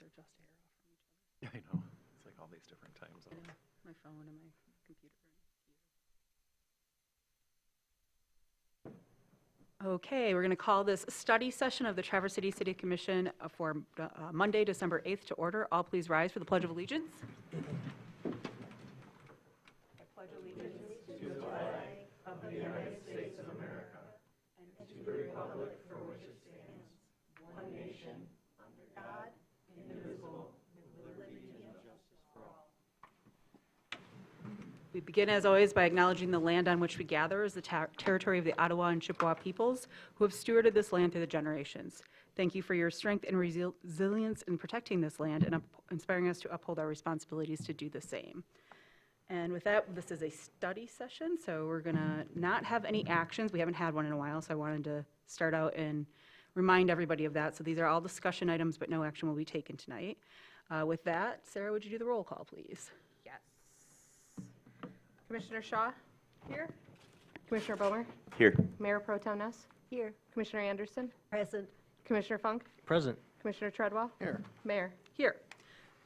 adjust hair off from each other. Yeah, I know. It's like all these different time I zones. know, my phone and my computer. Okay, we're going to call this study session of the Traverse City City Commission for Monday, December 8th to order. All please rise for the Pledge of Allegiance. I pledge allegiance to the flag of the United States of America and to the republic for which it stands, one nation, under God, indivisible, with liberty and justice for all. We begin, as always, by acknowledging the land on which we gather is the territory of the Ottawa and Chippewa peoples who have stewarded this land through the generations. Thank you for your strength and resilience in protecting this land and inspiring us to uphold our responsibilities to do the same. And with that, this is a study session, so we're going to not have any actions. We haven't had one in a while, so I wanted to start out and remind everybody of that. So these are all discussion items, but no action will be taken tonight. With that, Sarah, would you do the roll call, please? Yes. Commissioner Shaw? Here. Commissioner Bomer? Here. Mayor Pro Tem Ness? Here. Commissioner Anderson? Present. Commissioner Funk? Present. Commissioner Treadwell? Here. Mayor? Here.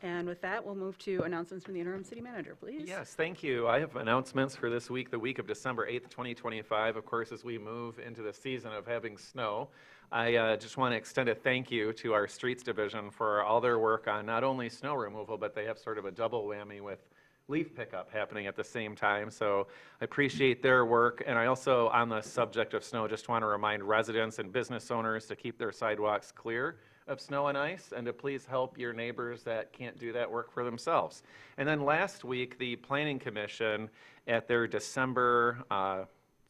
And with that, we'll move to announcements from the interim city manager, please. Yes, thank you. I have announcements for this week, the week of December 8th, 2025. Of course, as we move into the season of having snow, I just want to extend a thank you to our streets division for all their work on not only snow removal, but they have sort of a double whammy with leaf pickup happening at the same time. So I appreciate their work. And I also, on the subject of snow, just want to remind residents and business owners to keep their sidewalks clear of snow and ice, and to please help your neighbors that can't do that work for themselves. And then last week, the Planning Commission at their December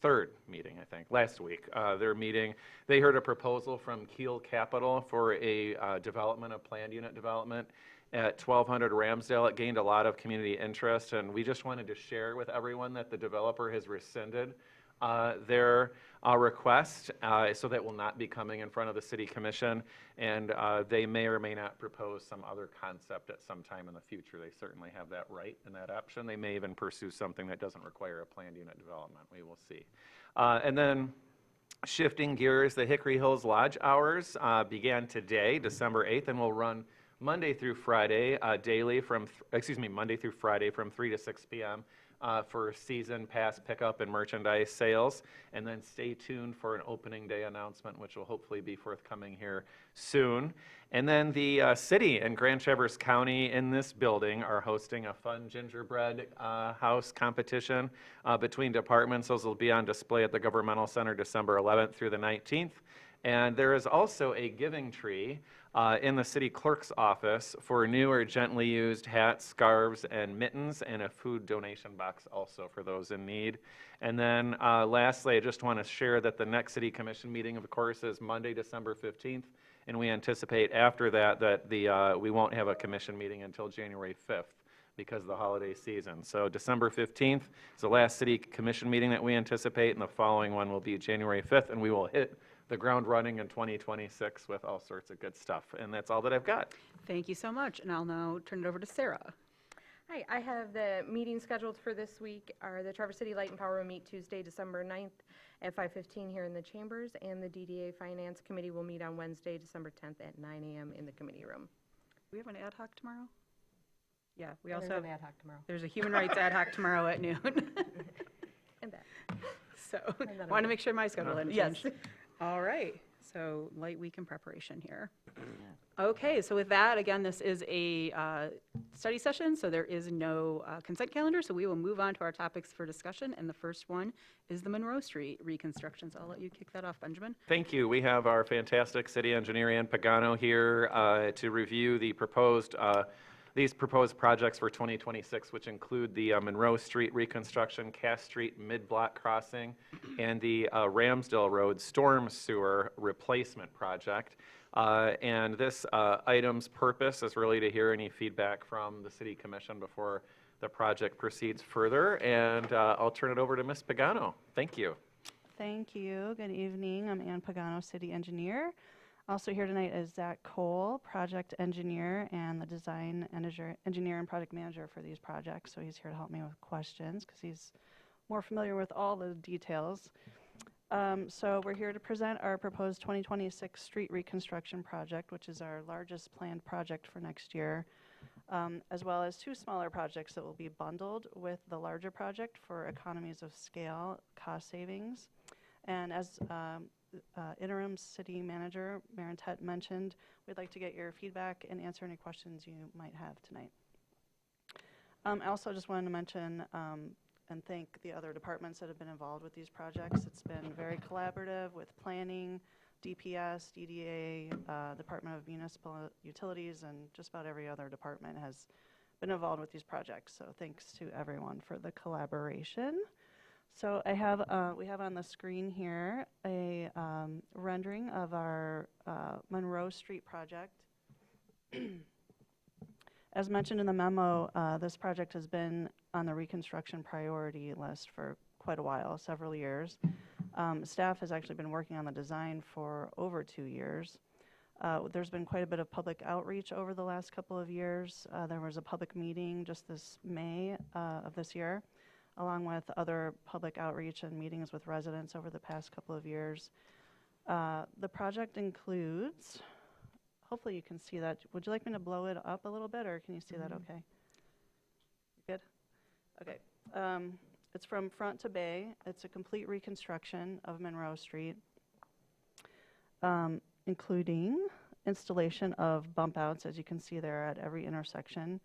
3rd meeting, I think, last week, their meeting, they heard a proposal from Keel Capital for a development, a planned unit development at 1200 Ramsdale. It gained a lot of community interest, and we just wanted to share with everyone that the developer has rescinded their request, so that will not be coming in front of the City Commission, and they may or may not propose some other concept at some time in the future. They certainly have that right and that option. They may even pursue something that doesn't require a planned unit development. We will see. And then shifting gears, the Hickory Hills Lodge hours began today, December 8th, and will run Monday through Friday daily from, Monday through Friday from 3 to 6 p.m. For season pass pickup and merchandise sales. And then stay tuned for an opening day announcement, which will hopefully be forthcoming here soon. And then the city and Grand Traverse County in this building are hosting a fun gingerbread house competition between departments. Those will be on display at the Governmental Center December 11th through the 19th. And there is also a giving tree in the city clerk's office for new or gently used hats, scarves, and mittens, and a food donation box also for those in need. And then lastly, I just want to share that the next City Commission meeting, of course, is Monday, December 15th, and we anticipate after that we won't have a commission meeting until January 5th because of the holiday season. So December 15th is the last City Commission meeting that we anticipate, and the following one will be January 5th, and we will hit the ground running in 2026 with all sorts of good stuff. And that's all that I've got. Thank you so much. And I'll now turn it over to Sarah. Hi, I have the meeting scheduled for this week. The Traverse City Light and Power will meet Tuesday, December 9th at 5:15 here in the chambers, and the DDA Finance Committee will meet on Wednesday, December 10th at 9 a.m. in the committee room. We have an ad hoc tomorrow? Yeah, we And also there's have, an ad hoc tomorrow. there's a human rights ad hoc tomorrow at noon. And that. So, And then want to make sure my schedule didn't Yes. change. All right, so light week in preparation here. Okay, so with that, again, this is a study session, so there is no consent calendar, so we will move on to our topics for discussion, and the first one is the Monroe Street reconstruction. So I'll let you kick that off, Benjamin. Thank you. We have our fantastic city engineer, Ann Pagano, here to review the these proposed projects for 2026, which include the Monroe Street reconstruction, Cass Street mid-block crossing, and the Ramsdale Road storm sewer replacement project. And this item's purpose is really to hear any feedback from the City Commission before the project proceeds further. And I'll turn it over to Ms. Pagano. Thank you. Thank you. Good evening. I'm Ann Pagano, City Engineer. Also here tonight is Zach Cole, Project Engineer and the Design Engineer and Project Manager for these projects. So he's here to help me with questions because he's more familiar with all the details. So we're here to present our proposed 2026 street reconstruction project, which is our largest planned project for next year, as well as two smaller projects that will be bundled with the larger project for economies of scale, cost savings. And as interim city manager Maren Tett mentioned, we'd like to get your feedback and answer any questions you might have tonight. I also just wanted to mention and thank the other departments that have been involved with these projects. It's been very collaborative with planning, DPS, DDA, Department of Municipal Utilities, and just about every other department has been involved with these projects. So thanks to everyone for the collaboration. So we have on the screen here a rendering of our Monroe Street project. As mentioned in the memo, this project has been on the reconstruction priority list for quite a while, several years. Staff has actually been working on the design for over 2 years. There's been quite a bit of public outreach over the last couple of years. There was a public meeting just this May of this year, along with other public outreach and meetings with residents over the past couple of years. The project includes, hopefully you can see that. Would you like me to blow it up a little bit, or can you see that okay? Good? Okay. It's from front to bay. It's a complete reconstruction of Monroe Street, including installation of bump outs, as you can see there at every intersection,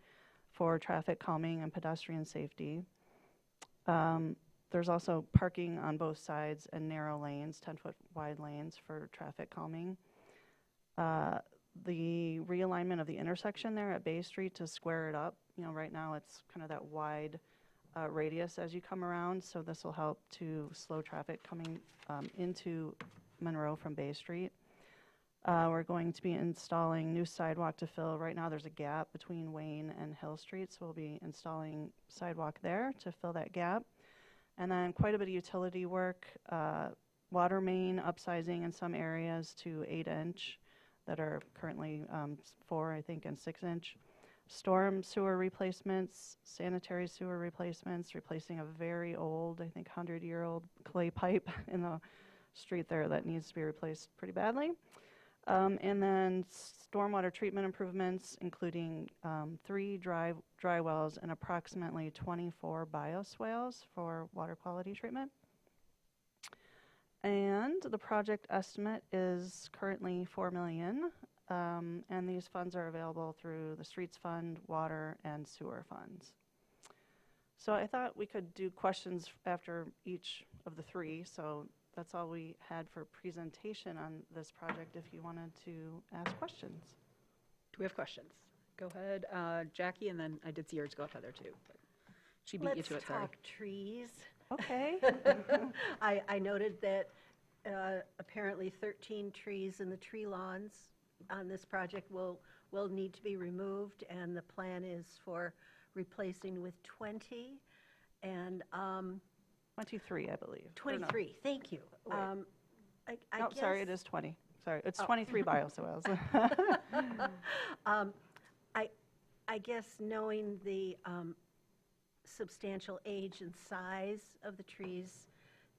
for traffic calming and pedestrian safety. There's also parking on both sides and narrow lanes, 10-foot wide lanes for traffic calming. The realignment of the intersection there at Bay Street to square it up. You know, right now it's kind of that wide radius as you come around, so this will help to slow traffic coming into Monroe from Bay Street. We're going to be installing new sidewalk to fill. Right now there's a gap between Wayne and Hill Street, so we'll be installing sidewalk there to fill that gap. And then quite a bit of utility work, water main upsizing in some areas to 8-inch that are currently 4, I think, and 6-inch. Storm sewer replacements, sanitary sewer replacements, replacing a very old, I think 100-year-old clay pipe in the street there that needs to be replaced pretty badly. And then stormwater treatment improvements, including 3 dry wells and approximately 24 bioswales for water quality treatment. And the project estimate is currently $4 million, and these funds are available through the Streets Fund, Water, and Sewer funds. So I thought we could do questions after each of the 3, so that's all we had for presentation on this project if you wanted to ask questions. Do we have questions? Go ahead, Jackie, and then I did see yours go up, Heather, too. But she beat you to it, sorry. Let's talk trees. Okay. I noted that apparently 13 trees in the tree lawns on this project will need to be removed, and the plan is for replacing with 20. And 23, I believe. 23, thank you. I No, guess, sorry, it is 20. Sorry, it's 23 bioswales. I guess knowing the substantial age and size of the trees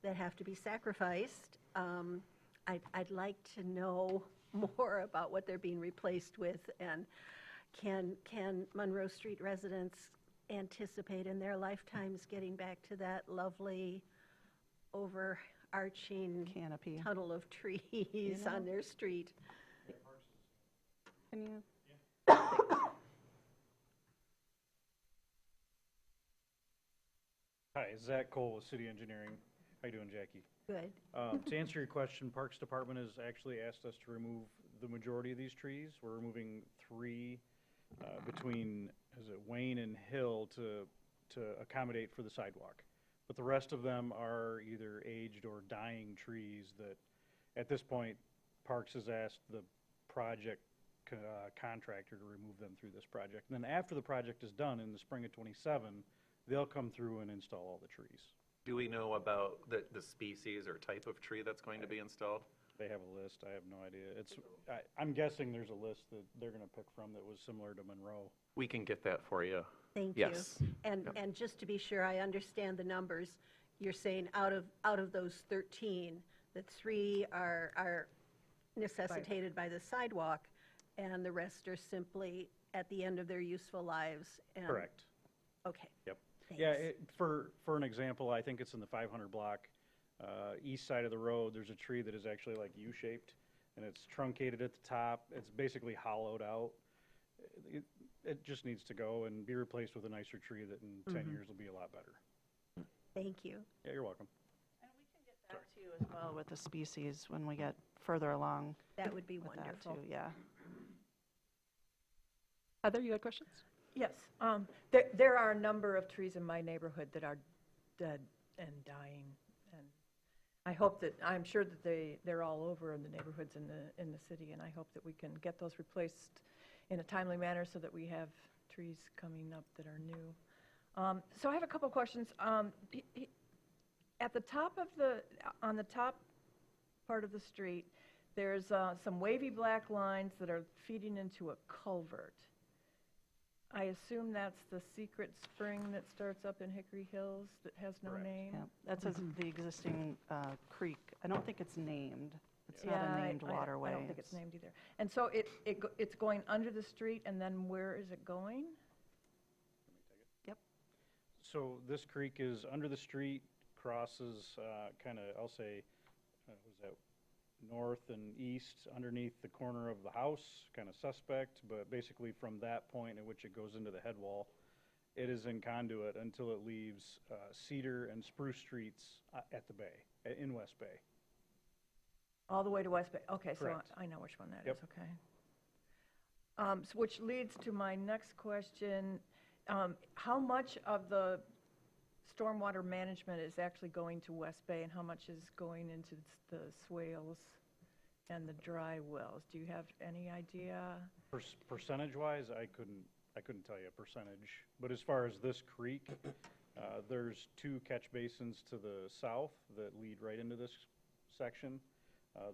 that have to be sacrificed, I'd like to know more about what they're being replaced with, and can Monroe Street residents anticipate in their lifetimes getting back to that lovely overarching Canopy. tunnel of trees on their street? Can you? Hi, Zach Cole with City Engineering. How you doing, Jackie? Good. To answer your question, Parks Department has actually asked us to remove the majority of these trees. We're removing 3 between, is it Wayne and Hill to accommodate for the sidewalk. But the rest of them are either aged or dying trees that, at this point, Parks has asked the project contractor to remove them through this project. And then after the project is done in the spring of '27, they'll come through and install all the trees. Do we know about the species or type of tree that's going to be installed? They have a list. I have no idea. I'm guessing there's a list that they're going to pick from that was similar to Monroe. We can get that for you. Thank you. Yes. And just to be sure I understand the numbers, you're saying out of those 13, that 3 are necessitated by the sidewalk, and the rest are simply at the end of their useful lives. And Correct. Okay. Yep. Thanks. Yeah, for an example, I think it's in the 500 block, east side of the road, there's a tree that is actually like U-shaped, and it's truncated at the top. It's basically hollowed out. It just needs to go and be replaced with a nicer tree that in 10 years will be a lot better. Thank you. Yeah, you're welcome. Back to you as well with the species when we get further along That would be with that wonderful. too, yeah. Heather, you had questions? Yes, there are a number of trees in my neighborhood that are dead and dying, and I'm sure that they're all over in the neighborhoods in the city, and I hope that we can get those replaced in a timely manner so that we have trees coming up that are new. So I have a couple questions. At the top of on the top part of the street, there's some wavy black lines that are feeding into a culvert. I assume that's the Secret Spring that starts up in Hickory Hills that has no Correct. name? Yeah, that's the existing creek. I don't think it's named. It's not Yeah, a named waterway. I don't think it's named either. And so it's going under the street, and then where is it going? So this creek is under the street, crosses kind of, I'll say, what was that, north and east underneath the corner of the house, kind of suspect, but basically from that point at which it goes into the head wall, it is in conduit until it leaves Cedar and Spruce Streets at the bay, in West Bay. All the way to West Bay? Okay, so Correct. I know which one that is, Yep. okay. So which leads to my next question. How much of the stormwater management is actually going to West Bay, and how much is going into the swales and the dry wells? Do you have any idea? Percentage-wise, I couldn't tell you a percentage, but as far as this creek, there's 2 catch basins to the south that lead right into this section.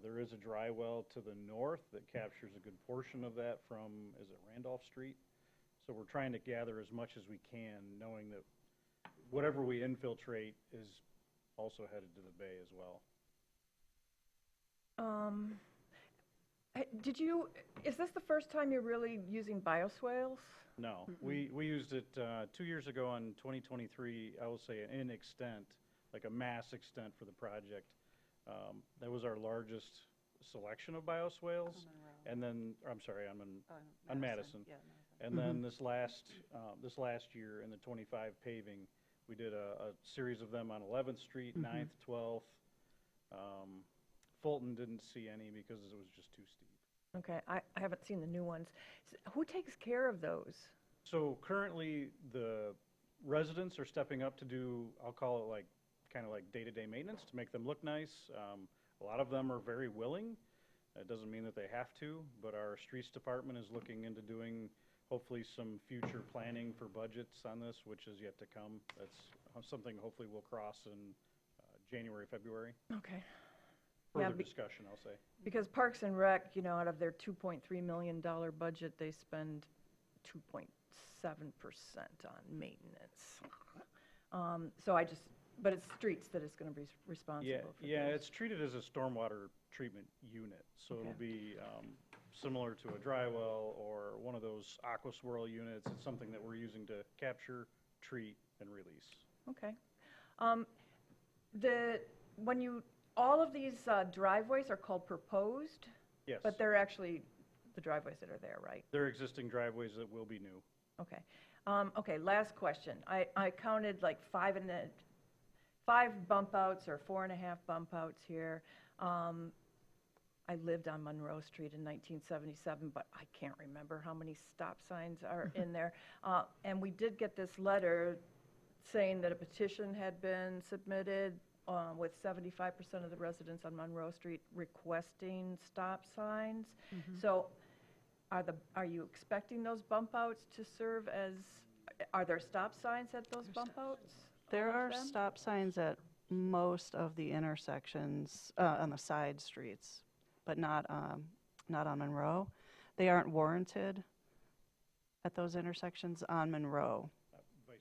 There is a dry well to the north that captures a good portion of that from, is it Randolph Street? So we're trying to gather as much as we can, knowing that whatever we infiltrate is also headed to the bay as well. Is this the first time you're really using bioswales? No, we used it 2 years ago on 2023, I will say in extent, like a mass extent for the project. That was our largest selection of bioswales. And then, I'm sorry, on Madison. Yeah, And then this last year in the 25 paving, we did a series of them on 11th Street, 9th, 12th. Fulton didn't see any because it was just too steep. Okay, I haven't seen the new ones. Who takes care of those? So currently, the residents are stepping up to do, I'll call it like, kind of like day-to-day maintenance to make them look nice. A lot of them are very willing. It doesn't mean that they have to, but our streets department is looking into doing hopefully some future planning for budgets on this, which is yet to come. That's something hopefully we'll cross in January, February. Okay. Further discussion, I'll say. Because Parks and Rec, out of their $2.3 million budget, they spend 2.7% on maintenance. But it's streets that is going to be responsible Yeah, for yeah, those. it's treated as a stormwater treatment unit, so it'll Okay. be similar to a dry well or one of those aqua swirl units. It's something that we're using to capture, treat, and release. Okay. All of these driveways are called proposed, Yes, but they're actually the driveways that are there, right? they're existing driveways that will be new. Okay. Okay, last question. I counted like 5 bump outs or 4.5 bump outs here. I lived on Monroe Street in 1977, but I can't remember how many stop signs are in there. And we did get this letter saying that a petition had been submitted with 75% of the residents on Monroe Street requesting stop signs. So are you expecting those bump outs to serve as, are there stop signs at those bump outs? There All of are them? stop signs at most of the intersections on the side streets, but not on Monroe. They aren't warranted at those intersections on Monroe. Vice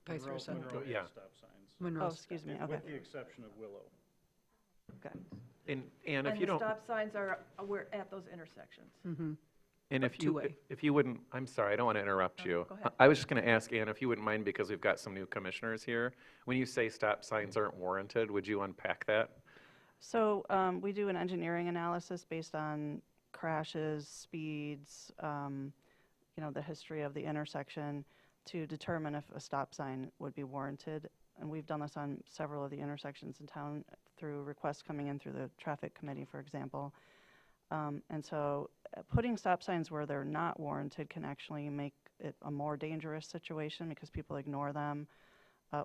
Vice Monroe- versa. Monroe has Yeah. stop signs, Oh, excuse me, okay. with the exception of Willow. Okay. And if And you the don't, stop signs are, we're at those intersections. and but two-way. if you wouldn't, I'm sorry, I don't want to interrupt No, you. go ahead. I was just going to ask Ann if you wouldn't mind, because we've got some new commissioners here. When you say stop signs aren't warranted, would you unpack that? So we do an engineering analysis based on crashes, speeds, the history of the intersection to determine if a stop sign would be warranted. And we've done this on several of the intersections in town through requests coming in through the traffic committee, for example. And so putting stop signs where they're not warranted can actually make it a more dangerous situation because people ignore them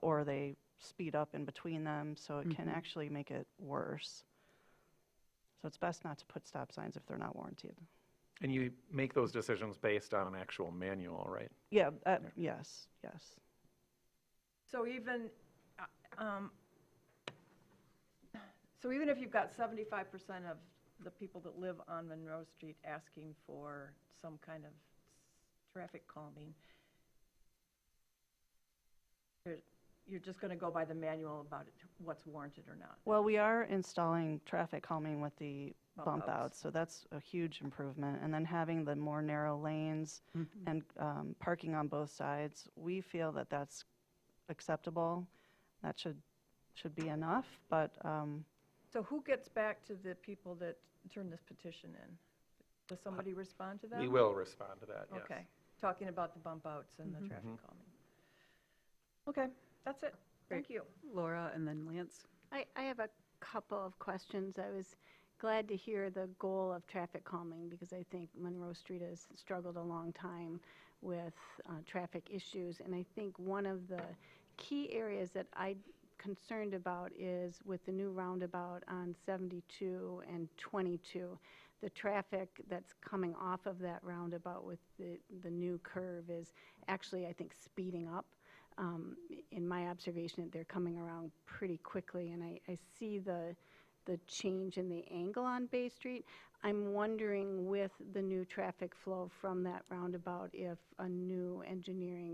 or they speed up in between them. So it can actually make it worse. So it's best not to put stop signs if they're not warranted. And you make those decisions based on an actual manual, right? Yeah, yes. So even, if you've got 75% of the people that live on Monroe Street asking for some kind of traffic calming, you're just going to go by the manual about it, what's warranted or not. Well, we are installing traffic calming with the Bump bump outs. outs, so that's a huge improvement. And then having the more narrow lanes and parking on both sides, we feel that that's acceptable. That should be enough, but So who gets back to the people that turn this petition in? Does somebody respond to that? We will respond to that, yes. Okay, talking about the bump outs and the traffic calming. Okay, that's it. Thank you. Laura and then Lance. I have a couple of questions. I was glad to hear the goal of traffic calming because I think Monroe Street has struggled a long time with traffic issues. And I think one of the key areas that I'm concerned about is with the new roundabout on 72 and 22. The traffic that's coming off of that roundabout with the new curve is actually, I think, speeding up. In my observation, they're coming around pretty quickly, and I see the change in the angle on Bay Street. I'm wondering with the new traffic flow from that roundabout if a new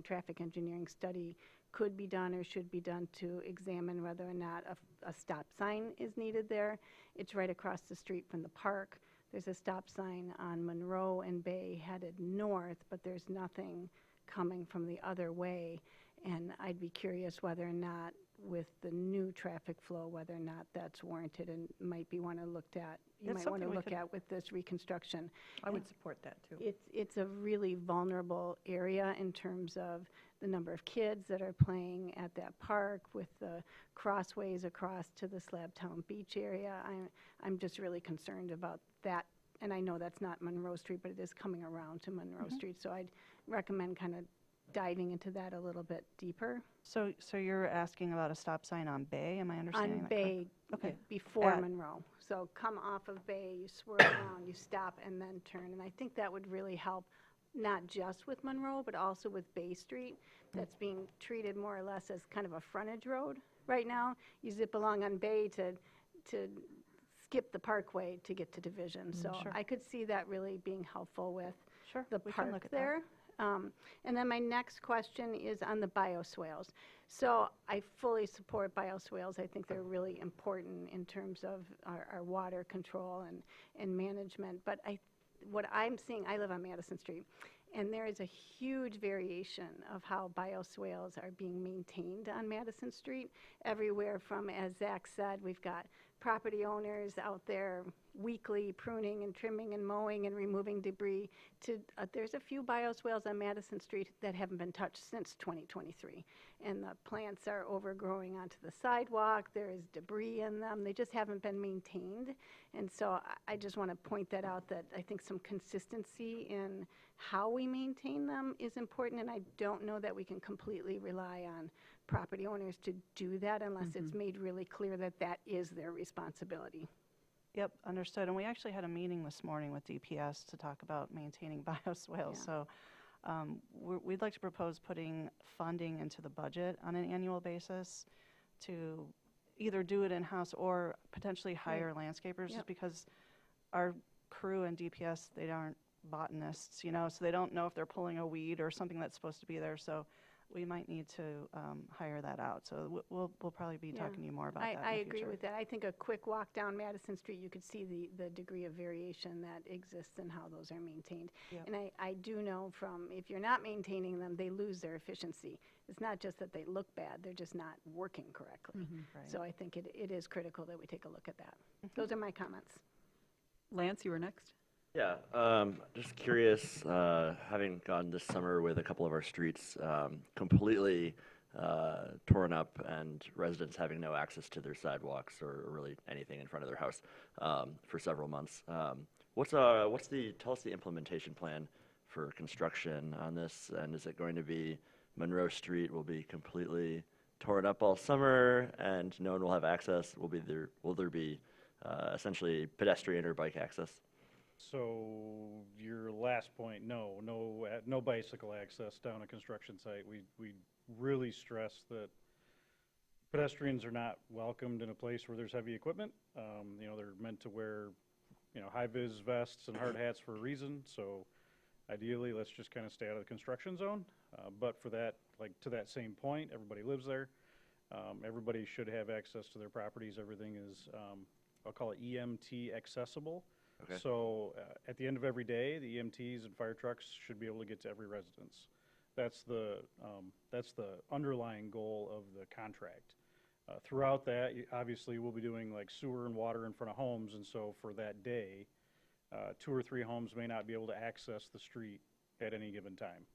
traffic engineering study could be done or should be done to examine whether or not a stop sign is needed there. It's right across the street from the park. There's a stop sign on Monroe and Bay headed north, but there's nothing coming from the other way. And I'd be curious whether or not with the new traffic flow, whether or not that's warranted and might be want to look at. You That's might want to something we look could- at with this reconstruction. I would support that, too. It's a really vulnerable area in terms of the number of kids that are playing at that park with the crossways across to the Slabtown Beach area. I'm just really concerned about that. And I know that's not Monroe Street, but it is coming around to Monroe Street. So I'd recommend kind of diving into that a little bit deeper. so you're asking about a stop sign on Bay, am I understanding On that correct? Bay, Okay. before At- Monroe. So come off of Bay, you swirl around, you stop, and then turn. And I think that would really help, not just with Monroe, but also with Bay Street, that's being treated more or less as kind of a frontage road right now. You zip along on Bay to skip the Parkway to get to Division. So Sure. I could see that really being helpful with Sure, the we can look park at that. there. And then my next question is on the bioswales. So I fully support bioswales. I think they're really important in terms of our water control and management. But what I'm seeing, I live on Madison Street, and there is a huge variation of how bioswales are being maintained on Madison Street. Everywhere from, as Zach said, we've got property owners out there weekly pruning and trimming and mowing and removing debris to, there's a few bioswales on Madison Street that haven't been touched since 2023. And the plants are overgrowing onto the sidewalk, there is debris in them, they just haven't been maintained. And so I just want to point that out, that I think some consistency in how we maintain them is important, and I don't know that we can completely rely on property owners to do that unless it's made really clear that that is their responsibility. Yep, understood. And we actually had a meeting this morning with DPS to talk about maintaining bioswales. Yeah. So we'd like to propose putting funding into the budget on an annual basis to either do it in-house or potentially hire landscapers, just Yep. because our crew and DPS, they aren't botanists, so they don't know if they're pulling a weed or something that's supposed to be there. So we might need to hire that out. So we'll probably be Yeah. talking to you more about that in the I agree future. with that. I think a quick walk down Madison Street, you could see the degree of variation that exists in how those are maintained. Yep. And I do know from, if you're not maintaining them, they lose their efficiency. It's not just that they look bad, they're just not working correctly. Right. So I think it is critical that we take a look at that. Those are my comments. Lance, you were next. Yeah, just curious, having gone this summer with a couple of our streets completely torn up and residents having no access to their sidewalks or really anything in front of their house for several months. Tell us the implementation plan for construction on this, and is it going to be Monroe Street will be completely torn up all summer and no one will have access? Will there be essentially pedestrian or bike access? So your last point, no bicycle access down a construction site. We really stress that pedestrians are not welcomed in a place where there's heavy equipment. They're meant to wear, high-vis vests and hard hats for a reason. So ideally, let's just kind of stay out of the construction zone. But for that, to that same point, everybody lives there. Everybody should have access to their properties. Everything is, I'll call it EMT accessible. Okay. So at the end of every day, the EMTs and fire trucks should be able to get to every residence. That's the underlying goal of the contract. Throughout that, obviously, we'll be doing like sewer and water in front of homes, and so for that day, 2 or 3 homes may not be able to access the street at any given time.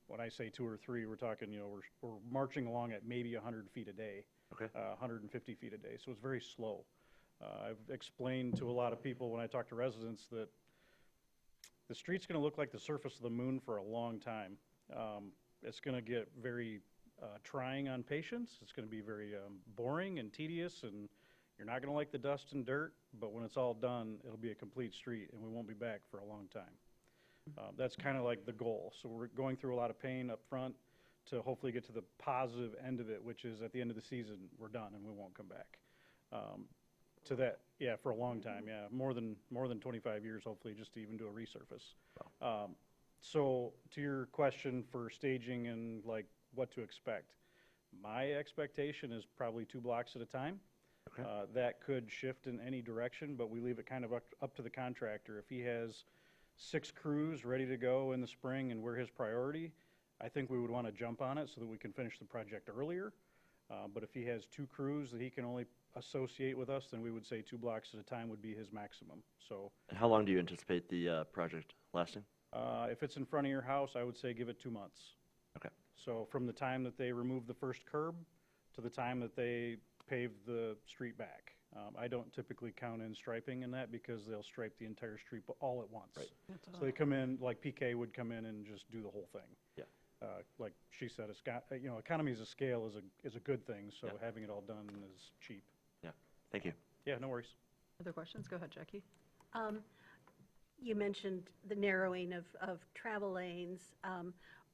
When I say 2 or 3, we're talking, we're marching along at maybe 100 feet a day, Okay. 150 feet a day, so it's very slow. I've explained to a lot of people when I talk to residents that the street's going to look like the surface of the moon for a long time. It's going to get very trying on patients. It's going to be very boring and tedious, and you're not going to like the dust and dirt, but when it's all done, it'll be a complete street, and we won't be back for a long time. That's kind of like the goal. So we're going through a lot of pain up front to hopefully get to the positive end of it, which is at the end of the season, we're done and we won't come back. To that, yeah, for a long time, yeah, more than 25 years, hopefully, just to even do a resurface. So to your question for staging and like what to expect, my expectation is probably 2 blocks at a time. Okay. That could shift in any direction, but we leave it kind of up to the contractor. If he has 6 crews ready to go in the spring and we're his priority, I think we would want to jump on it so that we can finish the project earlier. But if he has 2 crews that he can only associate with us, then we would say 2 blocks at a time would be his maximum. So And how long do you anticipate the project lasting? if it's in front of your house, I would say give it 2 months. Okay. So from the time that they remove the first curb to the time that they pave the street back. I don't typically count in striping in that because they'll stripe the entire street all at once. Right. So they come in, like PK would come in and just do the whole thing. Yeah. Like she said, economies of scale is a good thing, so Yeah. having it all done is cheap. Yeah. Thank you. Yeah, no worries. Other questions? Go ahead, Jackie. You mentioned the narrowing of travel lanes.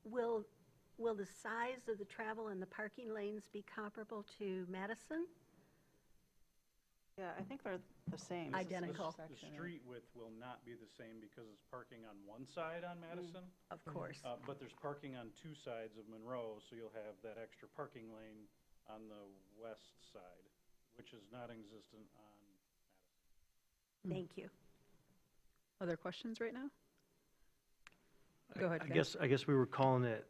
Will the size of the travel and the parking lanes be comparable to Madison? Yeah, I think they're the same. It's a Identical. The section. street width will not be the same because it's parking on one side on Madison. Of course. But there's parking on 2 sides of Monroe, so you'll have that extra parking lane on the west side, which is not existent on Madison. Thank you. Other questions right now? Go ahead, I Ken. guess we were calling it,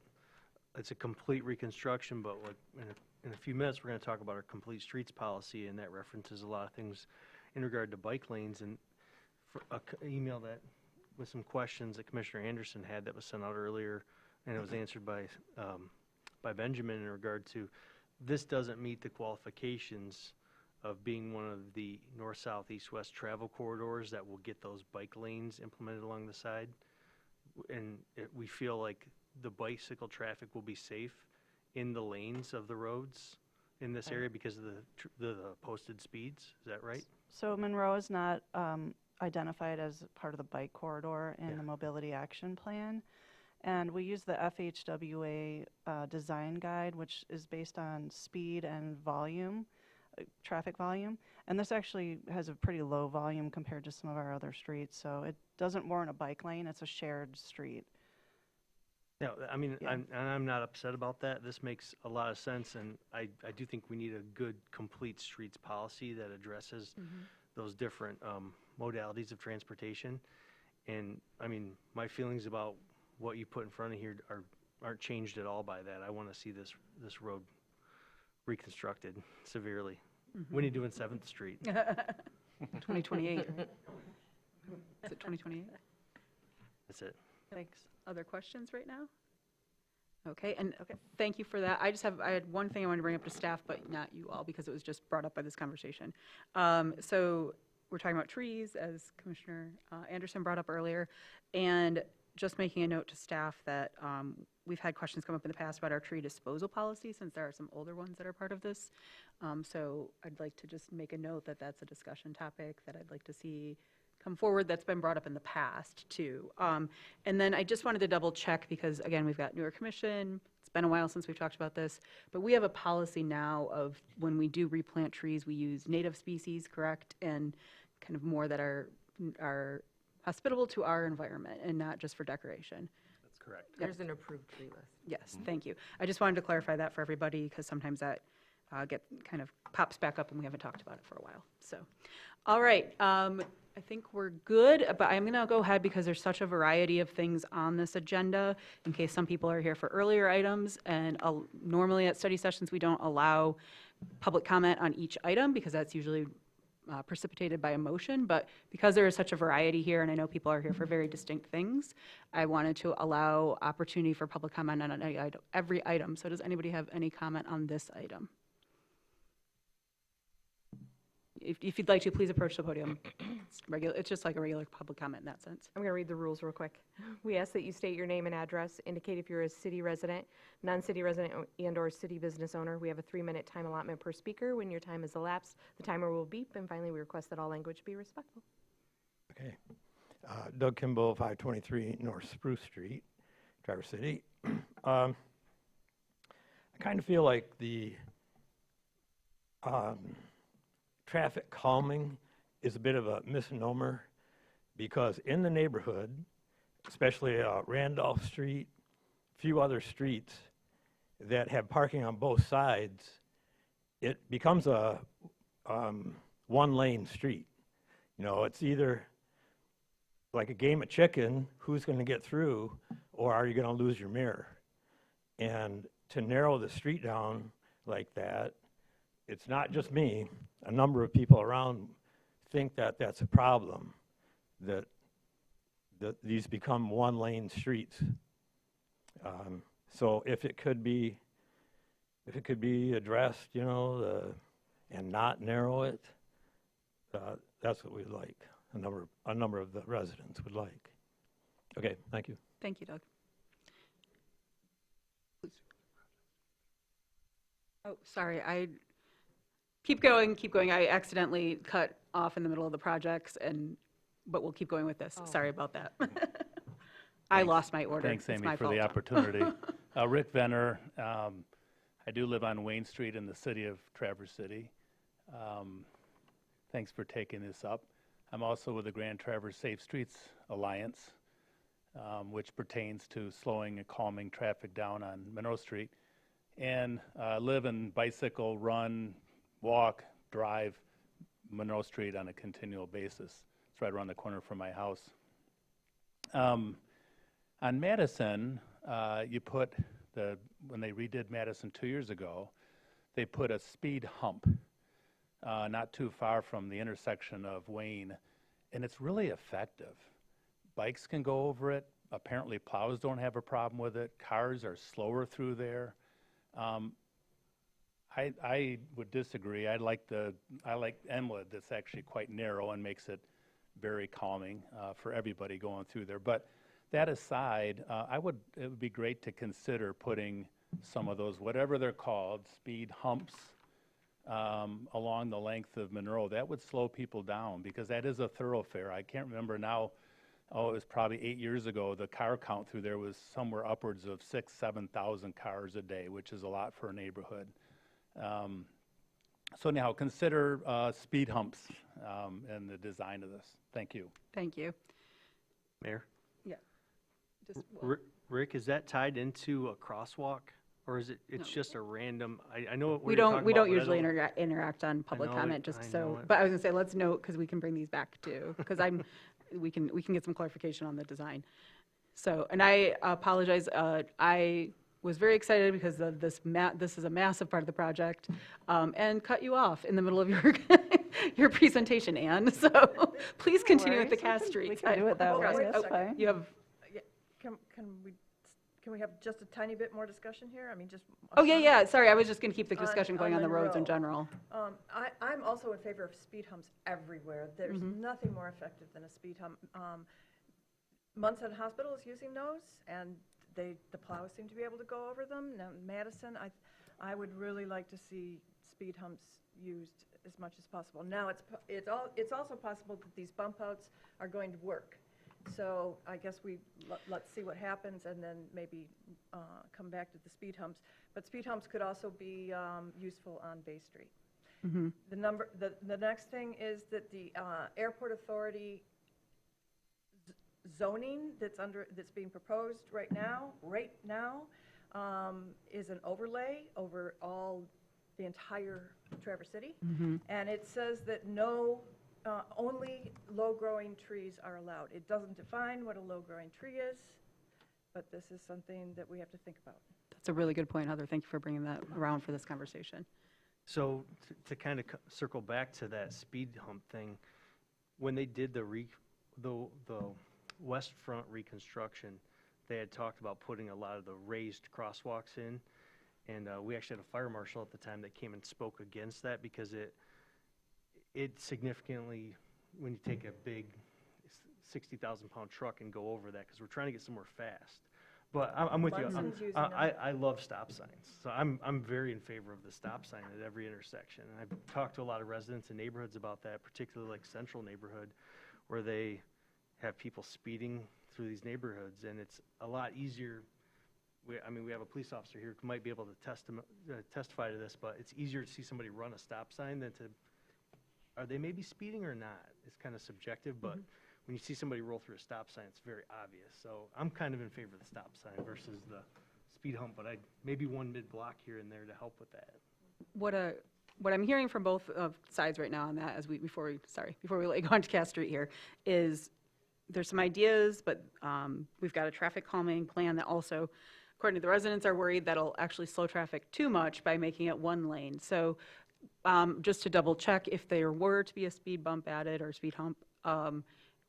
it's a complete reconstruction, but like in a few minutes, we're going to talk about our complete streets policy, and that references a lot of things in regard to bike lanes. And for email that with some questions that Commissioner Anderson had that was sent out earlier, and it was answered by Benjamin in regard to this doesn't meet the qualifications of being one of the north, south, east, west travel corridors that will get those bike lanes implemented along the side. And we feel like the bicycle traffic will be safe in the lanes of the roads in this area because of the posted speeds. Is that right? So Monroe is not identified as part of the bike corridor in Yeah. the Mobility Action Plan. And we use the FHWA design guide, which is based on speed and volume, traffic volume. And this actually has a pretty low volume compared to some of our other streets. So it doesn't warrant a bike lane. It's a shared street. Yeah, I mean, Yeah. I'm not upset about that. This makes a lot of sense, and I do think we need a good, complete streets policy that addresses those different modalities of transportation. And, I mean, my feelings about what you put in front of here aren't changed at all by that. I want to see this road reconstructed severely. When are you doing 7th Street? 2028. Is it 2028? That's it. Thanks. Other questions right now? Okay, and thank you for that. I had one thing I wanted to bring up to staff, but not you all, because it was just brought up by this conversation. So we're talking about trees, as Commissioner Anderson brought up earlier, and just making a note to staff that we've had questions come up in the past about our tree disposal policy, since there are some older ones that are part of this. So I'd like to just make a note that that's a discussion topic that I'd like to see come forward that's been brought up in the past, too. And then I just wanted to double check, because again, we've got newer commission, it's been a while since we've talked about this, but we have a policy now of when we do replant trees, we use native species, correct? And kind of more that are hospitable to our environment and not just for decoration. That's correct. There's an approved tree list. Yes, thank you. I just wanted to clarify that for everybody, because sometimes that kind of pops back up and we haven't talked about it for a while. So, all right, I think we're good, but I'm gonna go ahead because there's such a variety of things on this agenda, in case some people are here for earlier items, and normally at study sessions, we don't allow public comment on each item, because that's usually precipitated by a motion, but because there is such a variety here, and I know people are here for very distinct things, I wanted to allow opportunity for public comment on every item. So does anybody have any comment on this item? If you'd like to, please approach the podium. It's just like a regular public comment in that sense. I'm going to read the rules real quick. We ask that you state your name and address, indicate if you're a city resident, non-city resident, and/or city business owner. We have a 3-minute time allotment per speaker. When your time has elapsed, the timer will beep. And finally, we request that all language be respectful. Okay. Doug Kimball, 523 North Spruce Street, Traverse City. I kind of feel like the traffic calming is a bit of a misnomer, because in the neighborhood, especially Randolph Street, a few other streets that have parking on both sides, it becomes a one-lane street. You know, it's either like a game of chicken, who's going to get through, or are you going to lose your mirror? And to narrow the street down like that, it's not just me. A number of people around think that that's a problem, that these become one-lane streets. So if it could be addressed, you know, and not narrow it, that's what we'd like. A number of the residents would like. Okay, thank you. Thank you, Doug. Please. Oh, sorry, keep going. I accidentally cut off in the middle of the projects, but we'll keep going with this. Sorry about that. I lost my order. Thanks, It's Amy, my for the fault. opportunity. Rick Venner. I do live on Wayne Street in the city of Traverse City. Thanks for taking this up. I'm also with the Grand Traverse Safe Streets Alliance, which pertains to slowing and calming traffic down on Monroe Street. And live and bicycle, run, walk, drive Monroe Street on a continual basis. It's right around the corner from my house. On Madison, when they redid Madison 2 years ago, they put a speed hump not too far from the intersection of Wayne, and it's really effective. Bikes can go over it. Apparently plows don't have a problem with it. Cars are slower through there. I would disagree. I like Emwood, that's actually quite narrow and makes it very calming for everybody going through there. But that aside, it would be great to consider putting some of those, whatever they're called, speed humps along the length of Monroe. That would slow people down, because that is a thoroughfare. I can't remember now. It was probably 8 years ago. The car count through there was somewhere upwards of 6,000 to 7,000 cars a day, which is a lot for a neighborhood. So anyhow, consider speed humps in the design of this. Thank you. Thank you. Mayor? Yeah. Just, Rick Rick, is that tied into a crosswalk? Or is it's just a random, I know what We you're don't, talking we about, don't but I usually interact on public know it, comment, just I so, know it. but I was gonna say, let's note, because we can bring these back too, because we can get some clarification on the design. So, and I apologize, I was very excited because of this is a massive part of the project, and cut you off in the middle of your presentation, Anne, so please continue with the worries, Cass Street. we can do it that Oh, way, wait a that's second. fine. You have, Yeah, can we have just a tiny bit more discussion here? I mean, just. oh, yeah, sorry, I was just gonna keep the On- discussion going on on the roads in Monroe. general. I'm also in favor of speed humps everywhere. There's nothing more effective than a speed hump. Munson Hospital is using those, and the plows seem to be able to go over them. Now, Madison, I would really like to see speed humps used as much as possible. Now, it's also possible that these bump outs are going to work. So I guess let's see what happens, and then maybe come back to the speed humps. But speed humps could also be useful on Bay Street. The next thing is that the Airport Authority zoning that's being proposed right now, is an overlay over the entire Traverse City. And it says that only low-growing trees are allowed. It doesn't define what a low-growing tree is, but this is something that we have to think about. That's a really good point, Heather. Thank you for bringing that around for this conversation. So to kind of circle back to that speed hump thing, when they did the west front reconstruction, they had talked about putting a lot of the raised crosswalks in. And we actually had a fire marshal at the time that came and spoke against that because it significantly, when you take a big 60,000-pound truck and go over that, because we're trying to get somewhere fast. But I'm with you. Munson's using I love stop signs. So I'm very in favor of the stop sign at every intersection. And I've talked to a lot of residents in neighborhoods about that, particularly like Central neighborhood, where they have people speeding through these neighborhoods. And it's a lot easier. We have a police officer here who might be able to testify to this, but it's easier to see somebody run a stop sign than are they maybe speeding or not? It's kind of subjective, but when you see somebody roll through a stop sign, it's very obvious. So I'm kind of in favor of the stop sign versus the speed hump, but maybe one mid-block here and there to help with that. What I'm hearing from both sides right now on that, before we go on to Cass Street here, is there's some ideas, but we've got a traffic calming plan that also, according to the residents, are worried that'll actually slow traffic too much by making it one lane. So just to double check, if there were to be a speed bump added or speed hump,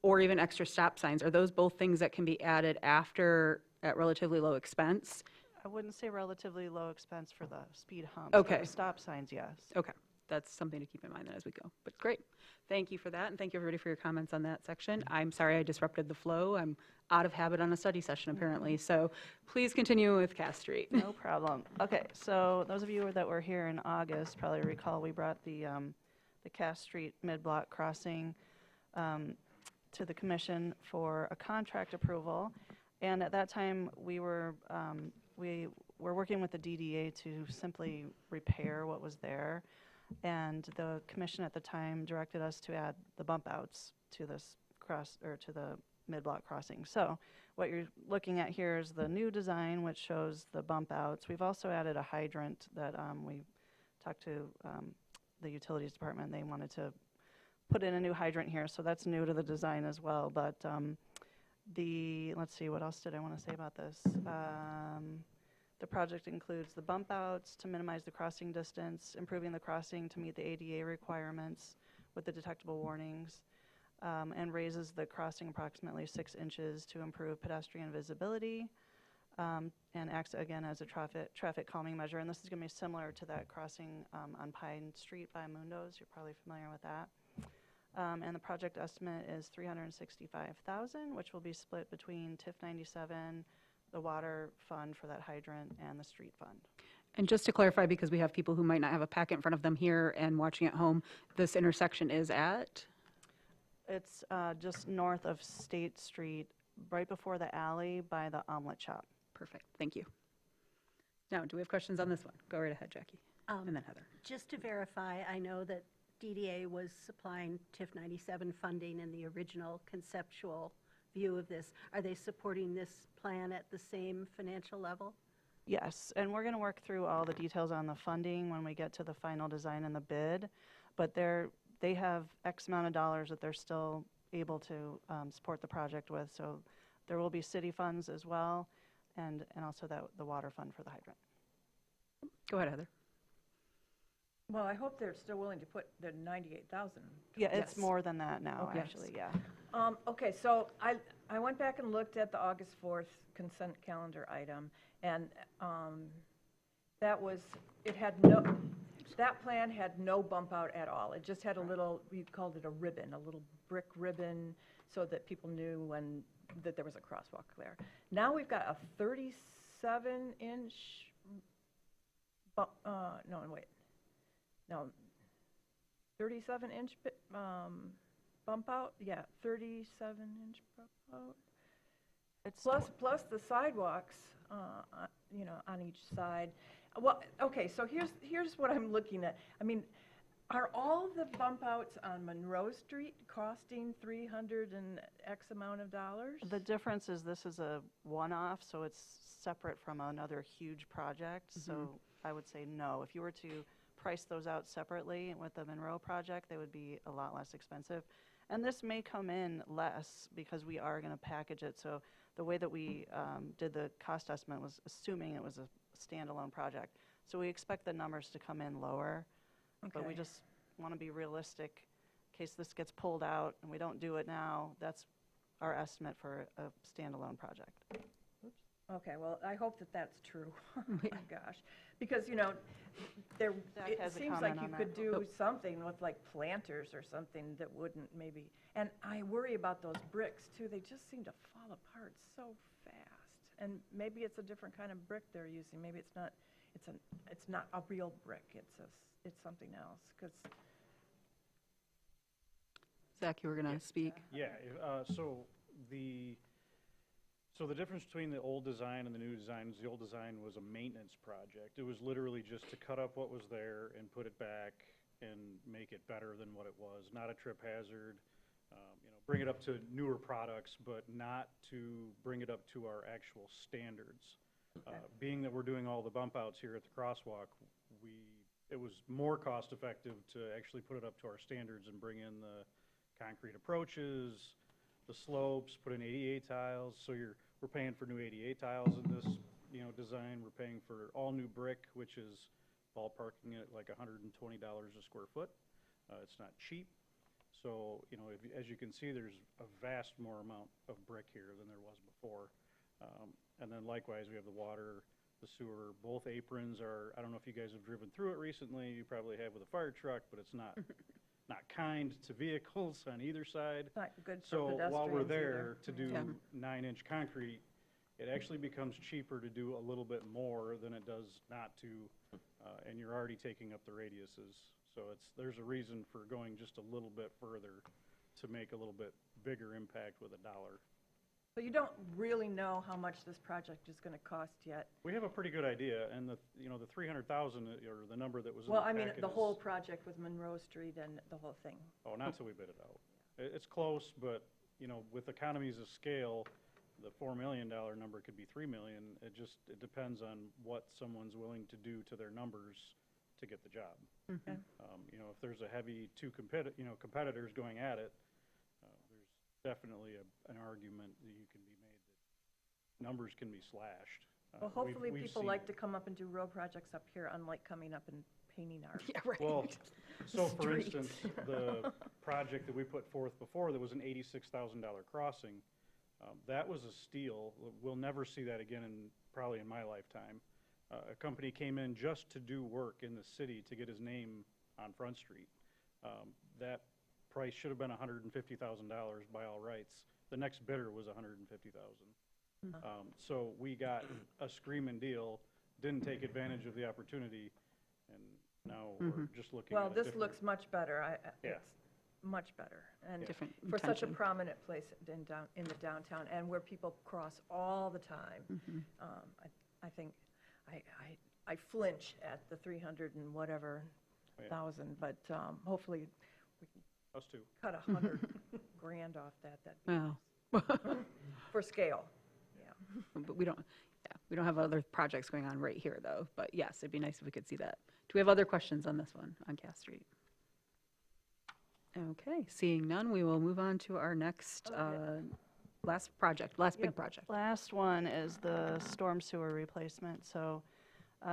or even extra stop signs, are those both things that can be added after at relatively low expense? I wouldn't say relatively low expense for the speed humps. but Okay. the stop signs, yes. Okay, that's something to keep in mind then as we go. But great, thank you for that, and thank you everybody for your comments on that section. I'm sorry I disrupted the flow. I'm out of habit on a study session apparently, so please continue with Cass Street. No problem. Okay, so those of you that were here in August probably recall we brought the Cass Street mid-block crossing to the commission for a contract approval. And at that time, we were working with the DDA to simply repair what was there. And the commission at the time directed us to add the bump outs to this to the mid-block crossing. So what you're looking at here is the new design, which shows the bump outs. We've also added a hydrant that we talked to the utilities department. They wanted to put in a new hydrant here, so that's new to the design as well. But let's see, what else did I want to say about this? The project includes the bump outs to minimize the crossing distance, improving the crossing to meet the ADA requirements with the detectable warnings, and raises the crossing approximately 6 inches to improve pedestrian visibility, and acts again as a traffic calming measure. And this is going to be similar to that crossing on Pine Street by Mundo's. You're probably familiar with that. And the project estimate is $365,000, which will be split between TIF 97, the water fund for that hydrant, and the street fund. And just to clarify, because we have people who might not have a packet in front of them here and watching at home, this intersection is at? It's just north of State Street, right before the alley by the omelet shop. Perfect, thank you. Now, do we have questions on this one? Go right ahead, Jackie, and then Heather. Just to verify, I know that DDA was supplying TIF 97 funding in the original conceptual view of this? Are they supporting this plan at the same financial level? Yes, and we're going to work through all the details on the funding when we get to the final design and the bid, but they have X amount of dollars that they're still able to support the project with, so there will be city funds as well, and also the water fund for the hydrant. Go ahead, Heather. Well, I hope they're still willing to put the 98,000. Yeah, it's Yes. more than that now, Okay. actually, yeah. Okay, so I went back and looked at the August 4th consent calendar item, and that plan had no bump out at all. It just had a little, we called it a ribbon, a little brick ribbon, so that people knew that there was a crosswalk there. Now we've got a 37-inch, no, wait, no, 37-inch bump out? Yeah, 37-inch bump out. It's Plus the sidewalks, on each side. Well, okay, so here's what I'm looking at. I mean, are all the bump outs on Monroe Street costing 300 and X amount of dollars? The difference is this is a one-off, so it's separate from another huge project, so I would say no. If you were to price those out separately with the Monroe project, they would be a lot less expensive. And this may come in less because we are going to package it. So the way that we did the cost estimate was assuming it was a standalone project. So we expect the numbers to come in lower, but we Okay. just want to be realistic in case this gets pulled out and we don't do it now. That's our estimate for a standalone project. Okay, well, I hope that that's true. Oh my gosh. Because, Zach it has a seems like comment you on could that. do something with like planters or something that wouldn't maybe, and I worry about those bricks too. They just seem to fall apart so fast. And maybe it's a different kind of brick they're using. Maybe it's not a real brick. It's something else, because Zach, you were going to speak. Yeah, so the difference between the old design and the new design is the old design was a maintenance project. It was literally just to cut up what was there and put it back and make it better than what it was, not a trip hazard, bring it up to newer products, but not to bring it up to our actual standards. Being that we're doing all the bump outs here at the crosswalk, it was more cost effective to actually put it up to our standards and bring in the concrete approaches, the slopes, put in ADA tiles. So we're paying for new ADA tiles in this, design. We're paying for all new brick, which is ballparking it like $120 a square foot. It's not cheap. So, as you can see, there's a vast more amount of brick here than there was before. And then likewise, we have the water, the sewer, both aprons are, I don't know if you guys have driven through it recently, you probably have with a fire truck, but it's not kind to vehicles on either side. it's not good for So pedestrians while we're either. there to do Yeah. 9-inch concrete, it actually becomes cheaper to do a little bit more than it does not to, and you're already taking up the radiuses. So there's a reason for going just a little bit further to make a little bit bigger impact with a dollar. So you don't really know how much this project is going to cost yet? We have a pretty good idea, and the 300,000, or the number that was in the Well, I mean, packet the is- whole project with Monroe Street and the whole thing. Oh, not till we bid it out. It's close, but, with economies of scale, the $4 million number could be $3 million. It depends on what someone's willing to do to their numbers to get the job. Okay. If there's a heavy competitors going at it, there's definitely an argument that you can be made that numbers can be slashed. Well, hopefully we've people seen like it. to come up and do road projects up here, unlike coming up and painting our. Yeah, right. Well, so for Streets. instance, the project that we put forth before, that was an $86,000 crossing, that was a steal. We'll never see that again probably in my lifetime. A company came in just to do work in the city to get his name on Front Street. That price should have been $150,000 by all rights. The next bidder was $150,000. So we got a screaming deal, didn't take advantage of the opportunity, and now we're just looking at Well, a this different- looks much better. Yeah. It's much better. And Different for such a intention. prominent place in the downtown, and where people cross all the time. I think, I flinch at the 300 and whatever Yeah. thousand, but hopefully Us too. cut 100 grand off that. Well, For scale. But we don't have other projects going on right here, though. But yes, it'd be nice if we could see that. Do we have other questions on this one, on Cass Street? Okay, seeing none, we will move on to our next, last big Yep. project. Last one is the storm sewer replacement. So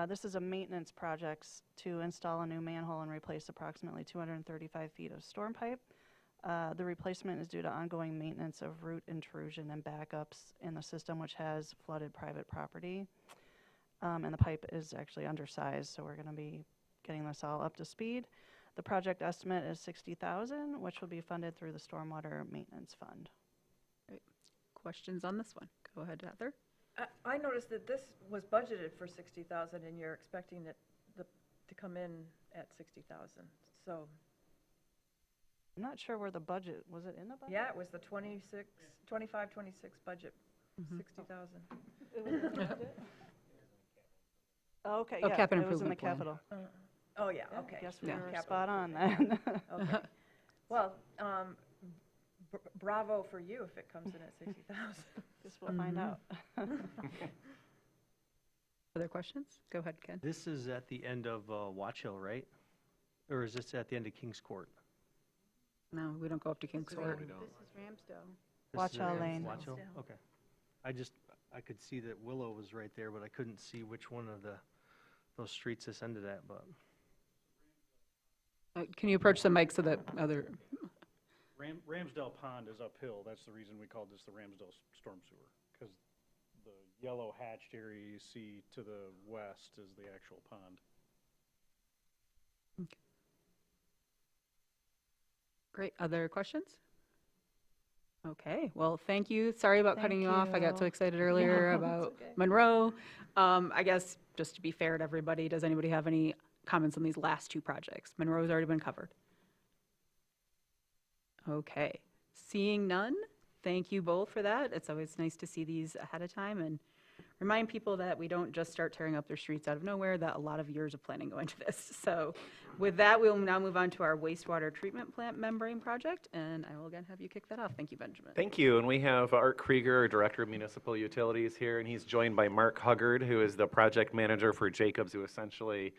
this is a maintenance project to install a new manhole and replace approximately 235 feet of storm pipe. The replacement is due to ongoing maintenance of root intrusion and backups in the system, which has flooded private property. And the pipe is actually undersized, so we're going to be getting this all up to speed. The project estimate is $60,000, which will be funded through the Stormwater Maintenance Fund. Questions on this one? Go ahead, Heather. I noticed that this was budgeted for 60,000 and you're expecting it to come in at 60,000. So, I'm not sure where the budget, was it in the budget? yeah, it was the 25, 26 budget, Mm-hmm. 60,000. Oh, okay, Oh, yeah, capital it was in the improvement plan. capital. Oh, yeah, okay. Guess we Yeah. were Capital spot on then. Okay. Well, bravo for you if it comes in at 60,000. Guess we'll find out. Other questions? Go ahead, Ken. This is at the end of Watch Hill, right? Or is this at the end of Kings Court? No, we don't go up to Kings Court. This is Ramsdale. This Watch is Hill at Lane. Watch Hill? Okay. I could see that Willow was right there, but I couldn't see which one of those streets this ended at, but. Can you approach the mic so that other, Ramsdale Pond is uphill. That's the reason we called this the Ramsdale Storm Sewer, because the yellow hatched area you see to the west is the actual pond. great, other questions? Okay, well, thank you. Sorry about cutting you off. I got so you. excited earlier about Monroe. I guess, just to be fair to everybody, does anybody have any comments on these last two projects? Monroe's already been covered. Okay, seeing none, thank you both for that. It's always nice to see these ahead of time and remind people that we don't just start tearing up their streets out of nowhere, that a lot of years of planning go into this. So with that, we'll now move on to our wastewater treatment plant membrane project, and I will again have you kick that off. Thank you, Benjamin. Thank you. And we have Art Krieger, our Director of Municipal Utilities here, and he's joined by Mark Huggard, who is the project manager for Jacobs, who essentially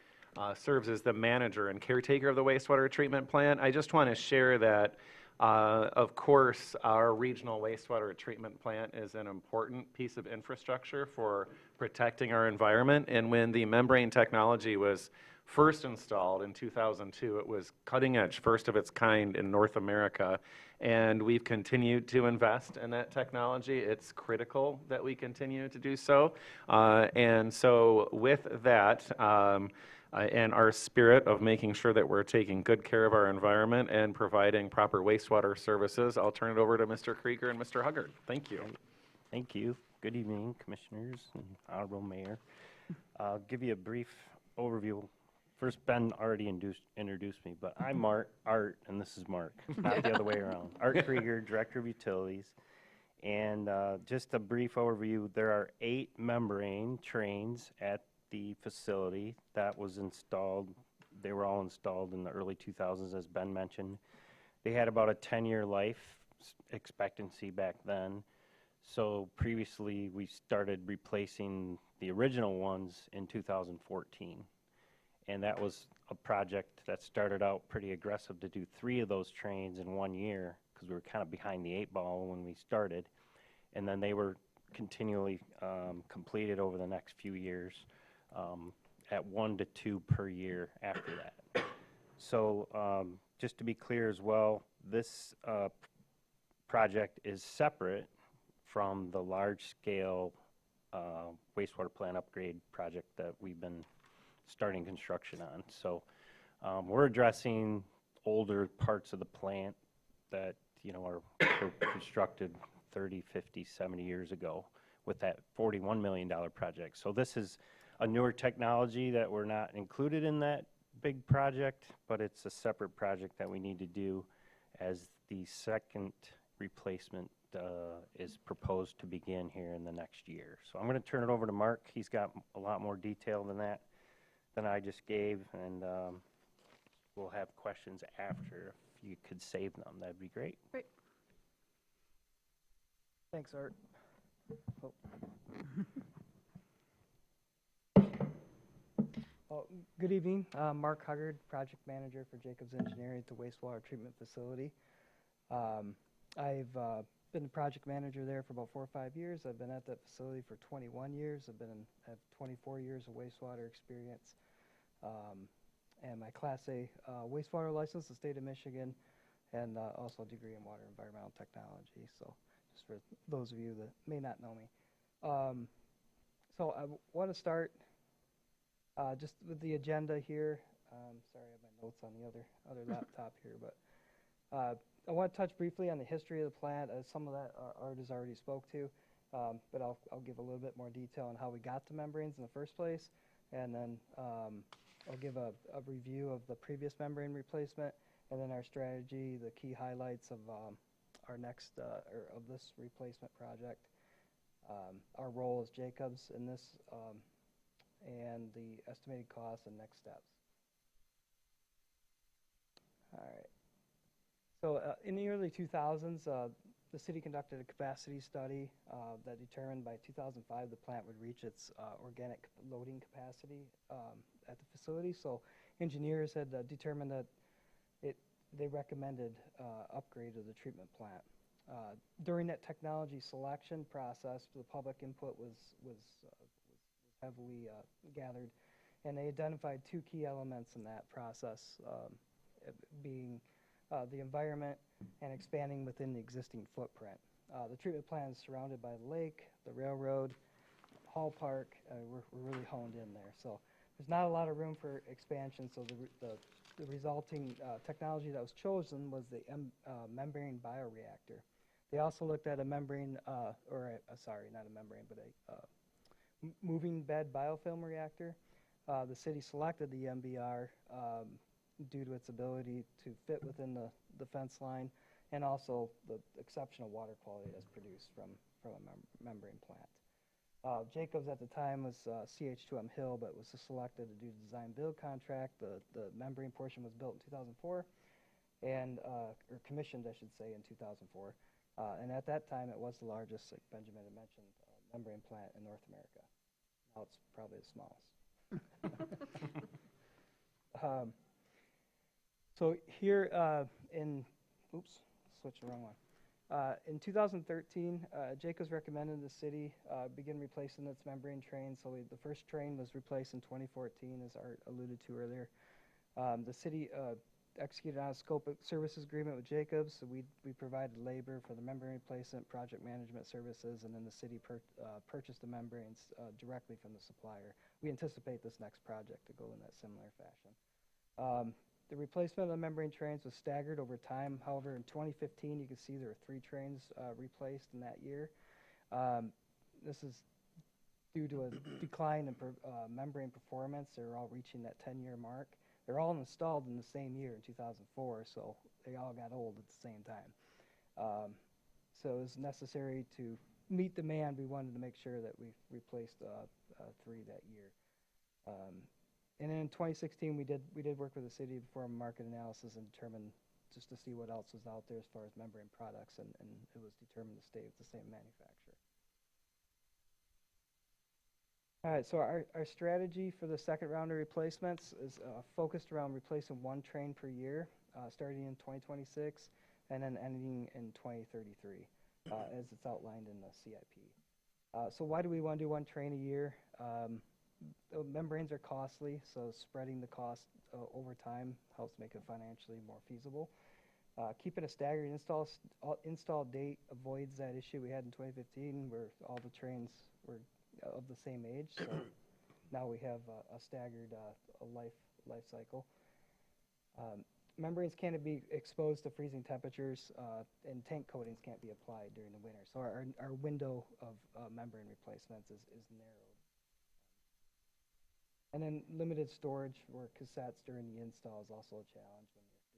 serves as the manager and caretaker of the wastewater treatment plant. I just want to share that, of course, our regional wastewater treatment plant is an important piece of infrastructure for protecting our environment. And when the membrane technology was first installed in 2002, it was cutting edge, first of its kind in North America. And we've continued to invest in that technology. It's critical that we continue to do so. And so with that, and our spirit of making sure that we're taking good care of our environment and providing proper wastewater services, I'll turn it over to Mr. Krieger and Mr. Huggard. Thank you. Thank you. Good evening, Commissioners and Honorable Mayor. I'll give you a brief overview. First, Ben already introduced me, but I'm Art, and this is Mark, not the other way around. Art Krieger, Director of Utilities. And just a brief overview, there are 8 membrane trains at the facility that was installed. They were all installed in the early 2000s, as Ben mentioned. They had about a 10-year life expectancy back then. So previously, we started replacing the original ones in 2014. And that was a project that started out pretty aggressive to do 3 of those trains in 1 year, because we were kind of behind the 8 ball when we started. And then they were continually completed over the next few years. At 1 to 2 per year after that. So just to be clear as well, this project is separate from the large-scale wastewater plant upgrade project that we've been starting construction on. So we're addressing older parts of the plant that, were constructed 30, 50, 70 years ago with that $41 million project. So this is a newer technology that we're not included in that big project, but it's a separate project that we need to do as the second replacement is proposed to begin here in the next year. So I'm going to turn it over to Mark. He's got a lot more detail than I just gave, and we'll have questions after. If you could save them, that'd be great. Great. Thanks, Art. Oh. Oh, good evening. Mark Huggard, Project Manager for Jacobs Engineering at the wastewater treatment facility. I've been the project manager there for about 4 or 5 years. I've been at that facility for 21 years. Have 24 years of wastewater experience. And my Class A wastewater license, the state of Michigan, and also a degree in water environmental technology. So just for those of you that may not know me. So I want to start just with the agenda here. Sorry, I have my notes on the other laptop here, but I want to touch briefly on the history of the plant, as some of that Art has already spoke to, but I'll give a little bit more detail on how we got to membranes in the first place, and then I'll give a review of the previous membrane replacement, and then our strategy, the key highlights of our next, or of this replacement project, our role as Jacobs in this, and the estimated costs and next steps. All right. So in the early 2000s, the city conducted a capacity study that determined by 2005 the plant would reach its organic loading capacity at the facility. So engineers had determined that they recommended upgrade of the treatment plant. During that technology selection process, the public input was heavily gathered, and they identified 2 key elements in that process, being the environment and expanding within the existing footprint. The treatment plant is surrounded by the lake, the railroad, Hall Park. We're really honed in there. So there's not a lot of room for expansion, so the resulting technology that was chosen was the membrane bioreactor. They also looked at a membrane, sorry, not a membrane, but a moving bed biofilm reactor. The city selected the MBR due to its ability to fit within the fence line, and also the exceptional water quality that's produced from a membrane plant. Jacobs at the time was CH2M Hill, but was selected to do the design-build contract. The membrane portion was built in 2004, and or commissioned, I should say, in 2004. And at that time, it was the largest, like Benjamin had mentioned, membrane plant in North America. Now it's probably the smallest. So here switch the wrong one. In 2013, Jacobs recommended the city begin replacing its membrane train. So the first train was replaced in 2014, as Art alluded to earlier. The city executed on a scope of services agreement with Jacobs. So we provided labor for the membrane replacement, project management services, and then the city purchased the membranes directly from the supplier. We anticipate this next project to go in that similar fashion. The replacement of the membrane trains was staggered over time. However, in 2015, you can see there were 3 trains replaced in that year. This is due to a decline in membrane performance. They're all reaching that 10-year mark. They're all installed in the same year, in 2004, so they all got old at the same time. So it was necessary to meet demand. We wanted to make sure that we replaced 3 that year. And then in 2016, we did work with the city to perform a market analysis and determine just to see what else was out there as far as membrane products, and it was determined to stay with the same manufacturer. All right, so our strategy for the second round of replacements is focused around replacing 1 train per year, starting in 2026, and then ending in 2033, as it's outlined in the CIP. So why do we want to do 1 train a year? Membranes are costly, so spreading the cost over time helps make it financially more feasible. Keeping a staggered install date avoids that issue we had in 2015, where all the trains were of the same age. So now we have a staggered life cycle. Membranes can't be exposed to freezing temperatures, and tank coatings can't be applied during the winter. So our window of membrane replacements is narrowed. And then limited storage for cassettes during the install is also a challenge when you're doing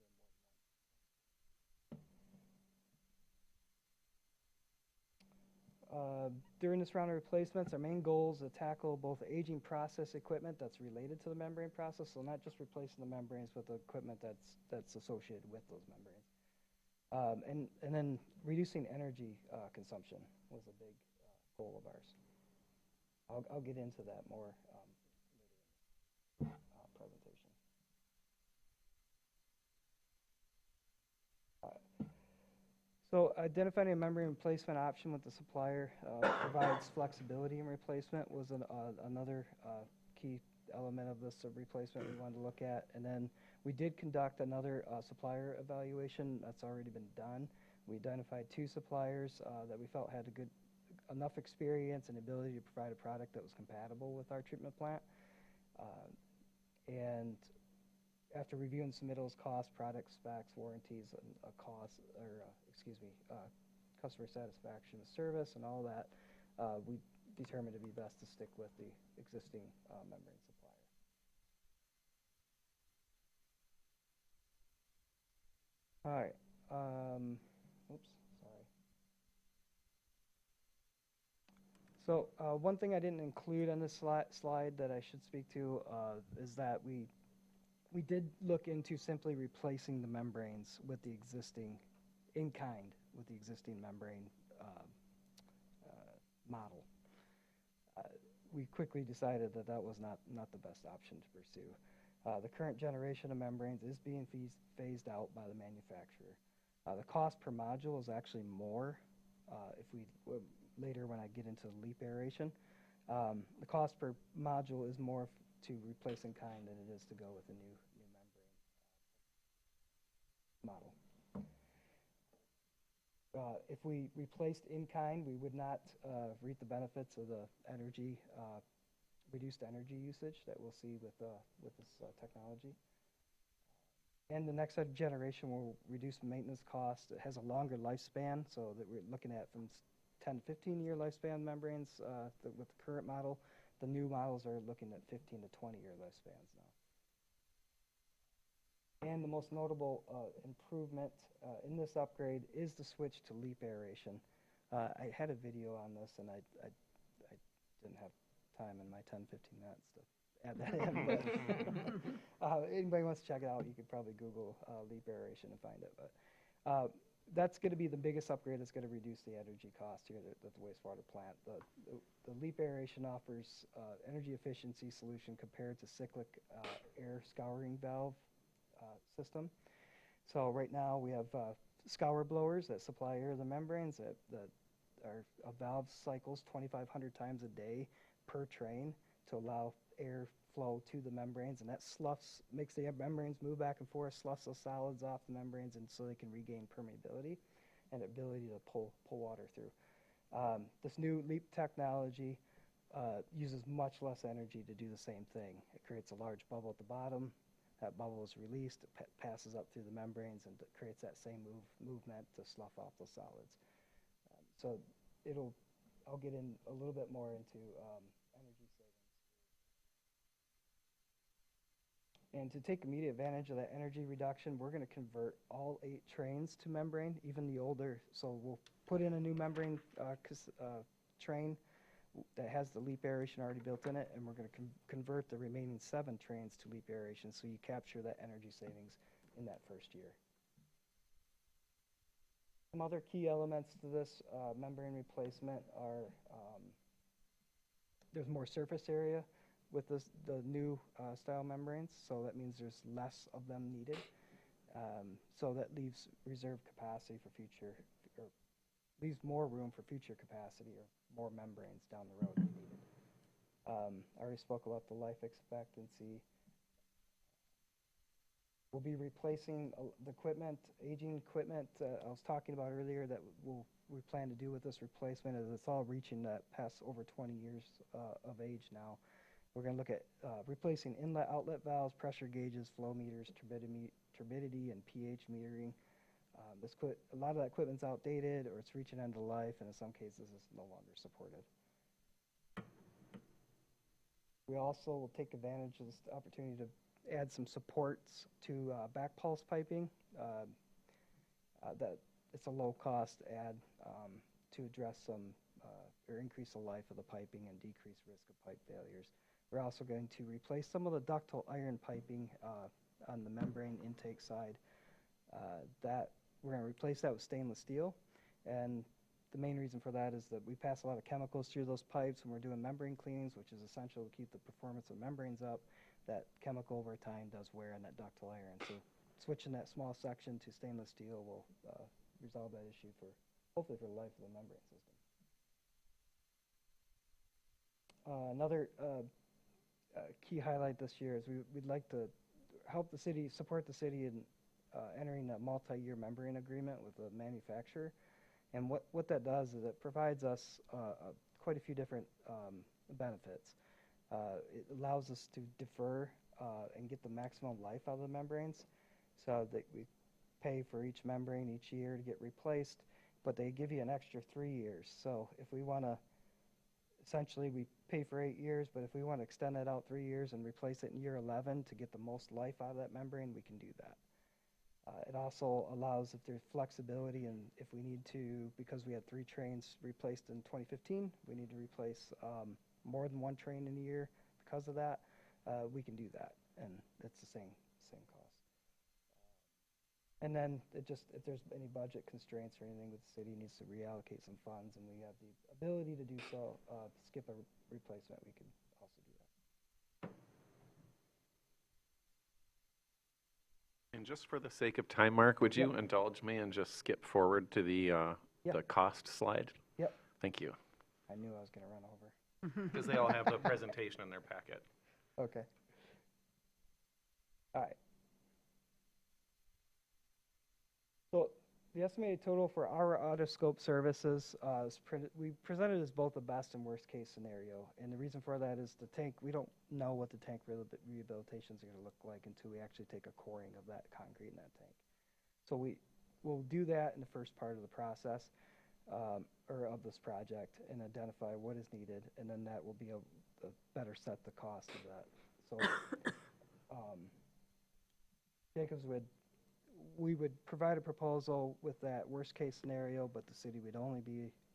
more than 1. During this round of replacements, our main goal is to tackle both aging process equipment that's related to the membrane process, so not just replacing the membranes, but the equipment that's associated with those membranes. And then reducing energy consumption was a big goal of ours. I'll get into that more later in the presentation. So identifying a membrane replacement option with the supplier provides flexibility in replacement was another key element of this replacement we wanted to look at. And then we did conduct another supplier evaluation that's already been done. We identified 2 suppliers that we felt had enough experience and ability to provide a product that was compatible with our treatment plant. And after reviewing submittals, cost, product specs, warranties, and customer satisfaction with service and all that, we determined it'd be best to stick with the existing membrane supplier. All right. Oops, sorry. So one thing I didn't include on this slide that I should speak to is that we did look into simply replacing the membranes with the existing, in kind, with the existing membrane model. We quickly decided that that was not the best option to pursue. The current generation of membranes is being phased out by the manufacturer. The cost per module is actually more later when I get into leap aeration. The cost per module is more to replace in kind than it is to go with a new membrane model. If we replaced in kind, we would not reap the benefits of the energy, reduced energy usage that we'll see with this technology. And the next generation will reduce maintenance costs. It has a longer lifespan, so that we're looking at from 10 to 15 year lifespan membranes with the current model. The new models are looking at 15 to 20 year lifespans now. And the most notable improvement in this upgrade is the switch to leap aeration. I had a video on this, and I didn't have time in my 10, 15 minutes to add that in. But anybody wants to check it out, you could probably Google leap aeration and find it. But that's going to be the biggest upgrade. That's going to reduce the energy cost here at the wastewater plant. The leap aeration offers energy efficiency solution compared to cyclic air scouring valve system. So right now we have scour blowers that supply air to the membranes that are a valve cycles 2,500 times a day per train to allow air flow to the membranes, and that makes the membranes move back and forth, sloughs the solids off the membranes, and so they can regain permeability and ability to pull water through. This new LEAP technology uses much less energy to do the same thing. It creates a large bubble at the bottom. That bubble is released, it passes up through the membranes, and creates that same movement to slough off the solids. So I'll get in a little bit more into energy savings. And to take immediate advantage of that energy reduction, we're going to convert all 8 trains to membrane, even the older. So we'll put in a new membrane train that has the leap aeration already built in it, and we're going to convert the remaining 7 trains to leap aeration, so you capture that energy savings in that first year. Some other key elements to this membrane replacement are there's more surface area with the new style membranes, so that means there's less of them needed. So that leaves reserve capacity for future, or leaves more room for future capacity or more membranes down the road if needed. I already spoke about the life expectancy. We'll be replacing the equipment, aging equipment I was talking about earlier that we plan to do with this replacement, as it's all reaching that past over 20 years of age now. We're going to look at replacing inlet outlet valves, pressure gauges, flow meters, turbidity and pH metering. A lot of that equipment's outdated, or it's reaching end of life, and in some cases it's no longer supported. We also will take advantage of this opportunity to add some supports to back pulse piping. That it's a low-cost add to address some or increase the life of the piping and decrease risk of pipe failures. We're also going to replace some of the ductile iron piping on the membrane intake side. That we're going to replace that with stainless steel. And the main reason for that is that we pass a lot of chemicals through those pipes when we're doing membrane cleanings, which is essential to keep the performance of membranes up. That chemical over time does wear on that ductile iron. So switching that small section to stainless steel will resolve that issue for, hopefully for the life of the membrane system. Another key highlight this year is we'd like to help the city, support the city in entering a multi-year membrane agreement with the manufacturer. And what that does is it provides us quite a few different benefits. It allows us to defer and get the maximum life out of the membranes, so that we pay for each membrane each year to get replaced, but they give you an extra 3 years. So if we want to, essentially we pay for 8 years, but if we want to extend that out 3 years and replace it in year 11 to get the most life out of that membrane, we can do that. It also allows, if there's flexibility, and if we need to, because we had 3 trains replaced in 2015, we need to replace more than 1 train in a year because of that, we can do that, and it's the same cost. And then it just, if there's any budget constraints or anything, the city needs to reallocate some funds, and we have the ability to do so, skip a replacement, we can also do that. And just for the sake of time, Mark, would you indulge me and just skip forward to the cost slide? Yep. Thank you. I knew I was going to run over. Because they all have the presentation in their packet. Okay. All right. So the estimated total for our autoscope services is we presented as both the best and worst case scenario. And the reason for that is the tank, we don't know what the tank rehabilitations are going to look like until we actually take a coring of that concrete in that tank. So we'll do that in the first part of the process, or of this project, and identify what is needed, and then that will be a better set the cost of that. So Jacobs we would provide a proposal with that worst case scenario, but the city would only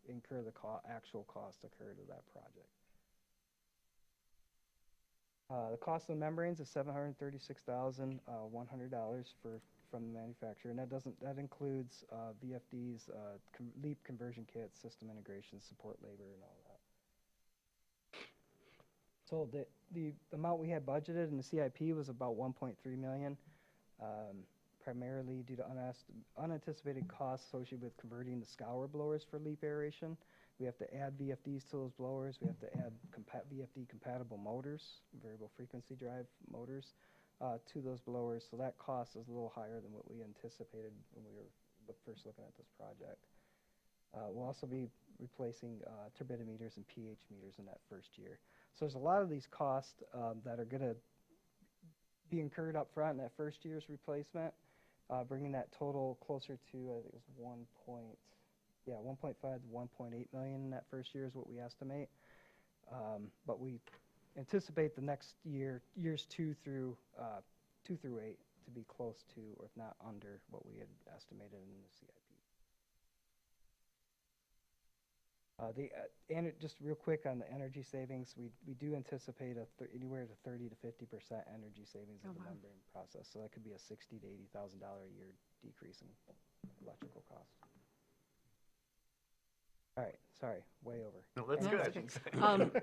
incur the actual cost occurred of that project. The cost of the membranes is $736,100 from the manufacturer, and that includes VFDs, LEAP conversion kits, system integration, support labor, and all that. So the amount we had budgeted in the CIP was about $1.3 million, primarily due to unanticipated costs associated with converting the scour blowers for LEAP aeration. We have to add VFDs to those blowers. We have to add VFD compatible motors, variable frequency drive motors, to those blowers. So that cost is a little higher than what we anticipated when we were first looking at this project. We'll also be replacing turbidimeters and pH meters in that first year. So there's a lot of these costs that are going to be incurred up front in that first year's replacement, bringing that total closer to, I think it was 1.5 to 1.8 million in that first year is what we estimate. But we anticipate the next years 2 through 8, to be close to, or if not under, what we had estimated in the CIP. Just real quick on the energy savings, we do anticipate anywhere to 30 to 50% energy savings in the membrane process. So that could be a $60,000 to $80,000 a year decrease in electrical costs. All right, sorry, way over. No, that's good. Okay.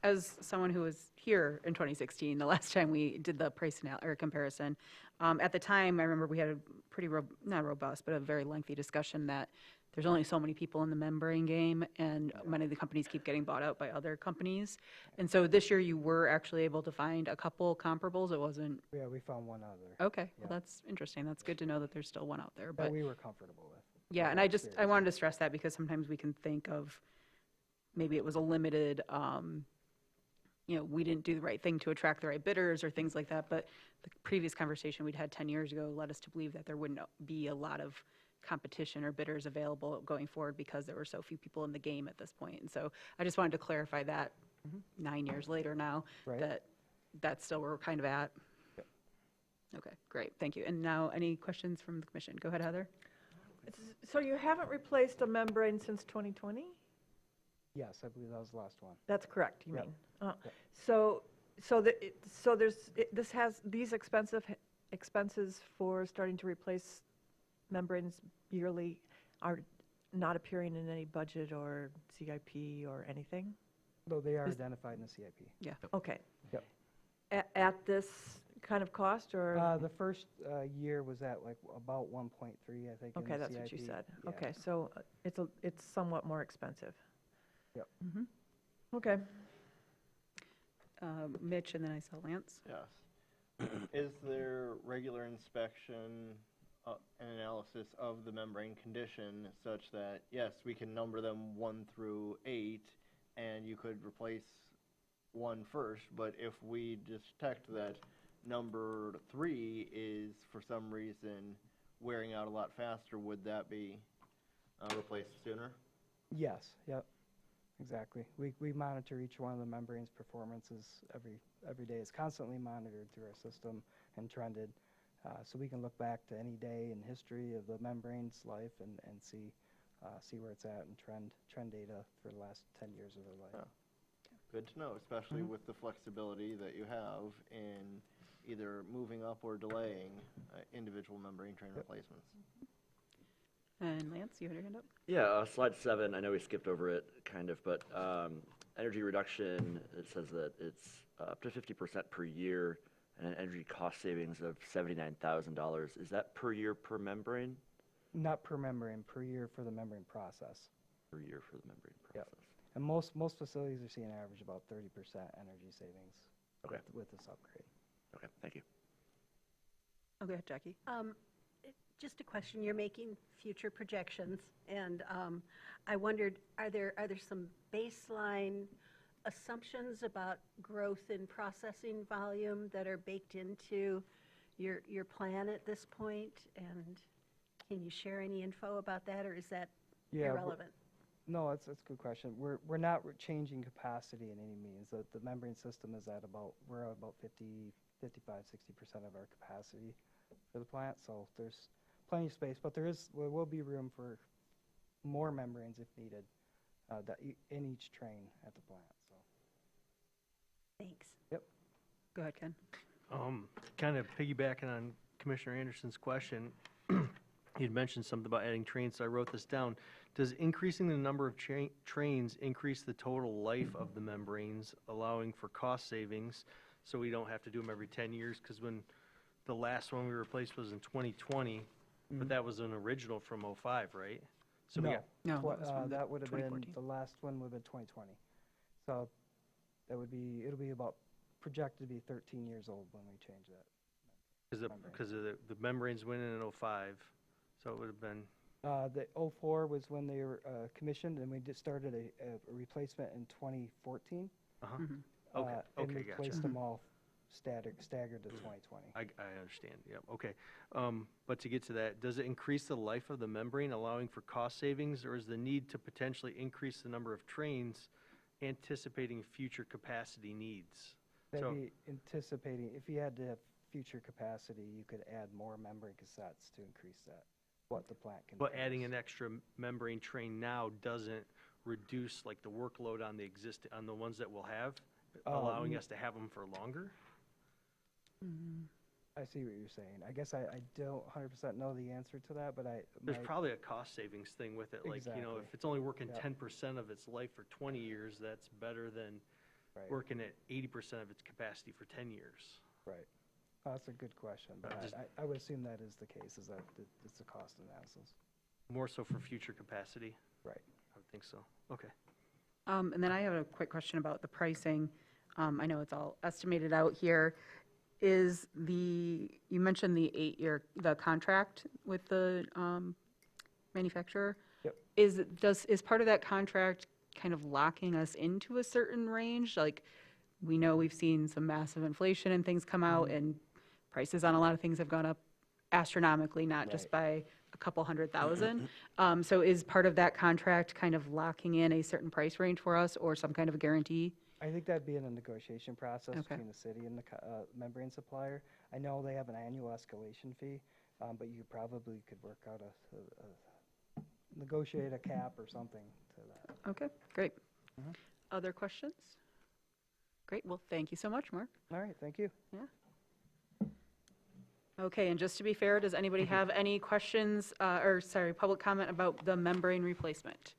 As someone who was here in 2016, the last time we did the price comparison, at the time, I remember we had a pretty, not robust, but a very lengthy discussion that there's only so many people in the membrane game, and many of the companies keep getting bought out by other companies. And so this year, you were actually able to find a couple comparables. It wasn't. Yeah, we found one other. Okay, well, that's interesting. That's good to know that there's still one out there. That we were comfortable with. Yeah, and I wanted to stress that because sometimes we can think of maybe it was a limited, we didn't do the right thing to attract the right bidders or things like that. But the previous conversation we'd had 10 years ago led us to believe that there wouldn't be a lot of competition or bidders available going forward because there were so few people in the game at this point. And so I just wanted to clarify that 9 years later now, that's still where we're kind of at. Yep. Okay, great, thank you. And now any questions from the commission? Go ahead, Heather. So you haven't replaced a membrane since 2020? Yes, I believe that was the last one. That's correct, you Yep. mean? Yep. This has these expenses for starting to replace membranes yearly are not appearing in any budget or CIP or anything? Though they are identified in the CIP. Yeah. Okay. Yep. At this kind of cost, or? The first year was at like about 1.3, I think. in Okay, the that's what you CIP. said. Yeah. Okay, so it's somewhat more expensive. Yep. Okay. Mitch, and then I saw Lance. Yes. Is there regular inspection and analysis of the membrane condition such that, yes, we can number them 1 through 8, and you could replace one first, but if we detect that number 3 is for some reason wearing out a lot faster, would that be replaced sooner? Yes, yep, exactly. We monitor each one of the membranes' performances every day. It's constantly monitored through our system and trended, so we can look back to any day in history of the membrane's life and see where it's at and trend data for the last 10 years of their life. Yeah. Good to know, especially with the flexibility that you have in either moving up or delaying individual membrane train replacements. And Lance, you had your hand up? Yeah, slide 7, I know we skipped over it, kind of, but energy reduction, it says that it's up to 50% per year, and an energy cost savings of $79,000. Is that per year per membrane? Not per membrane, per year for the membrane process. Per year for the membrane Yep. process. And most facilities are seeing average about 30% energy savings Okay. with this upgrade. Okay, thank you. Oh, go ahead, Jackie. Just a question, you're making future projections, and I wondered, are there some baseline assumptions about growth in processing volume that are baked into your plan at this point? And can you share any info about that, or is that irrelevant? No, that's a good question. We're not changing capacity in any means. The membrane system is we're at about 55, 60% of our capacity for the plant, so there's plenty of space, but there will be room for more membranes if needed in each train at the plant. So. Thanks. Yep. Go ahead, Ken. Kind of piggybacking on Commissioner Anderson's question, you'd mentioned something about adding trains, so I wrote this down. Does increasing the number of trains increase the total life of the membranes, allowing for cost savings, so we don't have to do them every 10 years? Because when the last one we replaced was in 2020, but that was an original from '05, right? So we No, got, No, it was from that would have been, 2014. the last one would have been 2020. So it'll be about projected to be 13 years old when we change that. because the membranes went in '05, so it would have been, The '04 was when they were commissioned, and we just started a replacement in 2014. uh-huh. Mm-hmm. Okay, And okay, replaced gotcha. them all staggered to 2020. I understand, yep, okay. But to get to that, does it increase the life of the membrane, allowing for cost savings, or is the need to potentially increase the number of trains anticipating future capacity needs? That'd So- be anticipating, if you had to have future capacity, you could add more membrane cassettes to increase that, what the plant can. But adding an extra membrane train now doesn't reduce like the workload on the ones that we'll have, allowing us to have them for longer? I see what you're saying. I guess I don't 100% know the answer to that, but There's probably a cost savings thing with it, like, Exactly. if it's only working Yeah. 10% of its life for 20 years, that's better than Right. working at 80% of its capacity for 10 years. Right. Oh, that's a good question, but Just- I would assume that is the case, is that it's a cost analysis. More so for future capacity? Right. I would think so. Okay. And then I have a quick question about the pricing. I know it's all estimated out here. You mentioned the 8-year, the contract with the manufacturer? Yep. Is part of that contract kind of locking us into a certain range? Like, we know we've seen some massive inflation and things come out, and prices on a lot of things have gone up astronomically, not just by a couple $100,000. So is part of that contract kind of locking in a certain price range for us, or some kind of a guarantee? I think that'd be in a negotiation process Okay. between the city and the membrane supplier. I know they have an annual escalation fee, but you probably could work out negotiate a cap or something to that. Okay, great. Other questions? Great, well, thank you so much, Mark. All right, thank you. Yeah. Okay, and just to be fair, does anybody have any questions, public comment about the membrane replacement?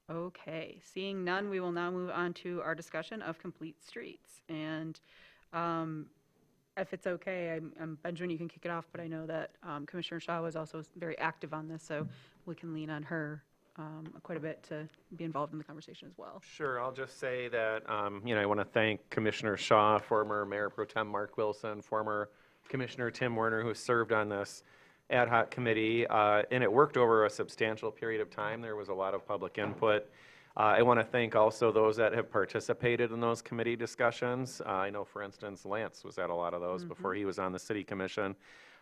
Okay, seeing none, we will now move on to our discussion of complete streets. And if it's okay, Benjamin, you can kick it off, but I know that Commissioner Shaw was also very active on this, so we can lean on her quite a bit to be involved in the conversation as well. Sure, I'll just say that, I want to thank Commissioner Shaw, former Mayor Pro Tem Mark Wilson, former Commissioner Tim Werner, who served on this ad hoc committee, and it worked over a substantial period of time. There was a lot of public input. I want to thank also those that have participated in those committee discussions. I know, for instance, Lance was at a lot of those before he was on the city commission.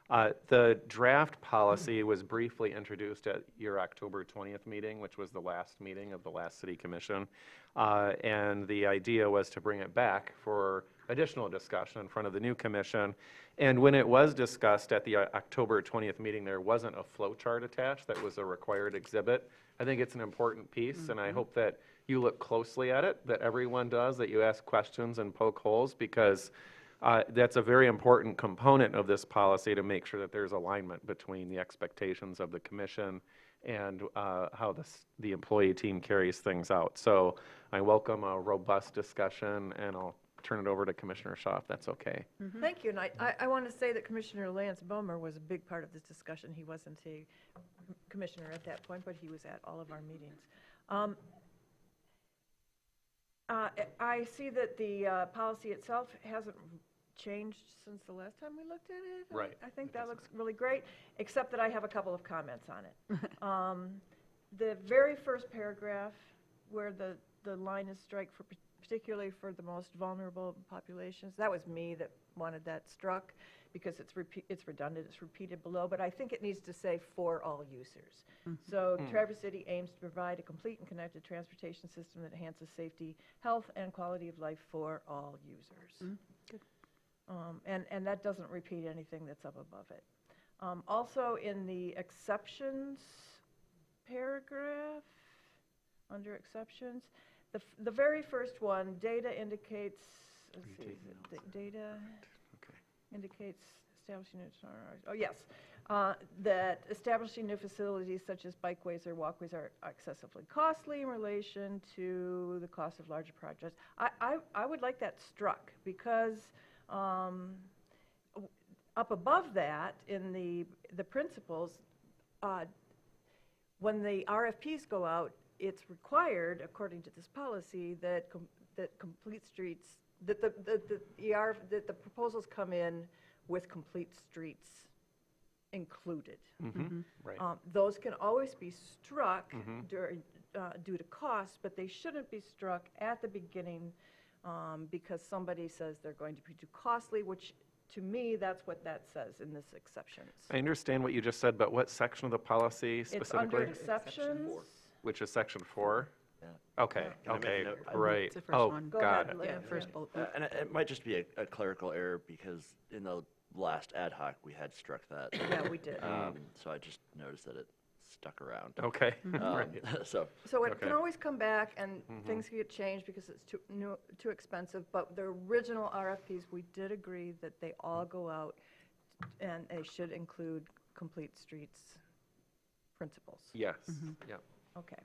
The draft policy was briefly introduced at your October 20th meeting, which was the last meeting of the last city commission. And the idea was to bring it back for additional discussion in front of the new commission. And when it was discussed at the October 20th meeting, there wasn't a flow chart attached that was a required exhibit. I think it's an important piece, and I hope that you look closely at it, that everyone does, that you ask questions and poke holes, because that's a very important component of this policy to make sure that there's alignment between the expectations of the commission and how the employee team carries things out. So I welcome a robust discussion, and I'll turn it over to Commissioner Shaw, if that's okay. Thank you, and I want to say that Commissioner Lance Bomer was a big part of this discussion. He wasn't a commissioner at that point, but he was at all of our meetings. I see that the policy itself hasn't changed since the last time we looked at it. Right. I think that looks really great, except that I have a couple of comments on it. The very first paragraph, where the line is strike for particularly for the most vulnerable populations, that was me that wanted that struck, because it's redundant, it's repeated below, but I think it needs to say for all users. So Traverse City aims to provide a complete and connected transportation system that enhances safety, health, and quality of life for all users. Good. And that doesn't repeat anything that's up above it. Also, in the exceptions paragraph, under exceptions, the very first one, data indicates, let's see, data indicates establishing, oh yes, that establishing new facilities such as bikeways or walkways are excessively costly in relation to the cost of larger projects. I would like that struck, because up above that, in the principles, when the RFPs go out, it's required, according to this policy, that complete streets, that the proposals come in with complete streets included. Right. Those can always be struck due to cost, but they shouldn't be struck at the beginning because somebody says they're going to be too costly, which to me, that's what that says in this exceptions. I understand what you just said, but what section of the policy It's specifically? under exceptions. Which is section 4? Yeah. Okay, Can I make a okay, note? right. It's the first Oh, one. Go got ahead, it. Lynn. Yeah, first bullet. And it might just be a clerical error, because in the last ad hoc, we had struck that. Yeah, we did. So I just noticed that it stuck around. Okay, right. So, So it can Okay. always come back, and things can get changed because it's too expensive, but the original RFPs, we did agree that they all go out, and they should include complete streets principles. Yes, yeah. Okay.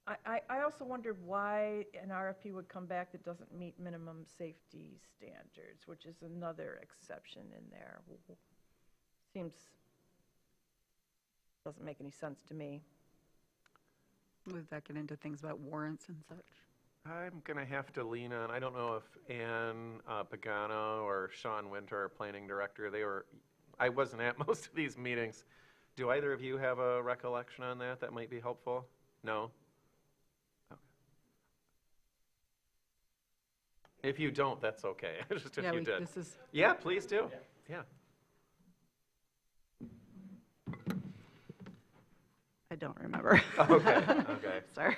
I also wondered why an RFP would come back that doesn't meet minimum safety standards, which is another exception in there. Doesn't make any sense to me. Would that get into things about warrants and such? I'm going to have to lean on, I don't know if Ann Pagano or Sean Winter, our planning director, I wasn't at most of these meetings. Do either of you have a recollection on that that might be helpful? No? Okay. If you don't, that's okay. Just if Yeah, you did. this is, Yeah, please do. Yeah. I don't remember. Okay, okay. Sorry.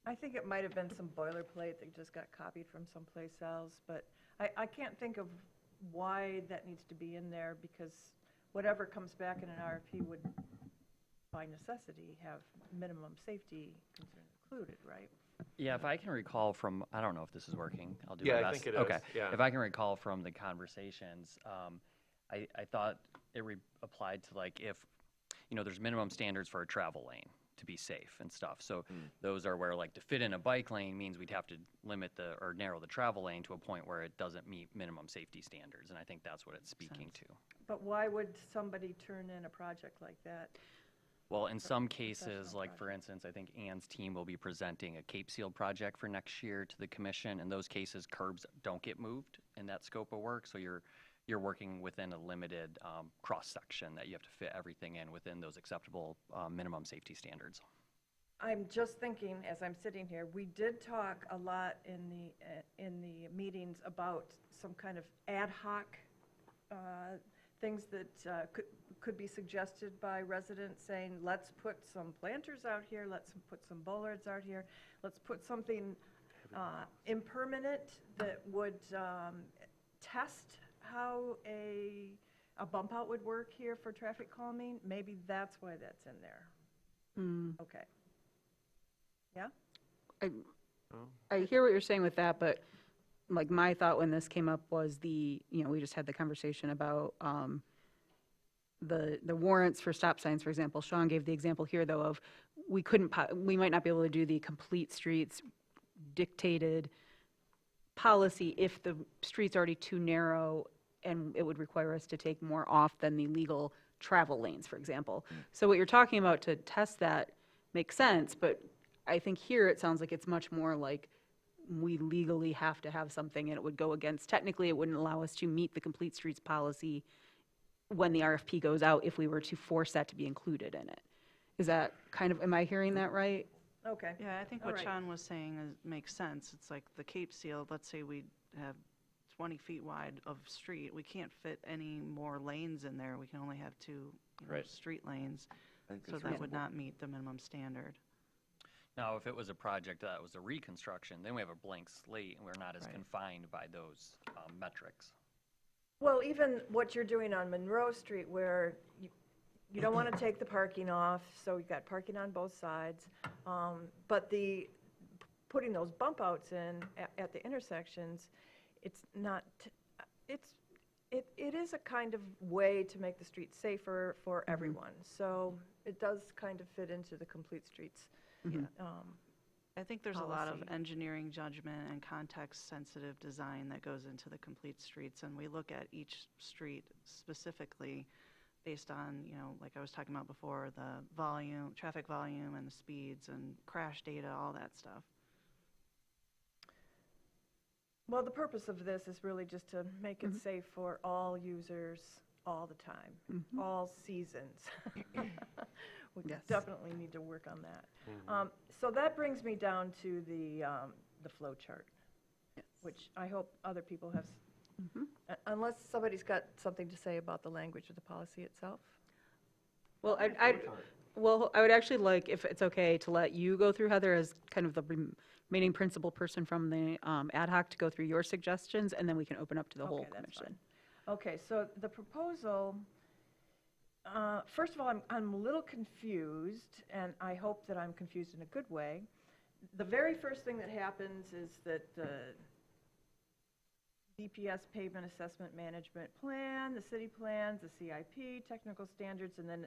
I think it might have been some boilerplate that just got copied from someplace else, but I can't think of why that needs to be in there, because whatever comes back in an RFP would, by necessity, have minimum safety concerns included, right? Yeah, if I can recall from, I don't know if this is working. I'll do Yeah, my I best. think it is, Okay. yeah. If I can recall from the conversations, I thought it applied to like if, there's minimum standards for a travel lane to be safe and stuff. So those are where like to fit in a bike lane means we'd have to limit or narrow the travel lane to a point where it doesn't meet minimum safety standards. And I think that's what it's speaking to. But why would somebody turn in a project like that? Well, in some cases, like for instance, I think Ann's team will be presenting a Cape Seal project for next year to the commission. In those cases, curbs don't get moved in that scope of work, so you're working within a limited cross-section that you have to fit everything in within those acceptable minimum safety standards. I'm just thinking, as I'm sitting here, we did talk a lot in the meetings about some kind of ad hoc things that could be suggested by residents saying, let's put some planters out here, let's put some bollards out here, let's put something impermanent that would test how a bump out would work here for traffic calming. Maybe that's why that's in there. Okay. Yeah? I hear what you're saying with that, but like my thought when this came up was we just had the conversation about the warrants for stop signs, for example. Sean gave the example here, though, of we might not be able to do the complete streets dictated policy if the street's already too narrow and it would require us to take more off than the legal travel lanes, for example. So what you're talking about to test that makes sense, but I think here it sounds like it's much more like we legally have to have something and it would go against, technically it wouldn't allow us to meet the complete streets policy when the RFP goes out if we were to force that to be included in it. Is that am I hearing that right? Okay. Yeah, I think All what right. Sean was saying makes sense. It's like the Cape Seal, let's say we have 20 feet wide of street. We can't fit any more lanes in there. We can only have two Right. street lanes. I think So that's that would reasonable. not meet the minimum standard. Now, if it was a project that was a reconstruction, then we have a blank slate and we're not as Right. confined by those metrics. Well, even what you're doing on Monroe Street where you don't want to take the parking off, so you've got parking on both sides. But putting those bump outs in at the intersections, it's not, it is a kind of way to make the street safer for everyone. So it does kind of fit into the complete streets. I think there's a lot of policy. engineering judgment and context-sensitive design that goes into the complete streets, and we look at each street specifically based on, like I was talking about before, the volume, traffic volume and the speeds and crash data, all that stuff. Well, the purpose of this is really just to make it safe for all users all the time, all seasons. We definitely need to work on that. So that brings me down to the flow chart, which I hope other people have, unless somebody's got something to say about the language of the policy itself. Well, I would actually like, if it's okay, to let you go through, Heather, as kind of the remaining principal person from the ad hoc to go through your suggestions, and then we can open up to the whole Okay, that's commission. fine. Okay, so the proposal, first of all, I'm a little confused, and I hope that I'm confused in a good way. The very first thing that happens is that the DPS pavement assessment management plan, the city plans, the CIP, technical standards, and then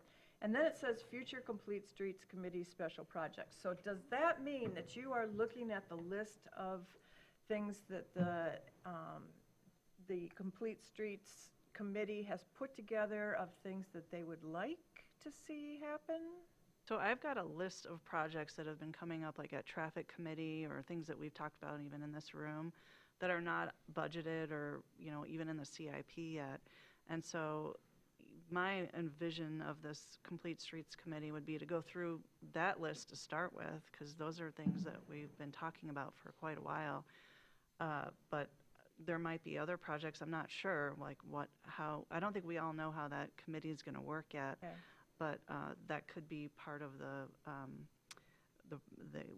it says future complete streets committee special projects. So does that mean that you are looking at the list of things that the Complete Streets Committee has put together of things that they would like to see happen? So I've got a list of projects that have been coming up, like at traffic committee or things that we've talked about even in this room that are not budgeted or, even in the CIP yet. And so my envision of this Complete Streets Committee would be to go through that list to start with, because those are things that we've been talking about for quite a while. But there might be other projects, I'm not sure, like how, I don't think we all know how that committee is going to work yet. Okay. But that could be part of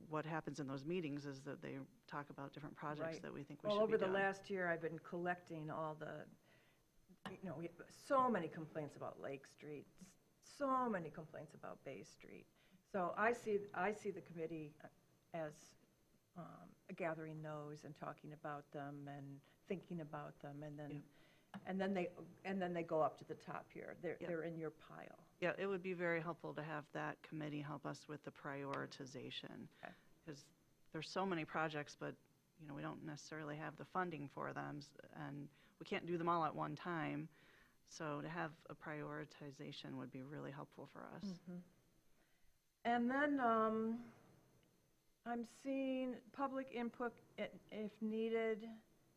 what happens in those meetings is that they talk about different projects Right. that we think we Well, should be over the doing. last year, I've been collecting all we have so many complaints about Lake Street, so many complaints about Bay Street. So I see the committee as gathering those and talking about them and thinking about them, and then they go up to the top here. They're in your pile. Yeah, it would be very helpful to have that committee help us with the prioritization. Because there's so many projects, but, you know, we don't necessarily have the funding for them, and we can't do them all at one time. So to have a prioritization would be really helpful for us. And then I'm seeing public input if needed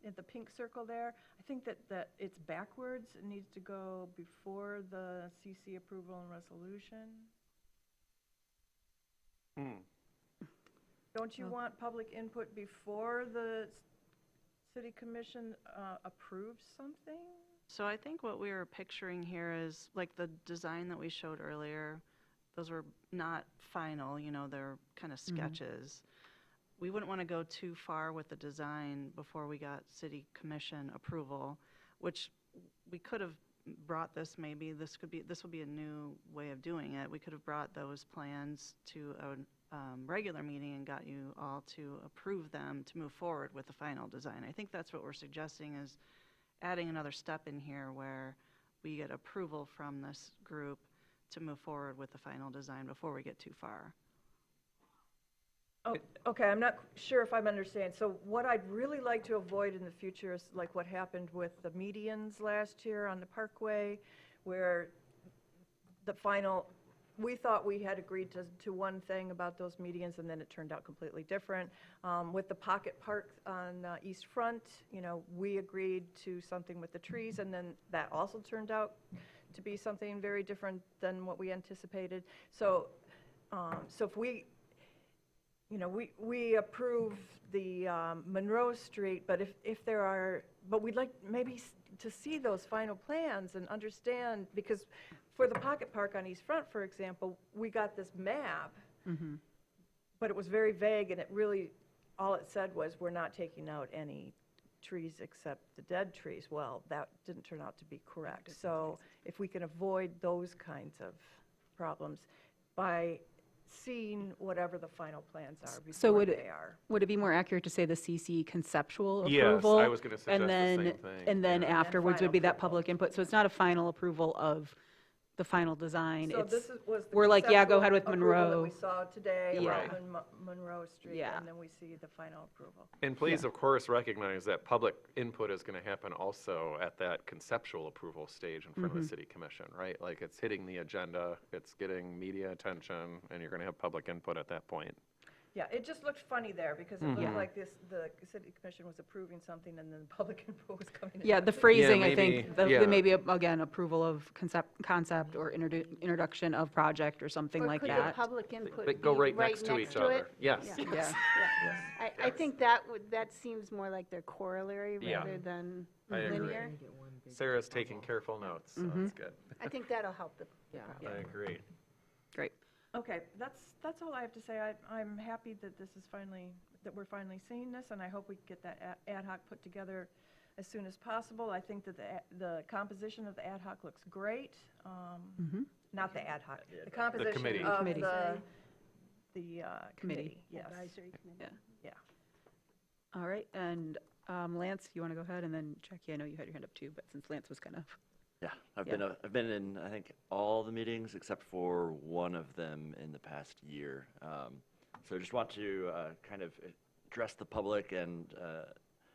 at the pink circle there. I think that it's backwards. It needs to go before the CC approval and resolution. Don't you want public input before the city commission approves something? So I think what we were picturing here is, like the design that we showed earlier, those were not final, you know, they're kind of sketches. We wouldn't want to go too far with the design before we got city commission approval, which we could have brought this, maybe this will be a new way of doing it. We could have brought those plans to a regular meeting and got you all to approve them to move forward with the final design. I think that's what we're suggesting, is adding another step in here where we get approval from this group to move forward with the final design before we get too far. Oh, okay, I'm not sure if I'm understanding. So what I'd really like to avoid in the future is like what happened with the medians last year on the Parkway, where the final, we thought we had agreed to one thing about those medians, and then it turned out completely different. With the pocket park on East Front, you know, we agreed to something with the trees, and then that also turned out to be something very different than what we anticipated. So, so if we, you know, we approve the Monroe Street, but if there are, but we'd like maybe to see those final plans and understand, because for the pocket park on East Front, for example, we got this map, but it was very vague, and it really, all it said was, we're not taking out any trees except the dead trees. Well, that didn't turn out to be correct. So if we can avoid those kinds of problems by seeing whatever the final plans are So before they are. would it be more accurate to say the CC conceptual Yes, approval? I was gonna suggest the same thing, And then yeah. afterwards would final be that approval. public input. So it's not a final approval of the final design. So It's, this was the we're like, yeah, go conceptual ahead with approval that Monroe. we saw today Yeah. about Monroe Street, Yeah. and then we see the final approval. And please, of course, recognize that public input is going to happen also at that conceptual approval stage in front of the city commission, right? Like, it's hitting the agenda, it's getting media attention, and you're going to have public input at that point. Yeah, it just looked funny there, because it looked like the city commission was approving something, and then the public input was coming in. Yeah, the phrasing, I maybe, think, yeah. maybe, again, approval of concept or introduction of project or something Or like could the that. public input But go be right next to each other. it? Yes. Yeah. Yeah. I think that seems more like their corollary Yeah. rather than I agree. linear. Sarah's taking careful notes, so that's good. I think that'll help the Yeah. I agree. Great. Okay, that's all I have to say. I'm happy that this is that we're finally seeing this, and I hope we get that ad hoc put together as soon as possible. I think that the composition of the ad hoc looks great. Not the ad hoc, the composition committee. of Committee. the Committee. committee, yes. Advisory committee. Yeah. All right, and Lance, you want to go ahead, and then Jackie, I know you had your hand up too, but since Lance was kind of, Yeah, I've Yeah. been in, I think, all the meetings except for one of them in the past year. So I just want to kind of address the public and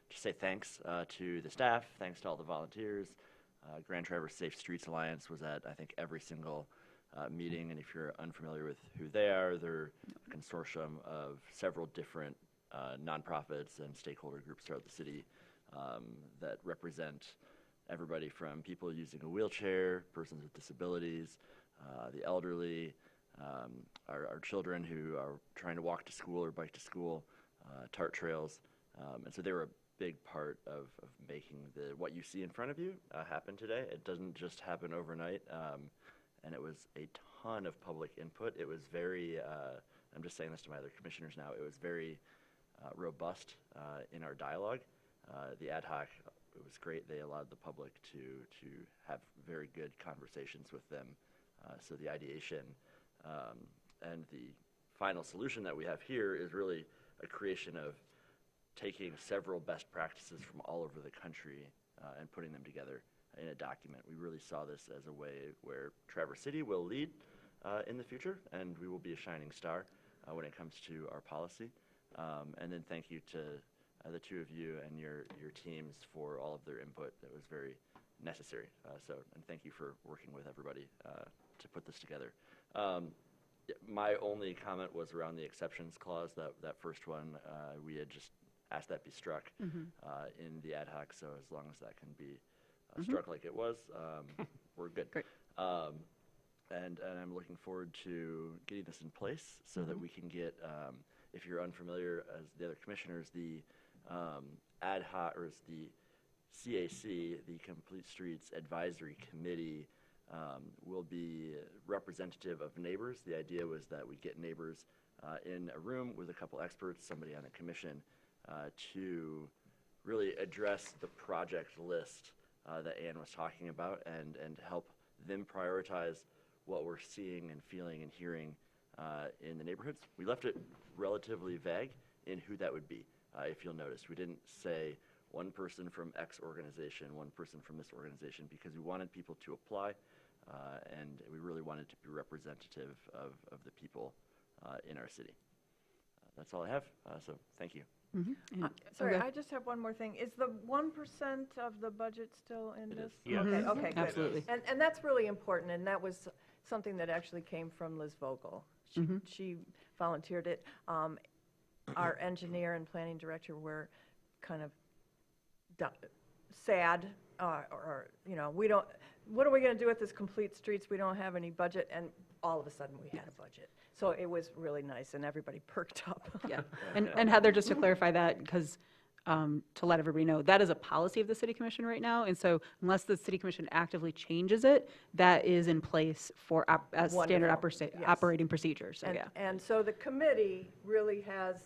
just say thanks to the staff, thanks to all the volunteers. Grand Traverse Safe Streets Alliance was at, I think, every single meeting, and if you're unfamiliar with who they are, they're a consortium of several different nonprofits and stakeholder groups throughout the city that represent everybody from people using a wheelchair, persons with disabilities, the elderly, our children who are trying to walk to school or bike to school, TART trails. And so they were a big part of making what you see in front of you happen today. It doesn't just happen overnight. And it was a ton of public input. It was very, I'm just saying this to my other commissioners now, it was very robust in our dialogue. The ad hoc, it was great. They allowed the public to have very good conversations with them. So the ideation and the final solution that we have here is really a creation of taking several best practices from all over the country and putting them together in a document. We really saw this as a way where Traverse City will lead in the future, and we will be a shining star when it comes to our policy. And then thank you to the two of you and your teams for all of their input. That was very necessary. And thank you for working with everybody to put this together. My only comment was around the exceptions clause. That first one, we had just asked that be struck in the ad hoc. So as long as that can be struck like it was, we're good. Great. And I'm looking forward to getting this in place so that we can get, if you're unfamiliar as the other commissioners, the ad hoc, or the CAC, the Complete Streets Advisory Committee, will be representative of neighbors. The idea was that we get neighbors in a room with a couple experts, somebody on the commission, to really address the project list that Ann was talking about and help them prioritize what we're seeing and feeling and hearing in the neighborhoods. We left it relatively vague in who that would be. If you'll notice, we didn't say one person from X organization, one person from this organization, because we wanted people to apply, and we really wanted to be representative of the people in our city. That's all I have, so thank you. Sorry, Okay. I just have one more thing. Is the 1% of the budget still in this? Yes. Okay, Mhm. okay, good. Absolutely. And that's really important, and that was something that actually came from Liz Vogel. She volunteered it. Our engineer and planning director were kind of sad, or, you know, what are we going to do with this Complete Streets? We don't have any budget, and all of a sudden we had a budget. So it was really nice, and everybody perked up. Yeah, and Heather, just to clarify that, because to let everybody know, that is a policy of the city commission right now, and so unless the city commission actively changes it, that is in place for as standard Wonderful. Yes. operating procedures, so yeah. And so the committee really has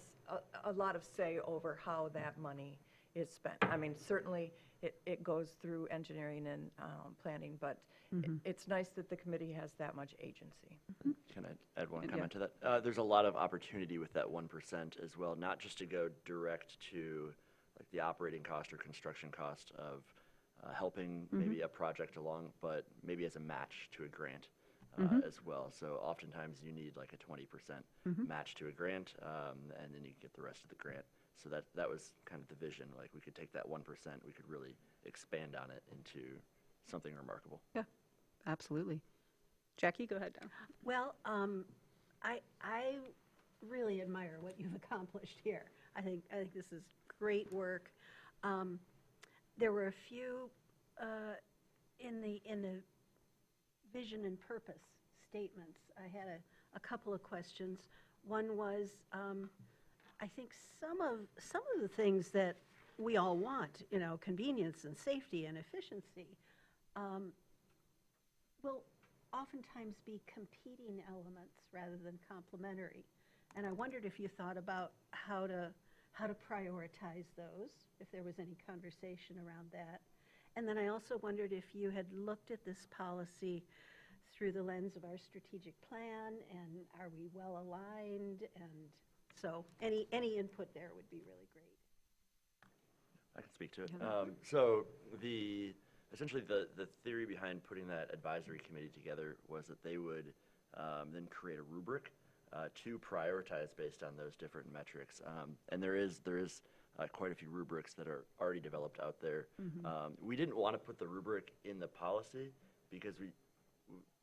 a lot of say over how that money is spent. I mean, certainly it goes through engineering and planning, but it's nice that the committee has that much agency. Can I add one comment to that? There's a lot of opportunity with that 1% as well, not just to go direct to like the operating cost or construction cost of helping maybe a project along, but maybe as a match to a grant as well. So oftentimes you need like a 20% match to a grant, and then you get the rest of the grant. So that was kind of the vision. Like we could take that 1%, we could really expand on it into something remarkable. Yeah, absolutely. Jackie, go ahead now. Well, I really admire what you've accomplished here. I think this is great work. There were a few in the vision and purpose statements. I had a couple of questions. One was, I think some of the things that we all want, you know, convenience and safety and efficiency, will oftentimes be competing elements rather than complementary. And I wondered if you thought about how to prioritize those, if there was any conversation around that. And then I also wondered if you had looked at this policy through the lens of our strategic plan, and are we well aligned? And so any input there would be really great. I can speak to it. So essentially the theory behind putting that advisory committee together was that they would then create a rubric to prioritize based on those different metrics. And there is quite a few rubrics that are already developed out there. We didn't want to put the rubric in the policy because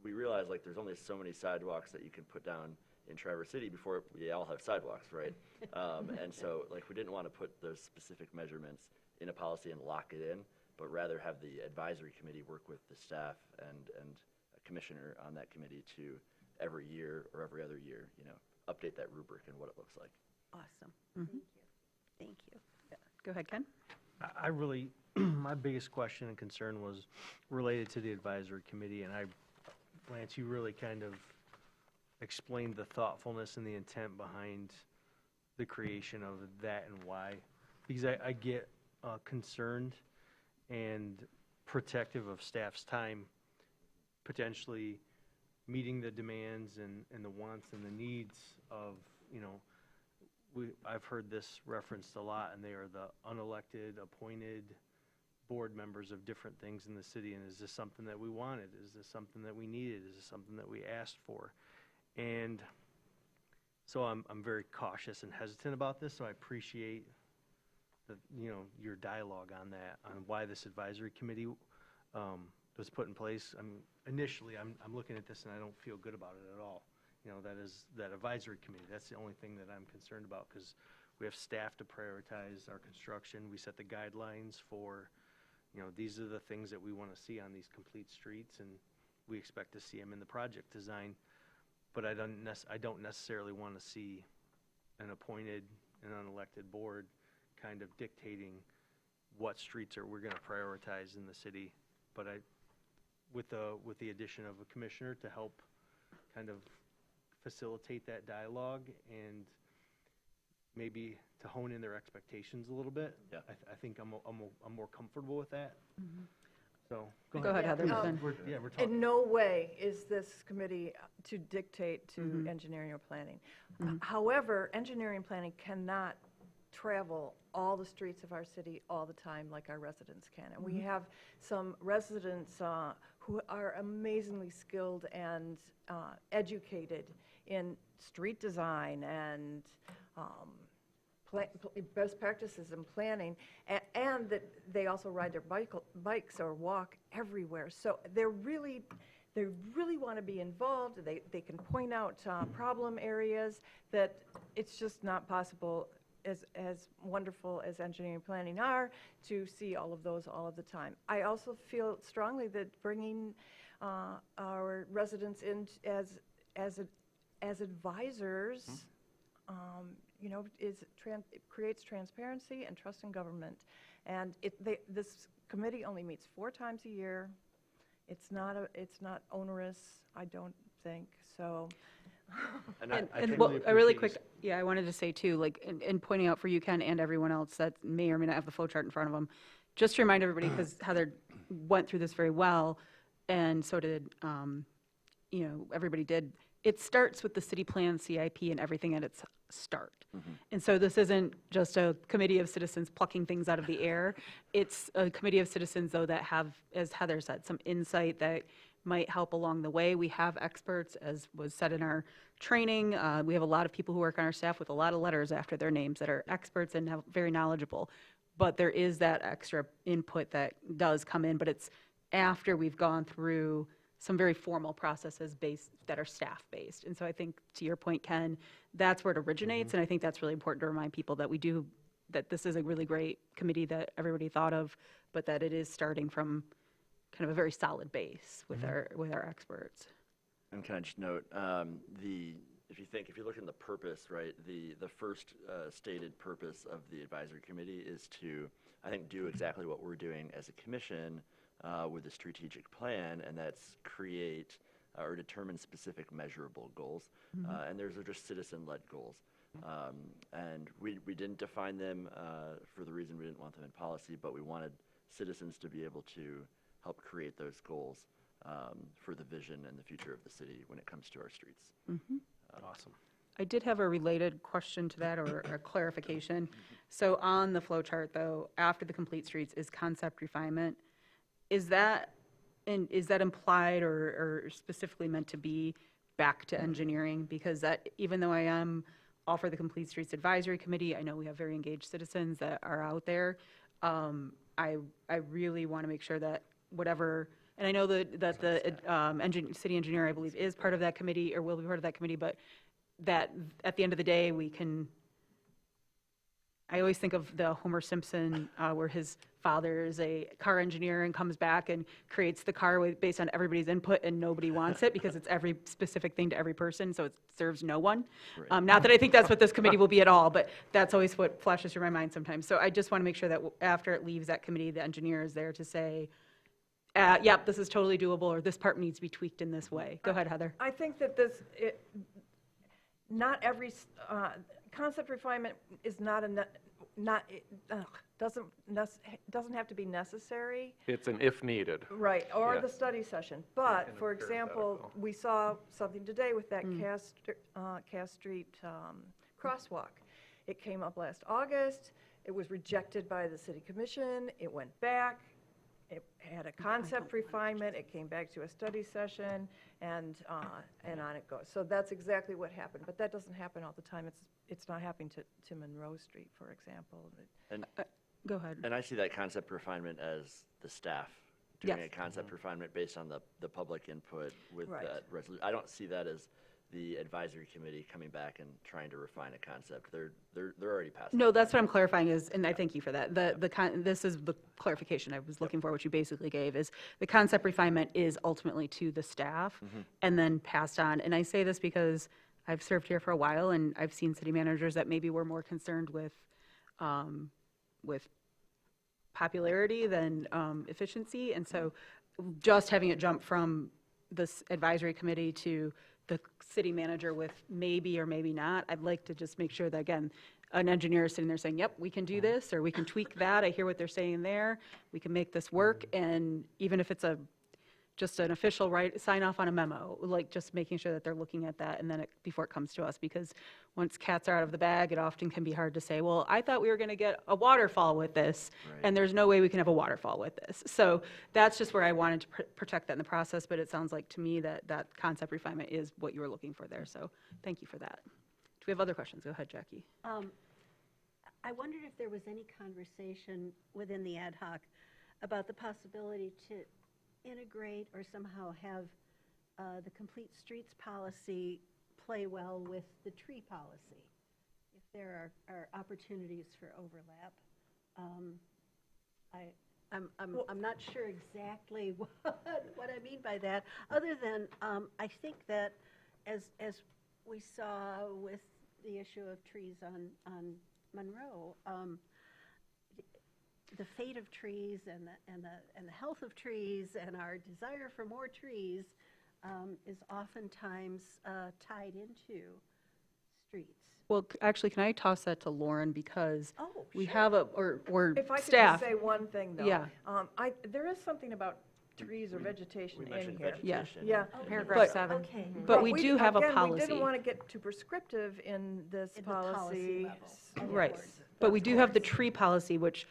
we realized like there's only so many sidewalks that you can put down in Traverse City before we all have sidewalks, right? And so like we didn't want to put those specific measurements in a policy and lock it in, but rather have the advisory committee work with the staff and a commissioner on that committee to every year or every other year, you know, update that rubric and what it looks like. Awesome. Thank you. Thank you. Yeah. Go ahead, Ken. I really, my biggest question and concern was related to the advisory committee, and Lance, you really kind of explained the thoughtfulness and the intent behind the creation of that and why. Because I get concerned and protective of staff's time, potentially meeting the demands and the wants and the needs of, you know, I've heard this referenced a lot, and they are the unelected, appointed board members of different things in the city. And is this something that we wanted? Is this something that we needed? Is this something that we asked for? And so I'm very cautious and hesitant about this, so I appreciate your dialogue on that, on why this advisory committee was put in place. Initially, I'm looking at this and I don't feel good about it at all. That advisory committee, that's the only thing that I'm concerned about, because we have staff to prioritize our construction. We set the guidelines for, these are the things that we want to see on these complete streets, and we expect to see them in the project design. But I don't necessarily want to see an appointed and unelected board kind of dictating what streets we're going to prioritize in the city. But with the addition of a commissioner to help kind of facilitate that dialogue and maybe to hone in their expectations a little bit, Yeah. I think I'm more comfortable with that. So Go ahead, Heather. then. We're talking. In no way is this committee to dictate to engineering or planning. However, engineering and planning cannot travel all the streets of our city all the time like our residents can. And we have some residents who are amazingly skilled and educated in street design and best practices in planning, and that they also ride their bikes or walk everywhere. So they really want to be involved. They can point out problem areas that it's just not possible, as wonderful as engineering and planning are, to see all of those all of the time. I also feel strongly that bringing our residents in as advisors, it creates transparency and trust in government. And this committee only meets 4 times a year. It's not onerous, I don't think. So. A really quick, I wanted to say too, like, in pointing out for you, Ken, and everyone else that may or may not have the flow chart in front of them, just to remind everybody, because Heather went through this very well, and so did, everybody did. It starts with the city plan, CIP, and everything at its start. And so this isn't just a committee of citizens plucking things out of the air. It's a committee of citizens, though, that have, as Heather said, some insight that might help along the way. We have experts, as was said in our training. We have a lot of people who work on our staff with a lot of letters after their names that are experts and very knowledgeable. But there is that extra input that does come in, but it's after we've gone through some very formal processes that are staff-based. And so I think, to your point, Ken, that's where it originates, and I think that's really important to remind people that that this is a really great committee that everybody thought of, but that it is starting from kind of a very solid base with our experts. And can I just note, if you look in the purpose, right, the first stated purpose of the advisory committee is to, I think, do exactly what we're doing as a commission with a strategic plan, and that's create or determine specific measurable goals. And those are just citizen-led goals. And we didn't define them for the reason we didn't want them in policy, but we wanted citizens to be able to help create those goals for the vision and the future of the city when it comes to our streets. Awesome. I did have a related question to that, or a clarification. So on the flow chart, though, after the complete streets is concept refinement. Is that implied or specifically meant to be back to engineering? Because that, even though I am all for the Complete Streets Advisory Committee, I know we have very engaged citizens that are out there. I really want to make sure that whatever, and I know that the city engineer, I believe, is part of that committee or will be part of that committee, but that at the end of the day, I always think of the Homer Simpson where his father is a car engineer and comes back and creates the car based on everybody's input, and nobody wants it because it's every specific thing to every person, so it serves no one. Right. Not that I think that's what this committee will be at all, but that's always what flashes through my mind sometimes. So I just want to make sure that after it leaves that committee, the engineer is there to say, yep, this is totally doable, or this part needs to be tweaked in this way. Go ahead, Heather. I think that not every concept refinement is doesn't have to be necessary. It's an if needed. Right, or Yeah. the study session. But, Kind of for example, parenthetical. we saw something today with that Cass Street crosswalk. It came up last August. It was rejected by the city commission. It went back. It had a concept refinement. It came back to a study session, and on it goes. So that's exactly what happened. But that doesn't happen all the time. It's not happening to Monroe Street, for example. And, Go ahead. and I see that concept refinement as the staff doing Yes. a concept refinement based on the public input with Right. that resolution. I don't see that as the advisory committee coming back and trying to refine a concept. They're already past. No, that's what I'm clarifying is, and I thank you for that. This is the clarification I was looking for, which you basically gave, is the concept refinement is ultimately to the staff and then passed on. And I say this because I've served here for a while, and I've seen city managers that maybe were more concerned with popularity than efficiency. And so just having it jump from this advisory committee to the city manager with maybe or maybe not, I'd like to just make sure that, again, an engineer is sitting there saying, yep, we can do this, or we can tweak that, I hear what they're saying there, we can make this work, and even if it's just an official sign off on a memo, like just making sure that they're looking at that and then before it comes to us, because once cats are out of the bag, it often can be hard to say, well, I thought we were gonna get a waterfall with this, and there's no way we can have a waterfall with this. So that's just where I wanted to protect that in the process, but it sounds like to me that that concept refinement is what you were looking for there, so thank you for that. Do we have other questions? Go ahead, Jackie. I wondered if there was any conversation within the ad hoc about the possibility to integrate or somehow have the complete streets policy play well with the tree policy, if there are opportunities for overlap. I'm not sure exactly what I mean by that, other than I think that as we saw with the issue of trees on Monroe, the fate of trees and the health of trees and our desire for more trees is oftentimes tied into streets. Well, actually, can I toss that to Lauren, because Oh, we sure. have or If I could staff. just say one thing, though. Yeah. There is something about trees or vegetation in mentioned here. vegetation. Yeah. Yeah. Paragraph 7. Okay. But we do have a Again, we policy. didn't want to get too prescriptive in this In the policy policy. level. Of Right, course. but we do have the tree policy, which,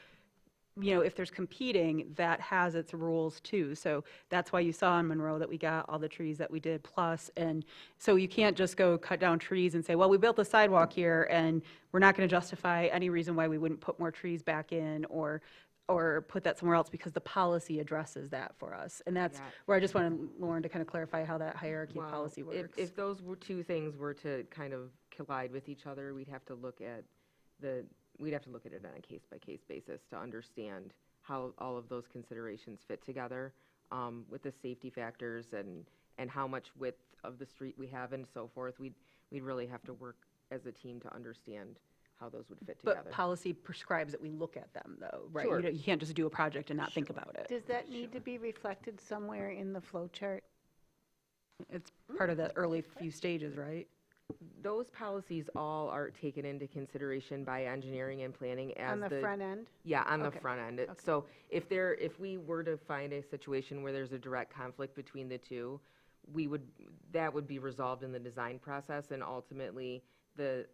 if there's competing, that has its rules too. So that's why you saw in Monroe that we got all the trees that we did plus. And so you can't just go cut down trees and say, well, we built the sidewalk here and we're not going to justify any reason why we wouldn't put more trees back in or put that somewhere else, because the policy addresses that for us. And that's where I just wanted Lauren to kind of clarify how that hierarchy of policy works. If those two things were to kind of collide with each other, we'd have to look at it on a case-by-case basis to understand how all of those considerations fit together with the safety factors and how much width of the street we have and so forth. We'd really have to work as a team to understand how those would fit together. But policy prescribes that we look at them though, right? Sure. You can't just do a project and not think about it. Does that need to be reflected somewhere in the flow chart? It's part of the early few stages, right? Those policies all are taken into consideration by engineering and planning as On the front end? Yeah, on Okay. the front end. Okay. So if we were to find a situation where there's a direct conflict between the two, that would be resolved in the design process, and ultimately the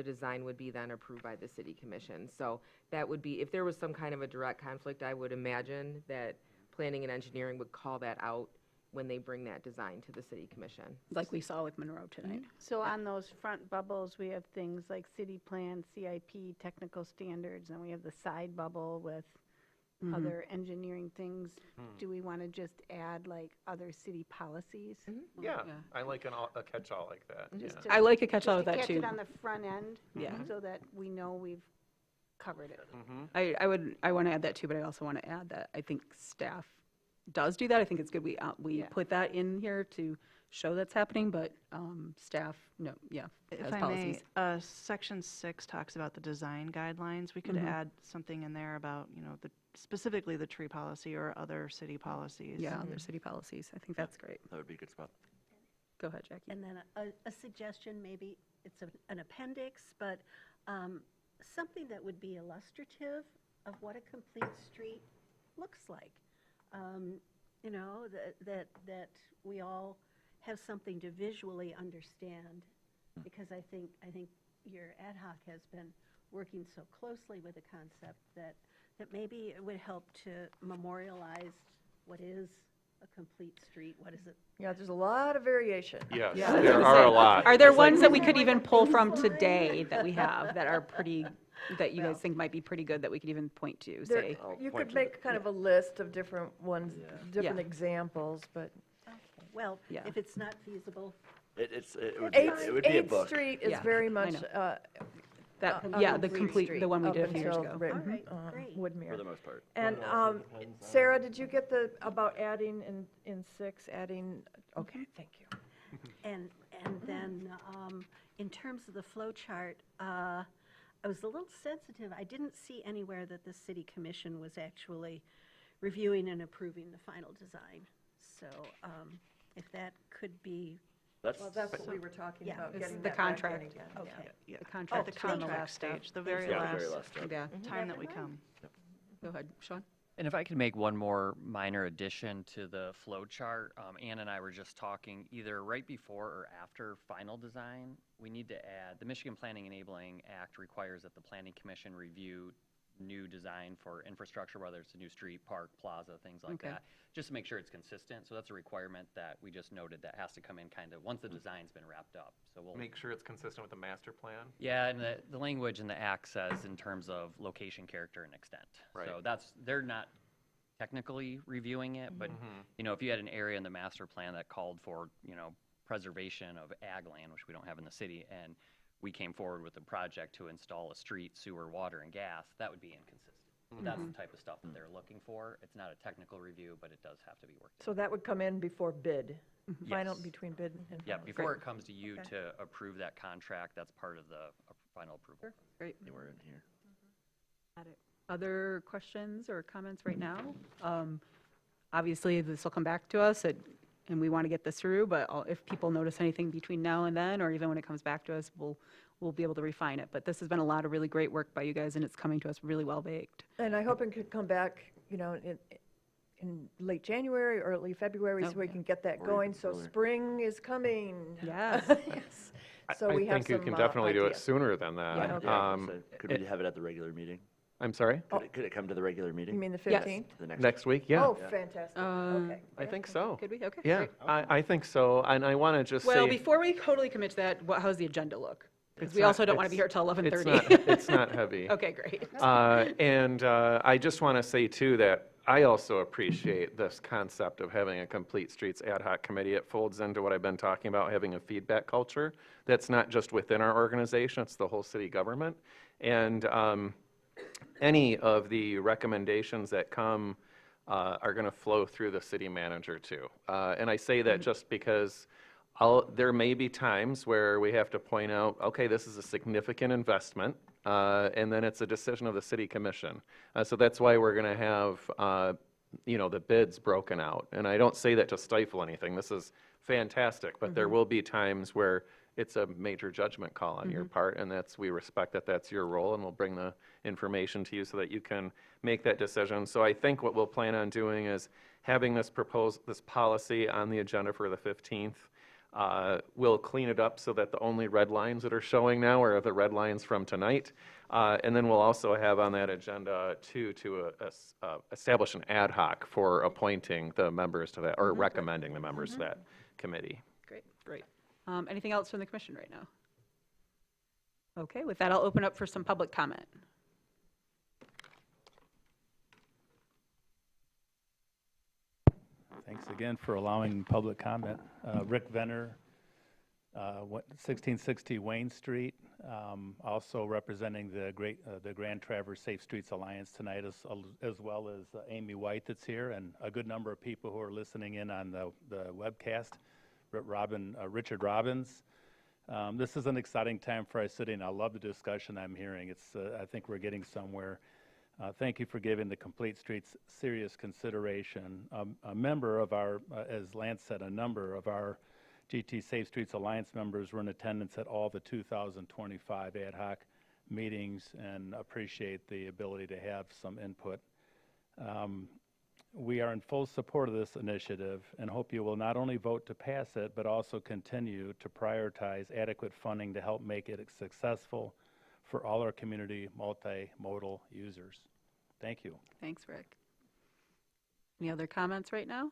design would be then approved by the city commission. So that would be, if there was some kind of a direct conflict, I would imagine that planning and engineering would call that out when they bring that design to the city commission. Like we saw with Monroe tonight. So on those front bubbles, we have things like city plan, CIP, technical standards, and we have the side bubble with other engineering things. Do we want to just add like other city policies? Yeah, I like a catch-all like that. Just yeah. to- I like a catch-all just with to that catch too. it on the front end? Yeah. So that we know we've covered it. I want to add that too, but I also want to add that I think staff does do that. I think it's good we Yeah. put that in here to show that's happening, but staff, no, yeah, If has I policies. may, Section 6 talks about the design guidelines. We could add something in there about, specifically the tree policy or other city policies. Yeah, other city policies. I think that's great. That would be a good spot. Go ahead, Jackie. And then a suggestion, maybe it's an appendix, but something that would be illustrative of what a complete street looks like. That we all have something to visually understand, because I think your ad hoc has been working so closely with the concept that maybe it would help to memorialize what is a complete street, what is it? Yeah, there's a lot of variation. Yes, Yeah, I was there gonna are say, a lot. Are there It's like- ones that we could even pull from today that we have that are pretty, that you guys think might be pretty good that we could even point to, There- say? You point could to make kind of a list of different ones, different Yeah. examples, but Okay, well, Yeah. if it's not feasible, It would be, it would be a Eighth book. Street is Yeah, very I much, know. That, a yeah, the complete complete, street the one we up did a few years until ago. right, All right, uh, great. Woodmere. For the most part. And, Sarah, did you get about adding in 6, adding, okay, thank you. and then in terms of the flow chart, I was a little sensitive. I didn't see anywhere that the city commission was actually reviewing and approving the final design. So if that could be, Well, that's what we were talking Yeah. about, This getting is the that back in contract. again. okay. Yeah. The contract. The contract contract stage, the stuff. very Yeah, the very last last step. Yeah, time that we come. go ahead, Sean. And if I could make one more minor addition to the flow chart, Ann and I were just talking either right before or after final design, we need to add, the Michigan Planning Enabling Act requires that the Planning Commission review new design for infrastructure, whether it's a new street, park, plaza, things like Okay. that, just to make sure it's consistent. So that's a requirement that we just noted that has to come in kind of once the design's been wrapped up. So we'll Make sure it's consistent with the master plan. yeah, and the language in the act says in terms of location, character, and extent. Right. So they're not technically reviewing it, but, Mhm. you know, if you had an area in the master plan that called for, you know, preservation of ag land, which we don't have in the city, and we came forward with a project to install a street, sewer, water, and gas, that would be inconsistent. That's the type of stuff that they're looking for. It's not a technical review, but it does have to be worked. So that would come in before bid, final, Yes. between bid and. Yeah, final. before it comes to you Okay. to approve that contract, that's part of the final approval. Great. They were in here. Other questions or comments right now? Obviously, this will come back to us, and we want to get this through, but if people notice anything between now and then, or even when it comes back to us, we'll be able to refine it. But this has been a lot of really great work by you guys, and it's coming to us really well baked. And I hope it could come back, you know, in late January or early February, so we can get that Or going. even So earlier. spring is coming. Yes. Yes. So I we have think you some, can definitely do it ideas. sooner than that. Yeah, okay. So could we have it at the regular meeting? I'm sorry? Could it come to the regular meeting? You mean the Yes. 15th? The next Next week? Yeah. Oh, fantastic. Okay. I think so. Could we? Okay. Yeah, great. I think so. And I want to just say. Well, before we totally commit to that, how's the agenda look? Because It's we not- also don't want to be it's- here till 11:30. It's not heavy. Okay, great. And I just want to say too that I also appreciate this concept of having a complete streets ad hoc committee. It folds into what I've been talking about, having a feedback culture. That's not just within our organization, it's the whole city government. And any of the recommendations that come are going to flow through the city manager too. And I say that just because there may be times where we have to point out, okay, this is a significant investment, and then it's a decision of the city commission. So that's why we're going to have, you know, the bids broken out. And I don't say that to stifle anything. This is fantastic, but there will be times where it's a major judgment call on your part, and we respect that that's your role, and we'll bring the information to you so that you can make that decision. So I think what we'll plan on doing is having this policy on the agenda for the 15th. We'll clean it up so that the only red lines that are showing now are the red lines from tonight. And then we'll also have on that agenda to establish an ad hoc for appointing the members to that, or recommending the members to that committee. Great, great. Anything else from the commission right now? Okay, with that, I'll open up for some public comment. Thanks again for allowing public comment. Rick Venner, 1660 Wayne Street, also representing the Grand Traverse Safe Streets Alliance tonight, as well as Amy White that's here, and a good number of people who are listening in on the webcast. Richard Robbins. This is an exciting time for our city, and I love the discussion I'm hearing. I think we're getting somewhere. Thank you for giving the Complete Streets serious consideration. A member of our, as Lance said, a number of our GT Safe Streets Alliance members were in attendance at all the 2025 ad hoc meetings and appreciate the ability to have some input. We are in full support of this initiative and hope you will not only vote to pass it, but also continue to prioritize adequate funding to help make it successful for all our community multimodal users. Thank you. Thanks, Rick. Any other comments right now?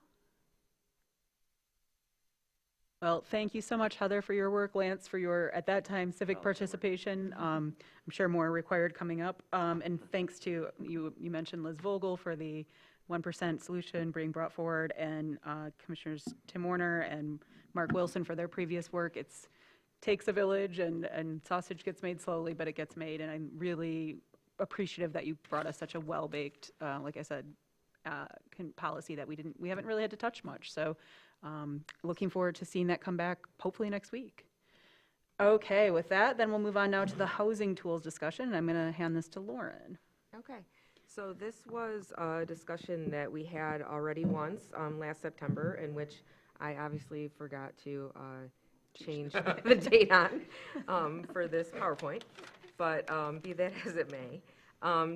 Well, thank you so much, Heather, for your work, Lance, for your, at that time, civic participation. I'm sure more required coming up. And thanks to, you mentioned Liz Vogel for the 1% solution being brought forward, and Commissioners Tim Warner and Mark Wilson for their previous work. It's takes a village, and sausage gets made slowly, but it gets made. And I'm really appreciative that you brought us such a well-baked, like I said, policy that we haven't really had to touch much. So looking forward to seeing that come back hopefully next week. Okay, with that, then we'll move on now to the housing tools discussion, and I'm going to hand this to Lauren. Okay, so this was a discussion that we had already once last September, in which I obviously forgot to change the date on for this PowerPoint, but be that as it may.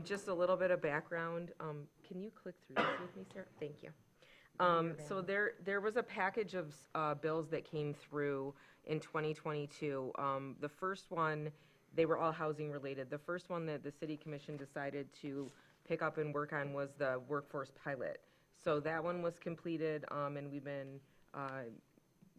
Just a little bit of background. Can you click through this with me, Sarah? Thank you. So there was a package of bills that came through in 2022. The first one, they were all housing related. The first one that the City Commission decided to pick up and work on was the workforce pilot. So that one was completed, and we've been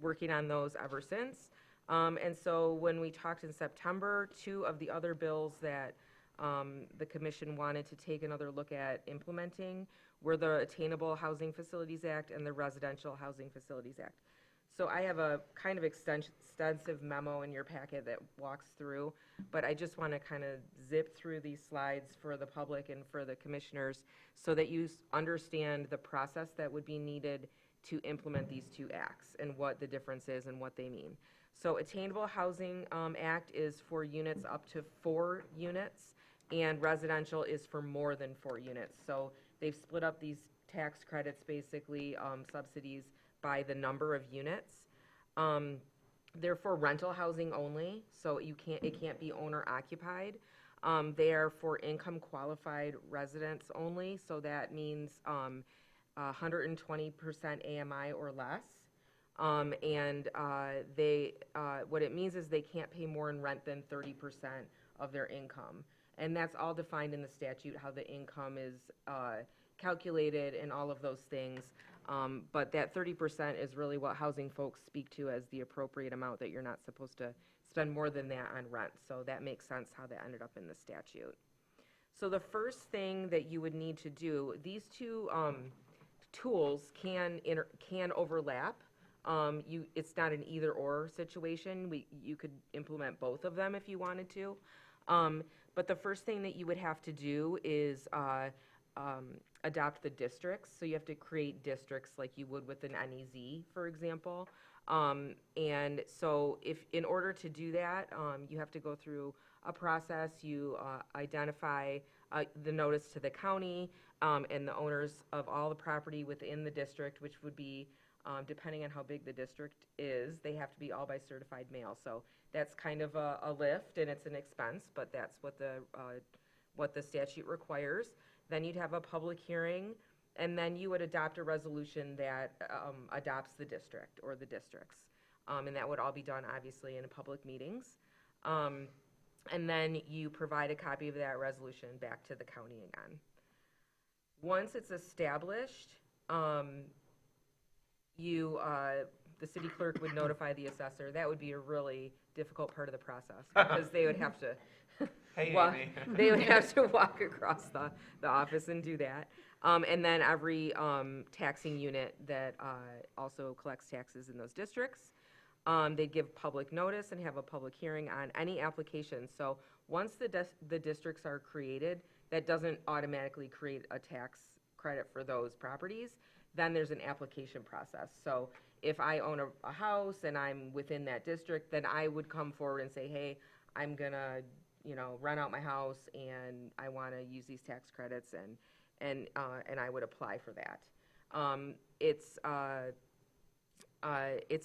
working on those ever since. And so when we talked in September, two of the other bills that the Commission wanted to take another look at implementing were the Attainable Housing Facilities Act and the Residential Housing Facilities Act. So I have a kind of extensive memo in your packet that walks through, but I just want to kind of zip through these slides for the public and for the commissioners so that you understand the process that would be needed to implement these two acts and what the difference is and what they mean. So Attainable Housing Act is for units up to 4 units, and residential is for more than 4 units. So they've split up these tax credits, basically subsidies, by the number of units. They're for rental housing only, so it can't be owner occupied. They are for income qualified residents only, so that means 120% AMI or less. And what it means is they can't pay more in rent than 30% of their income. And that's all defined in the statute, how the income is calculated and all of those things. But that 30% is really what housing folks speak to as the appropriate amount, that you're not supposed to spend more than that on rent. So that makes sense how that ended up in the statute. So the first thing that you would need to do, these two tools can overlap. It's not an either-or situation. You could implement both of them if you wanted to. But the first thing that you would have to do is adopt the districts. So you have to create districts like you would with an NEZ, for example. And so in order to do that, you have to go through a process. You identify the notice to the county and the owners of all the property within the district, which would be, depending on how big the district is, they have to be all by certified mail. So that's kind of a lift, and it's an expense, but that's what the statute requires. Then you'd have a public hearing, and then you would adopt a resolution that adopts the district or the districts. And that would all be done, obviously, in public meetings. And then you provide a copy of that resolution back to the county again. Once it's established, the city clerk would notify the assessor. That would be a really difficult part of the process because they would have to they would have to walk across the office and do that. And then every taxing unit that also collects taxes in those districts, they'd give public notice and have a public hearing on any application. So once the districts are created, that doesn't automatically create a tax credit for those properties. Then there's an application process. So if I own a house and I'm within that district, then I would come forward and say, hey, I'm gonna, rent out my house and I want to use these tax credits, and I would apply for that. It's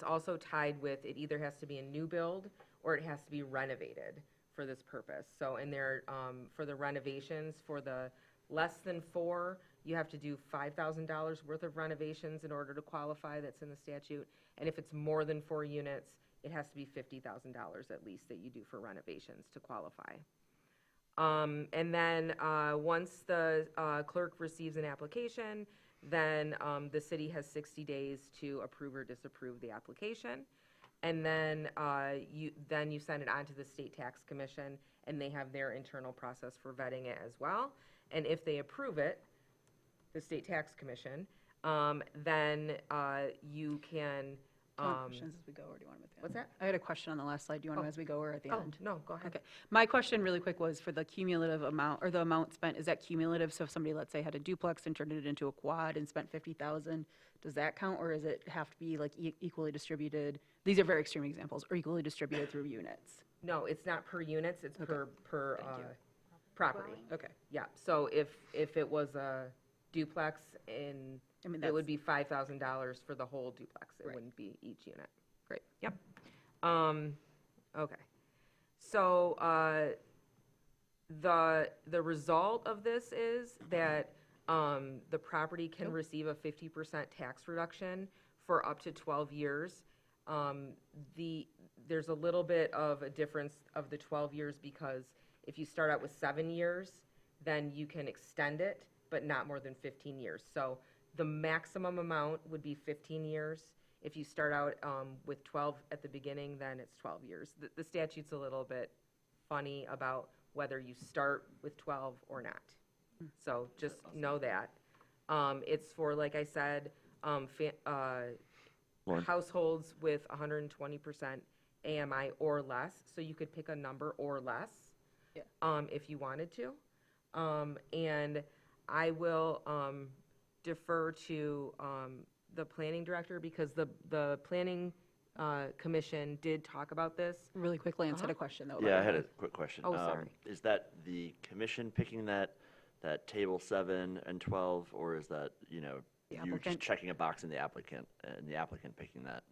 also tied with, it either has to be a new build or it has to be renovated for this purpose. So for the renovations, for the less than 4, you have to do $5,000 worth of renovations in order to qualify, that's in the statute. And if it's more than 4 units, it has to be $50,000 at least that you do for renovations to qualify. And then once the clerk receives an application, then the city has 60 days to approve or disapprove the application. And then you send it on to the State Tax Commission, and they have their internal process for vetting it as well. And if they approve it, the State Tax Commission, then you can. Do you want questions as we go, or do you want them at the end? What's that? I had a question on the last slide. Do you want them as we go or at the Oh, end? no, go ahead. Okay. My question really quick was for the cumulative amount, or the amount spent, is that cumulative? So if somebody, let's say, had a duplex and turned it into a quad and spent 50,000, does that count, or does it have to be like equally distributed? These are very extreme examples, or equally distributed through units? No, it's not per units, it's Okay. per Thank you. property. Okay. Yeah, so if it was a duplex in, I mean, it would that's- be $5,000 for the whole duplex. It Right. wouldn't be each unit. Great. Yep. Okay. So, the result of this is that, the property can receive a 50% tax reduction for up to 12 years. There's a little bit of a difference of the 12 years because if you start out with 7 years, then you can extend it, but not more than 15 years. So the maximum amount would be 15 years. If you start out with 12 at the beginning, then it's 12 years. The statute's a little bit funny about whether you start with 12 or not. So just know that. It's for, like I said, Lauren? households with 120% AMI or less. So you could pick a number or less if you wanted to. And I will defer to the planning director because the planning commission did talk about this. Really quickly, answer a question, though. Yeah, I had a quick question. Oh, sorry. Is that the commission picking that table 7 and 12, or is that, The you just applicant. checking a box in the applicant picking that?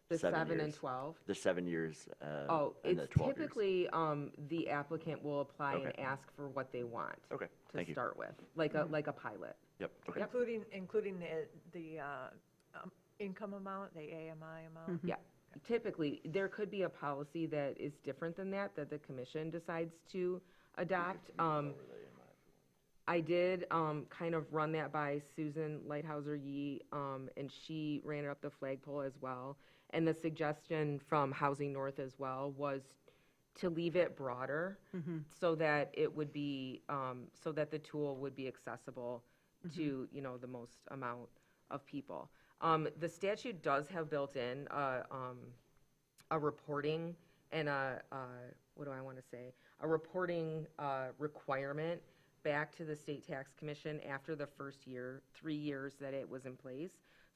The 7 and years? 12? The 7 years, Oh, and the it's 12 years. typically, the applicant will apply and Okay. ask for what they want. Okay, To thank you. start with, like a pilot. Yep, okay. Including the income amount, the AMI amount? Yeah, typically, there could be a policy that is different than that the commission decides to adopt. I did kind of run that by Susan Lighthouser-Yee, and she ran it up the flagpole as well. And the suggestion from Housing North as well was to leave it broader so that it would be, so that the tool would be accessible to, the most amount of people. The statute does have built in a reporting and what do I want to say? A reporting requirement back to the State Tax Commission after the first year, 3 years that it was in place.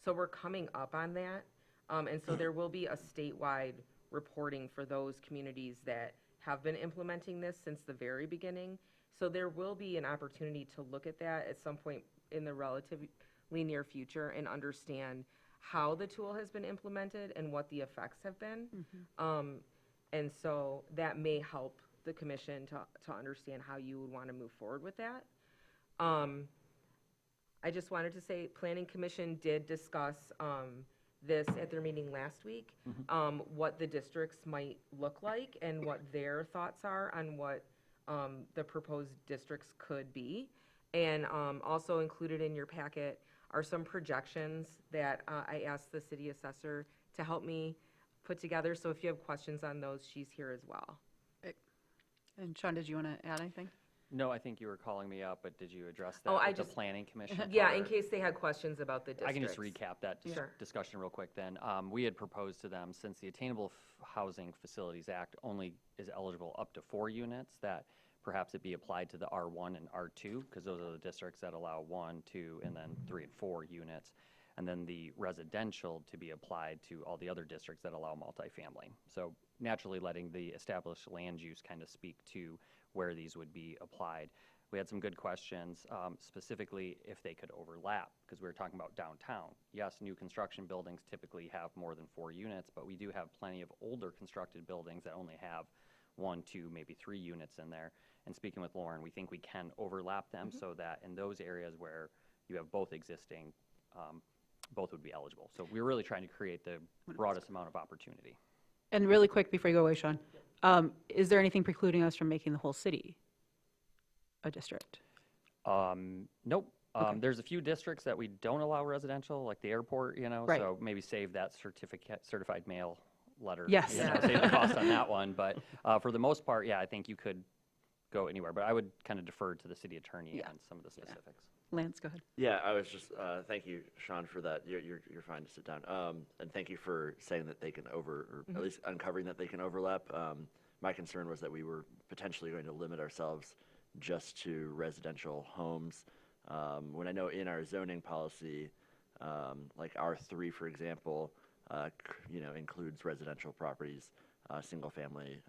So we're coming up on that. And so there will be a statewide reporting for those communities that have been implementing this since the very beginning. So there will be an opportunity to look at that at some point in the relatively near future and understand how the tool has been implemented and what the effects have been. And so that may help the commission to understand how you would want to move forward with that. I just wanted to say, Planning Commission did discuss this at their meeting last week, what the districts might look like and what their thoughts are on what the proposed districts could be. And also included in your packet are some projections that I asked the city assessor to help me put together. So if you have questions on those, she's here as well. And Sean, did you want to add anything? No, I think you were calling me up, but did you address Oh, that I with the just- planning commission? Yeah, part, in or- case they had questions about the districts. I can just recap that Sure. discussion real quick then. We had proposed to them, since the Attainable Housing Facilities Act only is eligible up to 4 units, that perhaps it be applied to the R1 and R2, because those are the districts that allow 1, 2, and then 3 and 4 units. And then the residential to be applied to all the other districts that allow multifamily. So naturally letting the established land use kind of speak to where these would be applied. We had some good questions, specifically if they could overlap, because we were talking about downtown. Yes, new construction buildings typically have more than 4 units, but we do have plenty of older constructed buildings that only have 1, 2, maybe 3 units in there. And speaking with Lauren, we think we can overlap them so that in those areas where you have both existing, both would be eligible. So we're really trying to create the broadest amount of opportunity. And really quick, before you go away, Sean, is there anything precluding us from making the whole city a district? Nope. There's a few districts that we don't allow residential, like the airport, you know, Right. so maybe save that certified mail letter. Yes. You know, save the cost on that one, but for the most part, yeah, I think you could go anywhere, but I would kind of defer to the city attorney on some of the specifics. Lance, go ahead. Yeah, I was just, thank you, Sean, for that. You're fine to sit down. And thank you for saying that they can or at least uncovering that they can overlap. My concern was that we were potentially going to limit ourselves just to residential homes. When I know in our zoning policy, like R3, for example, includes residential properties, single family,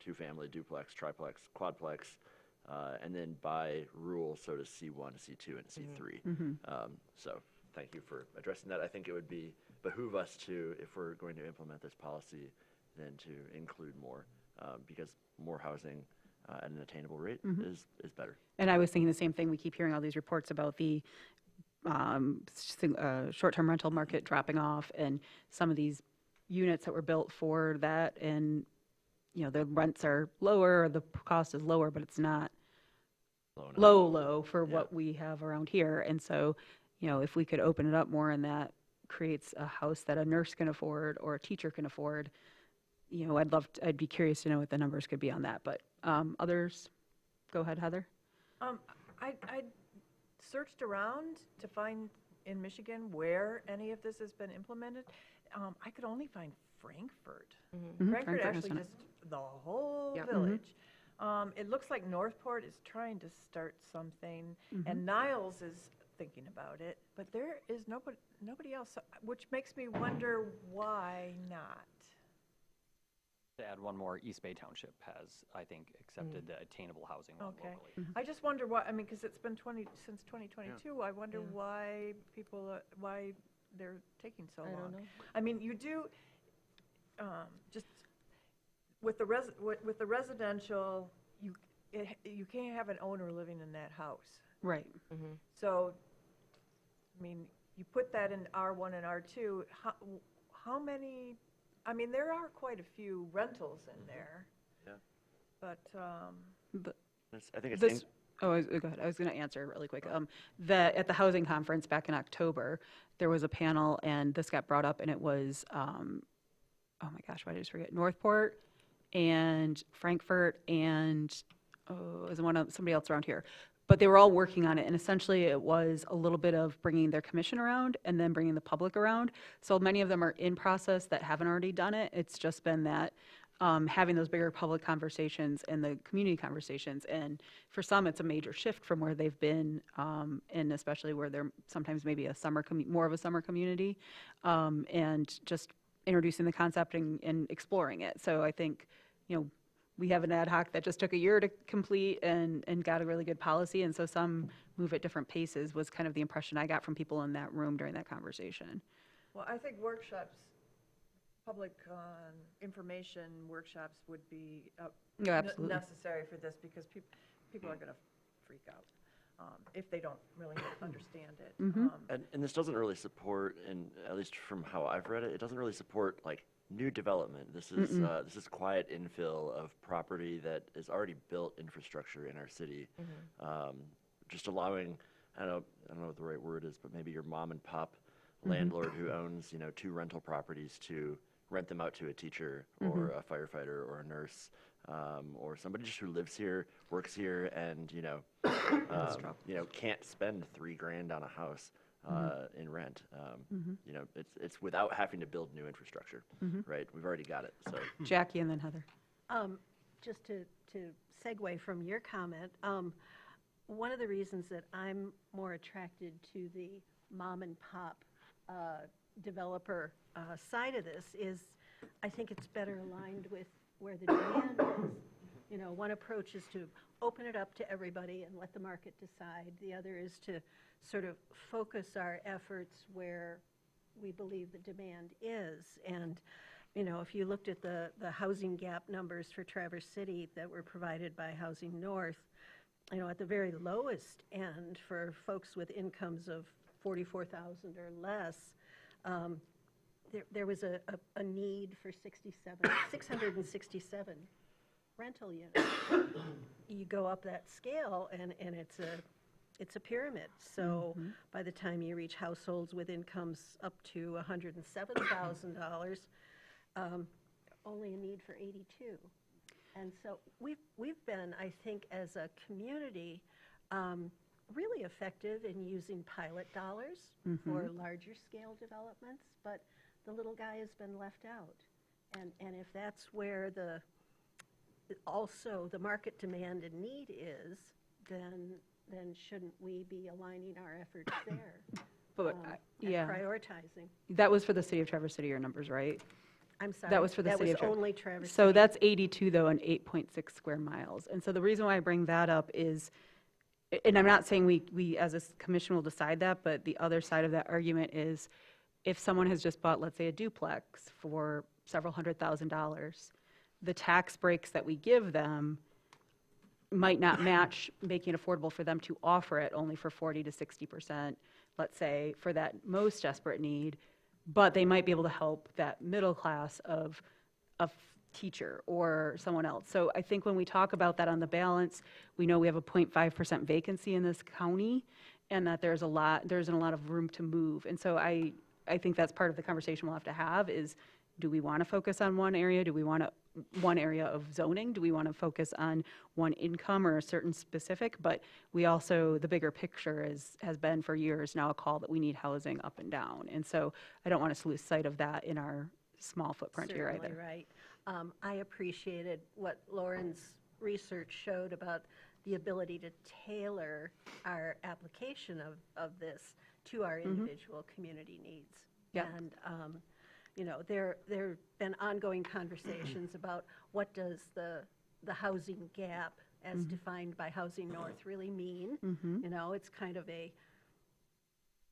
two-family, duplex, triplex, quadplex, and then by rule, so does C1, C2, and C3. So thank you for addressing that. I think it would behoove us to, if we're going to implement this policy, then to include more, because more housing at an attainable rate is better. And I was thinking the same thing. We keep hearing all these reports about the short-term rental market dropping off and some of these units that were built for that, and the rents are lower, the cost is lower, but it's not low for what we have around here. And so, if we could open it up more and that creates a house that a nurse can afford or a teacher can afford, I'd be curious to know what the numbers could be on that. But others, go ahead, Heather. I searched around to find in Michigan where any of this has been implemented. I could only find Frankfurt. Frankfurt has actually done it. just the whole Yep. village. It looks like Northport is trying to start something, and Niles is thinking about it, but there is nobody else, which makes me wonder why not. To add one more, East Bay Township has, I think, accepted the attainable housing one Okay. locally. I just wonder why, because it's been since 2022. I wonder why why they're taking so long. I don't know. I mean, you do, just with the residential, you can't have an owner living in that house. Right. So, I mean, you put that in R1 and R2, how many, I mean, there are quite a few rentals in there. Yeah. But, I think it's This, go ahead. I was going to answer really quick. At the housing conference back in October, there was a panel, and this got brought up, and it was, oh my gosh, why did I just forget? Northport and Frankfurt and, it was somebody else around here. But they were all working on it, and essentially it was a little bit of bringing their commission around and then bringing the public around. So many of them are in process that haven't already done it. It's just been that having those bigger public conversations and the community conversations. And for some, it's a major shift from where they've been, and especially where they're sometimes maybe more of a summer community, and just introducing the concept and exploring it. So I think, we have an ad hoc that just took a year to complete and got a really good policy. And so some move at different paces was kind of the impression I got from people in that room during that conversation. well, I think workshops, public information workshops would be Absolutely. necessary for this, because people are going to freak out if they don't really understand it. And this doesn't really support, and at least from how I've read it, it doesn't really support like new development. This is quiet infill of property that is already built infrastructure in our city. Just allowing, I don't know what the right word is, but maybe your mom and pop landlord who owns 2 rental properties to rent them out to a teacher or a firefighter or a nurse, or somebody just who lives here, works here, and can't spend $3,000 on a house in rent. It's without having to build new infrastructure, right? We've already got it. So Jackie and then Heather. Just to segue from your comment, one of the reasons that I'm more attracted to the mom and pop developer side of this is I think it's better aligned with where the demand is. One approach is to open it up to everybody and let the market decide. The other is to sort of focus our efforts where we believe the demand is. And, if you looked at the housing gap numbers for Traverse City that were provided by Housing North, at the very lowest end for folks with incomes of 44,000 or less, there was a need for 667 rental units. You go up that scale, and it's a pyramid. So by the time you reach households with incomes up to $107,000, only a need for 82. And so we've been, I think, as a community, really effective in using pilot dollars for larger scale developments, but the little guy has been left out. And if that's where also the market demand and need is, then shouldn't we be aligning our efforts there? But, and yeah. prioritizing. That was for the city of Traverse City, your numbers, right? I'm sorry. That was for the city of That was Traverse. only Traverse So City. that's 82, though, and 8.6 square miles. And so the reason why I bring that up is, and I'm not saying we as a commission will decide that, but the other side of that argument is, if someone has just bought, let's say, a duplex for several $100,000, the tax breaks that we give them might not match making it affordable for them to offer it only for 40 to 60%, let's say, for that most desperate need, but they might be able to help that middle class of a teacher or someone else. So I think when we talk about that on the balance, we know we have a 0.5% vacancy in this county, and that there isn't a lot of room to move. And so I think that's part of the conversation we'll have to have is, do we want to focus on one area? Do we want one area of zoning? Do we want to focus on one income or a certain specific? But we also, the bigger picture has been for years now a call that we need housing up and down. And so I don't want us to lose sight of that in our small footprint here either. Certainly right. I appreciated what Lauren's research showed about the ability to tailor our application of this to our individual community needs. Yeah. And, there have been ongoing conversations about what does the housing gap as defined by Housing North really mean. It's kind of a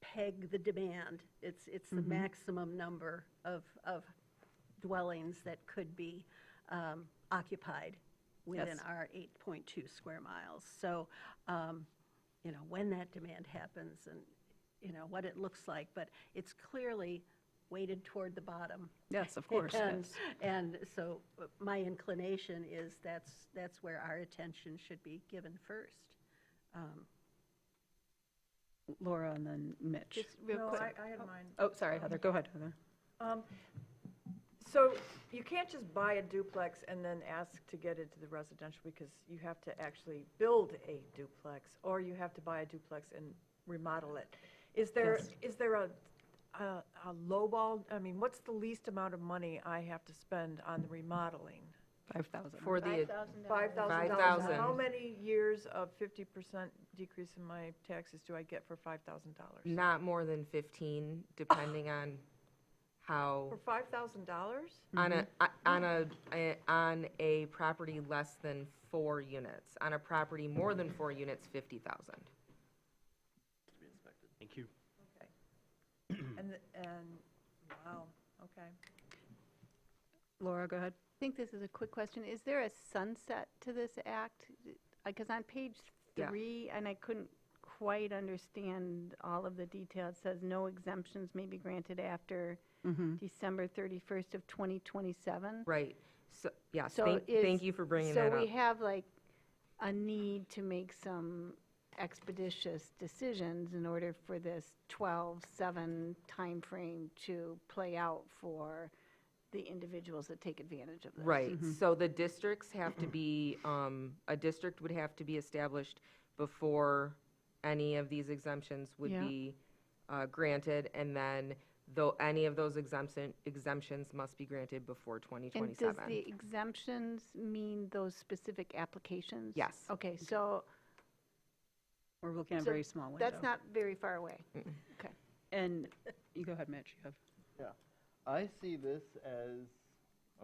peg the demand. It's the maximum number of dwellings that could be occupied within Yes. our 8.2 square miles. So, when that demand happens and, what it looks like, but it's clearly weighted toward the bottom. Yes, of course. And, yes. and so my inclination is that's where our attention should be given first. Laura and then Mitch. Just real No, quick. I had mine. Oh, sorry, Heather. Go ahead, Heather. So you can't just buy a duplex and then ask to get into the residential, because you have to actually build a duplex, or you have to buy a duplex and remodel it. Is there a lowball? I mean, what's the least amount of money I have to spend on the remodeling? 5,000. For the, $5,000. $5,000. How many years of 50% decrease in my taxes do I get for $5,000? not more than 15, depending on how, For $5,000? on a property less than 4 units. On a property more than 4 units, 50,000. Thank you. And wow, okay. Laura, go ahead. I think this is a quick question. Is there a sunset to this act? Because on page Yeah. 3, and I couldn't quite understand all of the detail, it says no exemptions may be granted after December 31st of 2027. Right. So, yes, So thank you for bringing that So up. we have like a need to make some expeditious decisions in order for this 12/7 timeframe to play out for the individuals that take advantage of this. Right, so the districts have to be, a district would have to be established before any of these exemptions would Yeah. be granted, and then though any of those exemptions must be granted before And 2027. does the exemptions mean those specific applications? Yes. Okay, so We're looking at a So very small window. that's not very far away. Okay. And you go ahead, Mitch. You have. Yeah, I see this as,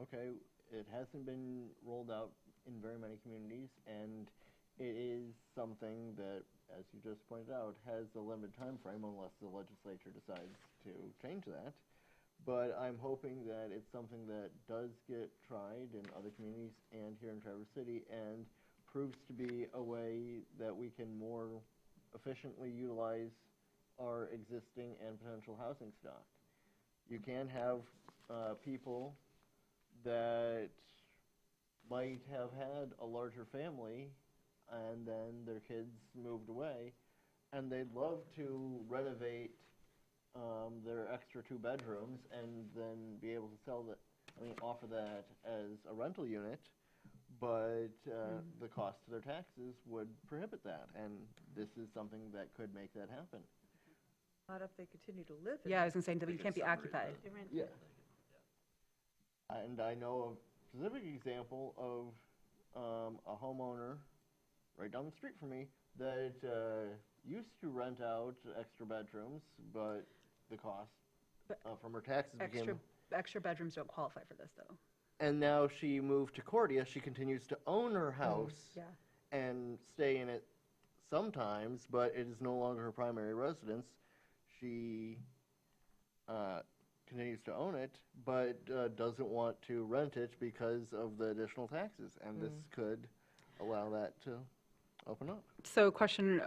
okay, it hasn't been rolled out in very many communities, and it is something that, as you just pointed out, has a limited time frame unless the legislature decides to change that. But I'm hoping that it's something that does get tried in other communities and here in Traverse City, and proves to be a way that we can more efficiently utilize our existing and potential housing stock. You can have people that might have had a larger family and then their kids moved away, and they'd love to renovate their extra 2 bedrooms and then be able to sell that, offer that as a rental unit, but the cost to their taxes would prohibit that, and this is something that could make that happen. Not if they continue to live in Yeah, I it. was gonna say, you can't be occupied. Yeah. And I know a specific example of a homeowner right down the street from me that used to rent out extra bedrooms, but the cost from her taxes became... Extra bedrooms don't qualify for this, though. And now she moved to Cordia. She continues to own her house Yeah. and stay in it sometimes, but it is no longer her primary residence. She continues to own it, but doesn't want to rent it because of the additional taxes, and this could allow that to open up. So question,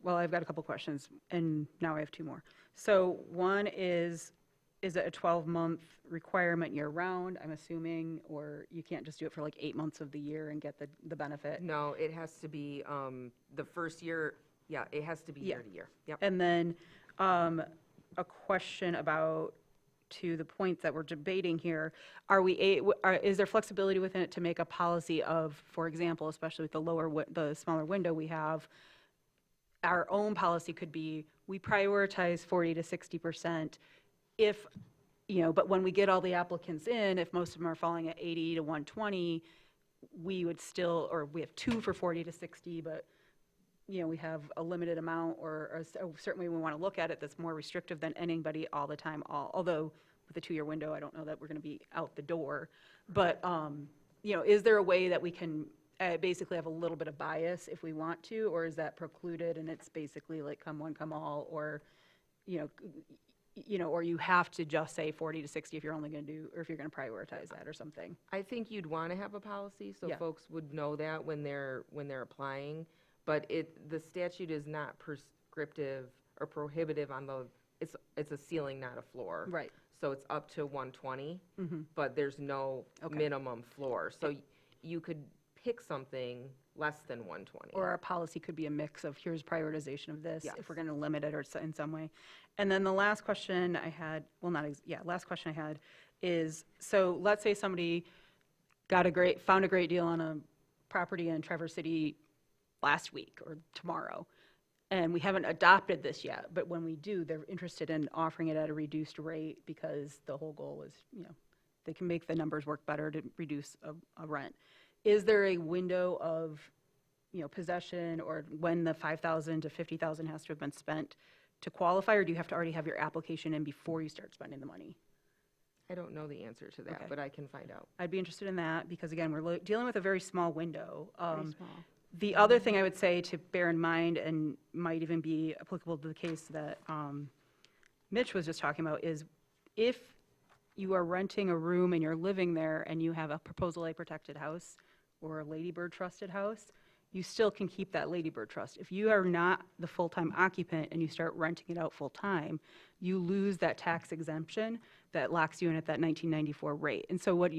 well, I've got a couple questions, and now I have 2 more. So one is it a 12-month requirement year-round, I'm assuming, or you can't just do it for like 8 months of the year and get the benefit? No, it has to be, the first year, yeah, it has to be Yeah. year to year. Yep. And then a question about, to the points that we're debating here, is there flexibility within it to make a policy of, for example, especially with the smaller window we have, our own policy could be, we prioritize 40 to 60% if, but when we get all the applicants in, if most of them are falling at 80 to 120, we would still, or we have 2 for 40 to 60, but we have a limited amount, or certainly we want to look at it that's more restrictive than anybody all the time, although with a 2-year window, I don't know that we're going to be out the door. But, is there a way that we can basically have a little bit of bias if we want to, or is that precluded and it's basically like come one, come all, or, or you have to just say 40 to 60 if you're only going to do, or if you're going to prioritize that or something? I think you'd want to have a policy, so Yeah. folks would know that when they're applying, but the statute is not prescriptive or prohibitive on it's a ceiling, not a floor. Right. So it's up to 120, Mhm. but there's no Okay. minimum floor. So you could pick something less than 120. Or our policy could be a mix of here's prioritization of this, Yes. if we're going to limit it or in some way. And then the last question I had, last question I had is, so let's say somebody found a great deal on a property in Traverse City last week or tomorrow, and we haven't adopted this yet, but when we do, they're interested in offering it at a reduced rate because the whole goal is, they can make the numbers work better to reduce a rent. Is there a window of, possession, or when the $5,000 to $50,000 has to have been spent to qualify, or do you have to already have your application in before you start spending the money? I don't know the answer to that, Okay. but I can find out. I'd be interested in that, because again, we're dealing with a very small window. Very small. The other thing I would say to bear in mind, and might even be applicable to the case that Mitch was just talking about, is if you are renting a room and you're living there and you have a Proposal A protected house or a Lady Bird trusted house, you still can keep that Lady Bird trust. If you are not the full-time occupant and you start renting it out full-time, you lose that tax exemption that locks you in at that 1994 rate. And so what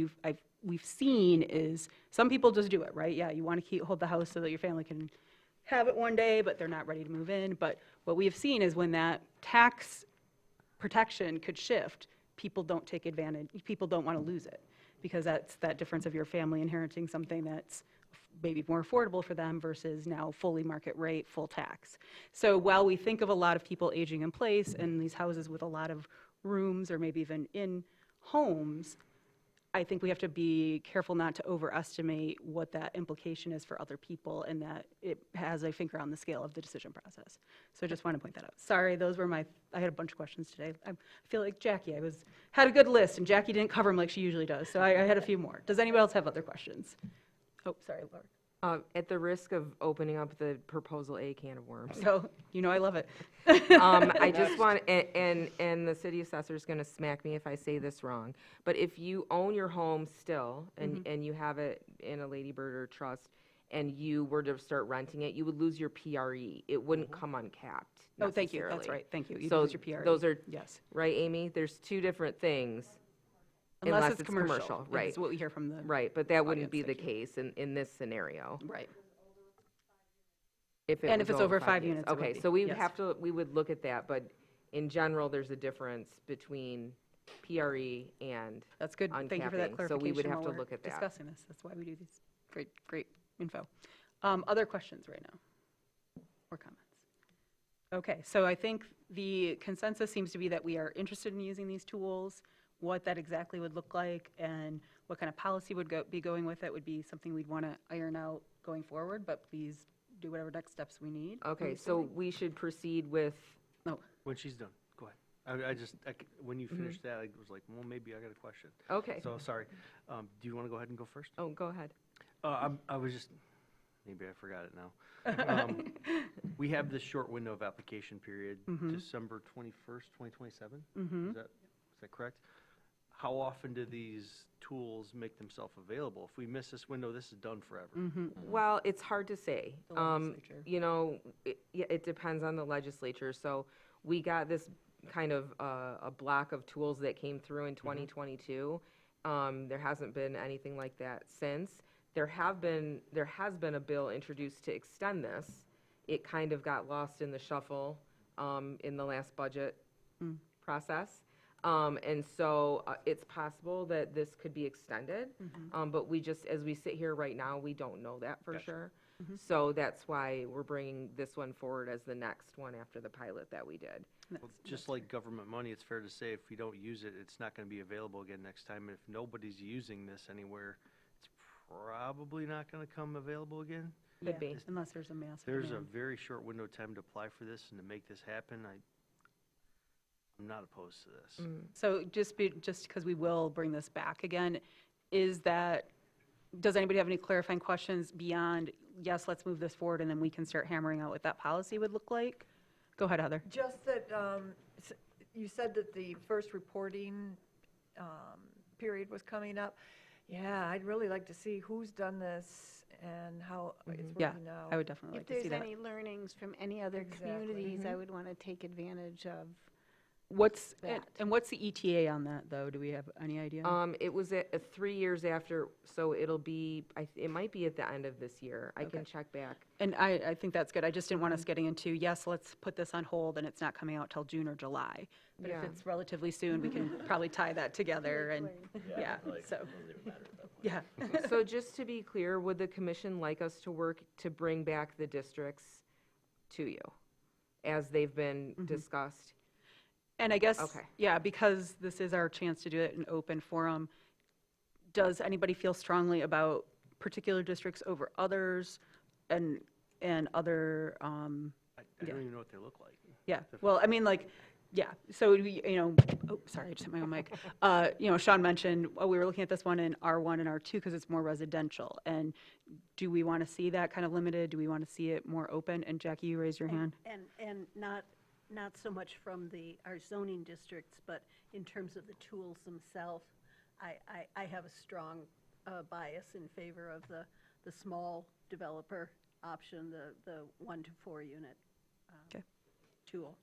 we've seen is some people just do it, right? Yeah, you want to hold the house so that your family can have it one day, but they're not ready to move in. But what we have seen is when that tax protection could shift, people don't take advantage, people don't want to lose it, because that's that difference of your family inheriting something that's maybe more affordable for them versus now fully market rate, full tax. So while we think of a lot of people aging in place and these houses with a lot of rooms or maybe even in homes, I think we have to be careful not to overestimate what that implication is for other people, and that it has a finger on the scale of the decision process. So I just want to point that out. Sorry, I had a bunch of questions today. I feel like Jackie, had a good list, and Jackie didn't cover them like she usually does, so I had a few more. Does anybody else have other questions? Oh, sorry, Laura. At the risk of opening up the Proposal A can of worms. So, I love it. I just want, and the city assessor's gonna smack me if I say this wrong, but if you own your home still, and you have it in a Lady Bird or trust, and you were to start renting it, you would lose your PRE. It wouldn't come uncapped Oh, thank you, that's necessarily. right, thank you. You'd So lose your PRE. those are, Yes. right, Amy? There's two different things. Unless it's commercial, Right. is what we hear from the. Right, but that wouldn't audience, be the thank you. case in this scenario. Right. If it And was if it's over 5 units, it would Okay, be, so we would yes. have to, we would look at that, but in general, there's a difference between PRE and That's good. Thank you for that uncapping, clarification. so we would have while to we're look at that. discussing this. That's why we do these. Great info. Other questions right now? Or comments? Okay, so I think the consensus seems to be that we are interested in using these tools. What that exactly would look like and what kind of policy would be going with it would be something we'd want to iron out going forward, but please do whatever next steps we need. Okay, so we should proceed with, When she's done, go ahead. When you finished that, I was like, well, maybe I got a question. Okay. So, sorry. Do you want to go ahead and go first? oh, go ahead. I was just, maybe I forgot it now. We have this short window of application period, December 21st, 2027? Is that correct? How often do these tools make themselves available? If we miss this window, this is done forever. Well, it's hard to say. The legislature. You know, it depends on the legislature. So we got this kind of a block of tools that came through in 2022. There hasn't been anything like that since. There has been a bill introduced to extend this. It kind of got lost in the shuffle in the last budget process. And so it's possible that this could be extended, but we just, as we sit here right now, we don't know that for sure. So that's why we're bringing this one forward as the next one after the pilot that we did. Well, just like government money, it's fair to say if we don't use it, it's not going to be available again next time. And if nobody's using this anywhere, it's probably not going to come available again. Could be. Unless there's a massive There's a demand. very short window of time to apply for this and to make this happen. I'm not opposed to this. So just because we will bring this back again, does anybody have any clarifying questions beyond, yes, let's move this forward, and then we can start hammering out what that policy would look like? Go ahead, Heather. Just that, you said that the first reporting period was coming up. Yeah, I'd really like to see who's done this and how it's Yeah, working out. I would definitely like If to see there's that. any learnings from any other communities, I would want to take advantage of. What's, that. and what's the ETA on that, though? Do we have any idea? It was at 3 years after, so it'll be, it might be at the end of this year. I can check back. And I think that's good. I just didn't want us getting into, yes, let's put this on hold, and it's not coming out till June or July. But if Yeah. it's relatively soon, we can probably tie that together, and, yeah, so, yeah. So just to be clear, would the commission like us to work to bring back the districts to you as they've been discussed? And I guess, Okay. yeah, because this is our chance to do it in open forum, does anybody feel strongly about particular districts over others and other, I Yeah. don't even know what they look like. yeah, well, I mean, like, yeah, so, oh, sorry, I just hit my own mic. Sean mentioned, we were looking at this one in R1 and R2 because it's more residential. And do we want to see that kind of limited? Do we want to see it more open? And Jackie, you raised your hand. And not so much from our zoning districts, but in terms of the tools themselves, I have a strong bias in favor of the small developer option, the 1 to 4 unit Okay. tool.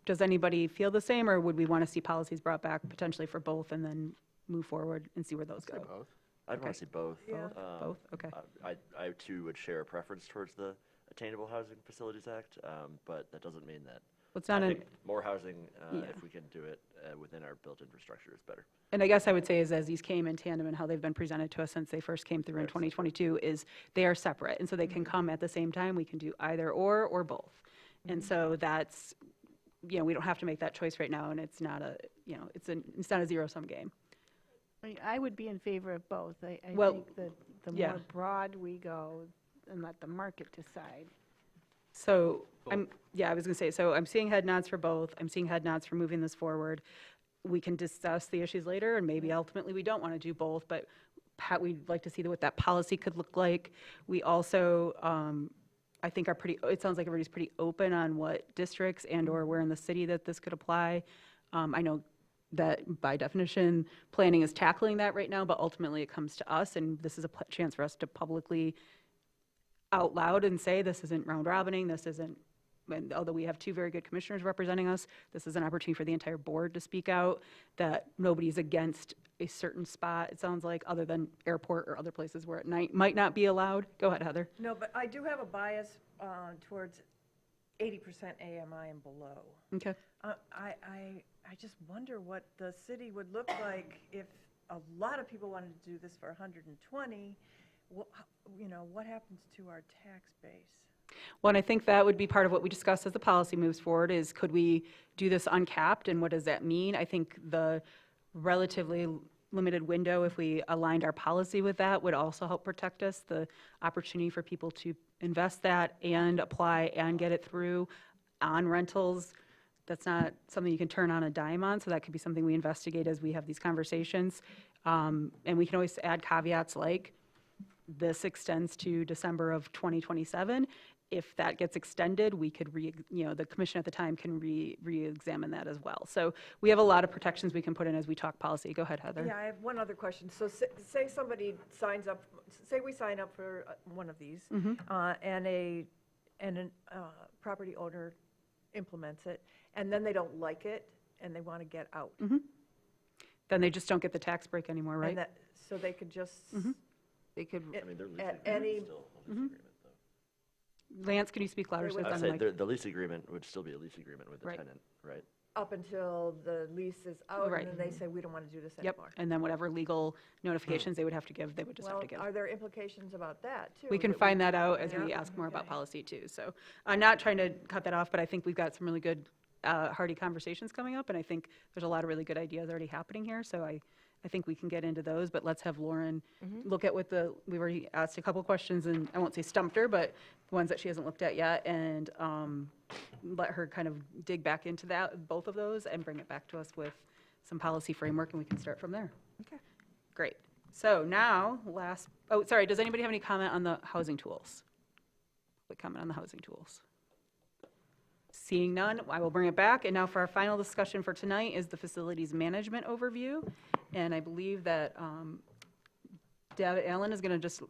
Does anybody feel the same, or would we want to see policies brought back potentially for both and then move forward and see where those go? Both. I'd want to see both. Yeah. Both? Okay. I too would share a preference towards the Attainable Housing Facilities Act, but that doesn't mean that. Well, it's not I an- think more housing, Yeah. if we can do it within our built infrastructure, is better. And I guess I would say is as these came in tandem and how they've been presented to us since they first came through in 2022 is they are separate. And so they can come at the same time. We can do either or both. And so that's, we don't have to make that choice right now, and it's not it's not a zero-sum game. I would be in favor of both. I Well, think that the yeah. more broad we go, and let the market decide. So I was gonna say, so I'm seeing head nods for both. I'm seeing head nods for moving this forward. We can discuss the issues later, and maybe ultimately we don't want to do both, but we'd like to see what that policy could look like. We also, I think it sounds like everybody's pretty open on what districts and/or where in the city that this could apply. I know that by definition, planning is tackling that right now, but ultimately it comes to us, and this is a chance for us to publicly out loud and say, this isn't round robining, this isn't, and although we have two very good commissioners representing us, this is an opportunity for the entire board to speak out, that nobody's against a certain spot, it sounds like, other than airport or other places where at night might not be allowed. Go ahead, Heather. No, but I do have a bias towards 80% AMI and below. Okay. I just wonder what the city would look like if a lot of people wanted to do this for 120. You know, what happens to our tax base? Well, and I think that would be part of what we discussed as the policy moves forward is could we do this uncapped and what does that mean? I think the relatively limited window, if we aligned our policy with that, would also help protect us. The opportunity for people to invest that and apply and get it through on rentals, that's not something you can turn on a dime on, so that could be something we investigate as we have these conversations. And we can always add caveats like, this extends to December of 2027. If that gets extended, we could the commission at the time can re-examine that as well. So we have a lot of protections we can put in as we talk policy. Go ahead, Heather. Yeah, I have one other question. So say somebody signs up, say we sign up for one of these, and a property owner implements it, and then they don't like it, and they want to get out. Then they just don't get the tax break anymore, right? And so they could just, They could, I mean, their lease at agreement any, is still a lease agreement, though. Lance, can you speak louder? so it's I'd on the say mic? the lease agreement would still be a lease agreement with the Right. tenant, right? up until the lease is out, Right. and then they say, we don't want to do this Yep, anymore. and then whatever legal notifications they would have to give, they would just have Well, to give. are there implications about that, too? We can that find that out as we Yeah, ask more about okay. policy too. So I'm not trying to cut that off, but I think we've got some really good, hearty conversations coming up, and I think there's a lot of really good ideas already happening here. So I think we can get into those, but let's have Lauren look at we've already asked a couple questions, and I won't say stumped her, but ones that she hasn't looked at yet, and let her kind of dig back into both of those, and bring it back to us with some policy framework, and we can start from there. Okay. Great. So now, sorry, does anybody have any comment on the housing tools? Public comment on the housing tools? Seeing none, I will bring it back. And now for our final discussion for tonight is the facilities management overview. And I believe that Deb Allen is going to just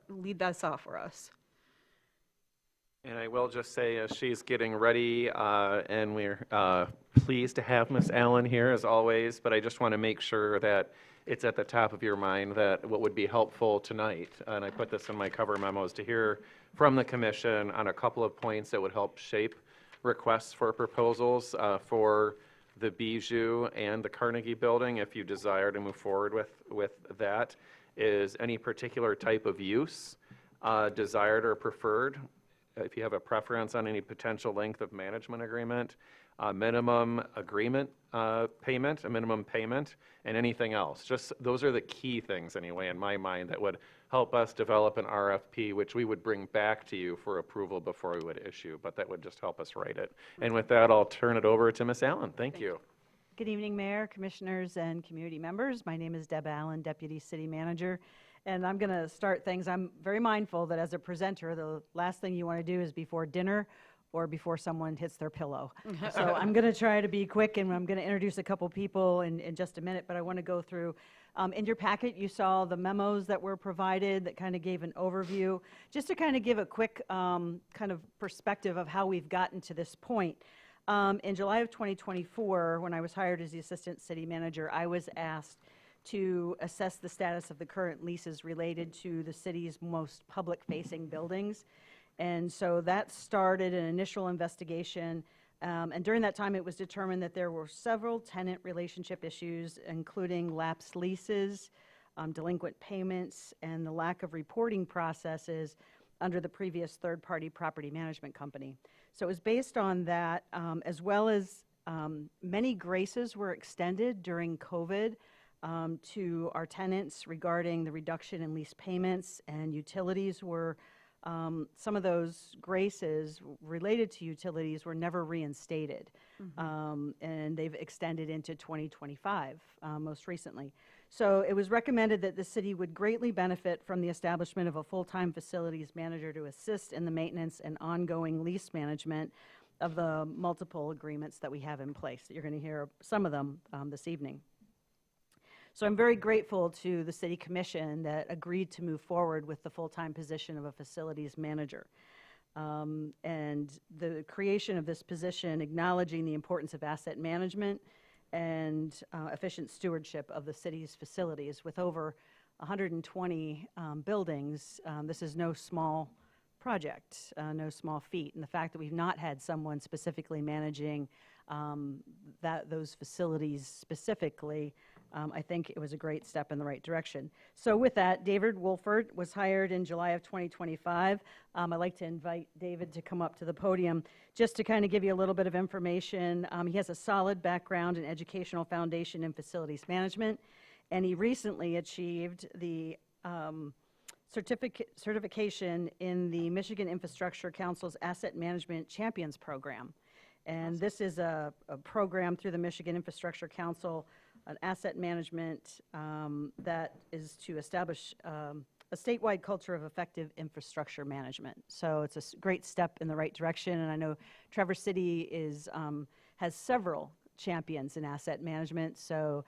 lead this off for us. And I will just say, as she's getting ready, and we're pleased to have Ms. Allen here as always, but I just want to make sure that it's at the top of your mind that what would be helpful tonight, and I put this in my cover memos, to hear from the commission on a couple of points that would help shape requests for proposals for the Bijou and the Carnegie Building, if you desire to move forward with that, is any particular type of use desired or preferred. If you have a preference on any potential length of management agreement, minimum agreement payment, a minimum payment, and anything else. Just those are the key things anyway in my mind that would help us develop an RFP, which we would bring back to you for approval before we would issue, but that would just help us write it. And with that, I'll turn it over to Ms. Allen. Thank you. Good evening, Mayor, Commissioners, and community members. My name is Deb Allen, Deputy City Manager, and I'm going to start things. I'm very mindful that as a presenter, the last thing you want to do is before dinner or before someone hits their pillow. So I'm going to try to be quick, and I'm going to introduce a couple people in just a minute, but I want to go through. In your packet, you saw the memos that were provided that kind of gave an overview. Just to kind of give a quick kind of perspective of how we've gotten to this point. In July of 2024, when I was hired as the Assistant City Manager, I was asked to assess the status of the current leases related to the city's most public-facing buildings. And so that started an initial investigation. And during that time, it was determined that there were several tenant relationship issues, including lapsed leases, delinquent payments, and the lack of reporting processes under the previous third-party property management company. So it was based on that, as well as many graces were extended during COVID to our tenants regarding the reduction in lease payments, and utilities were, some of those graces related to utilities were never reinstated. And they've extended into 2025 most recently. So it was recommended that the city would greatly benefit from the establishment of a full-time facilities manager to assist in the maintenance and ongoing lease management of the multiple agreements that we have in place. You're going to hear some of them this evening. So I'm very grateful to the City Commission that agreed to move forward with the full-time position of a facilities manager. And the creation of this position, acknowledging the importance of asset management and efficient stewardship of the city's facilities. With over 120 buildings, this is no small project, no small feat. And the fact that we've not had someone specifically managing those facilities specifically, I think it was a great step in the right direction. So with that, David Wolford was hired in July of 2025. I'd like to invite David to come up to the podium just to kind of give you a little bit of information. He has a solid background in educational foundation and facilities management, and he recently achieved the certification in the Michigan Infrastructure Council's Asset Management Champions Program. And this is a program through the Michigan Infrastructure Council, an asset management that is to establish a statewide culture of effective infrastructure management. So it's a great step in the right direction, and I know Traverse City has several champions in asset management, so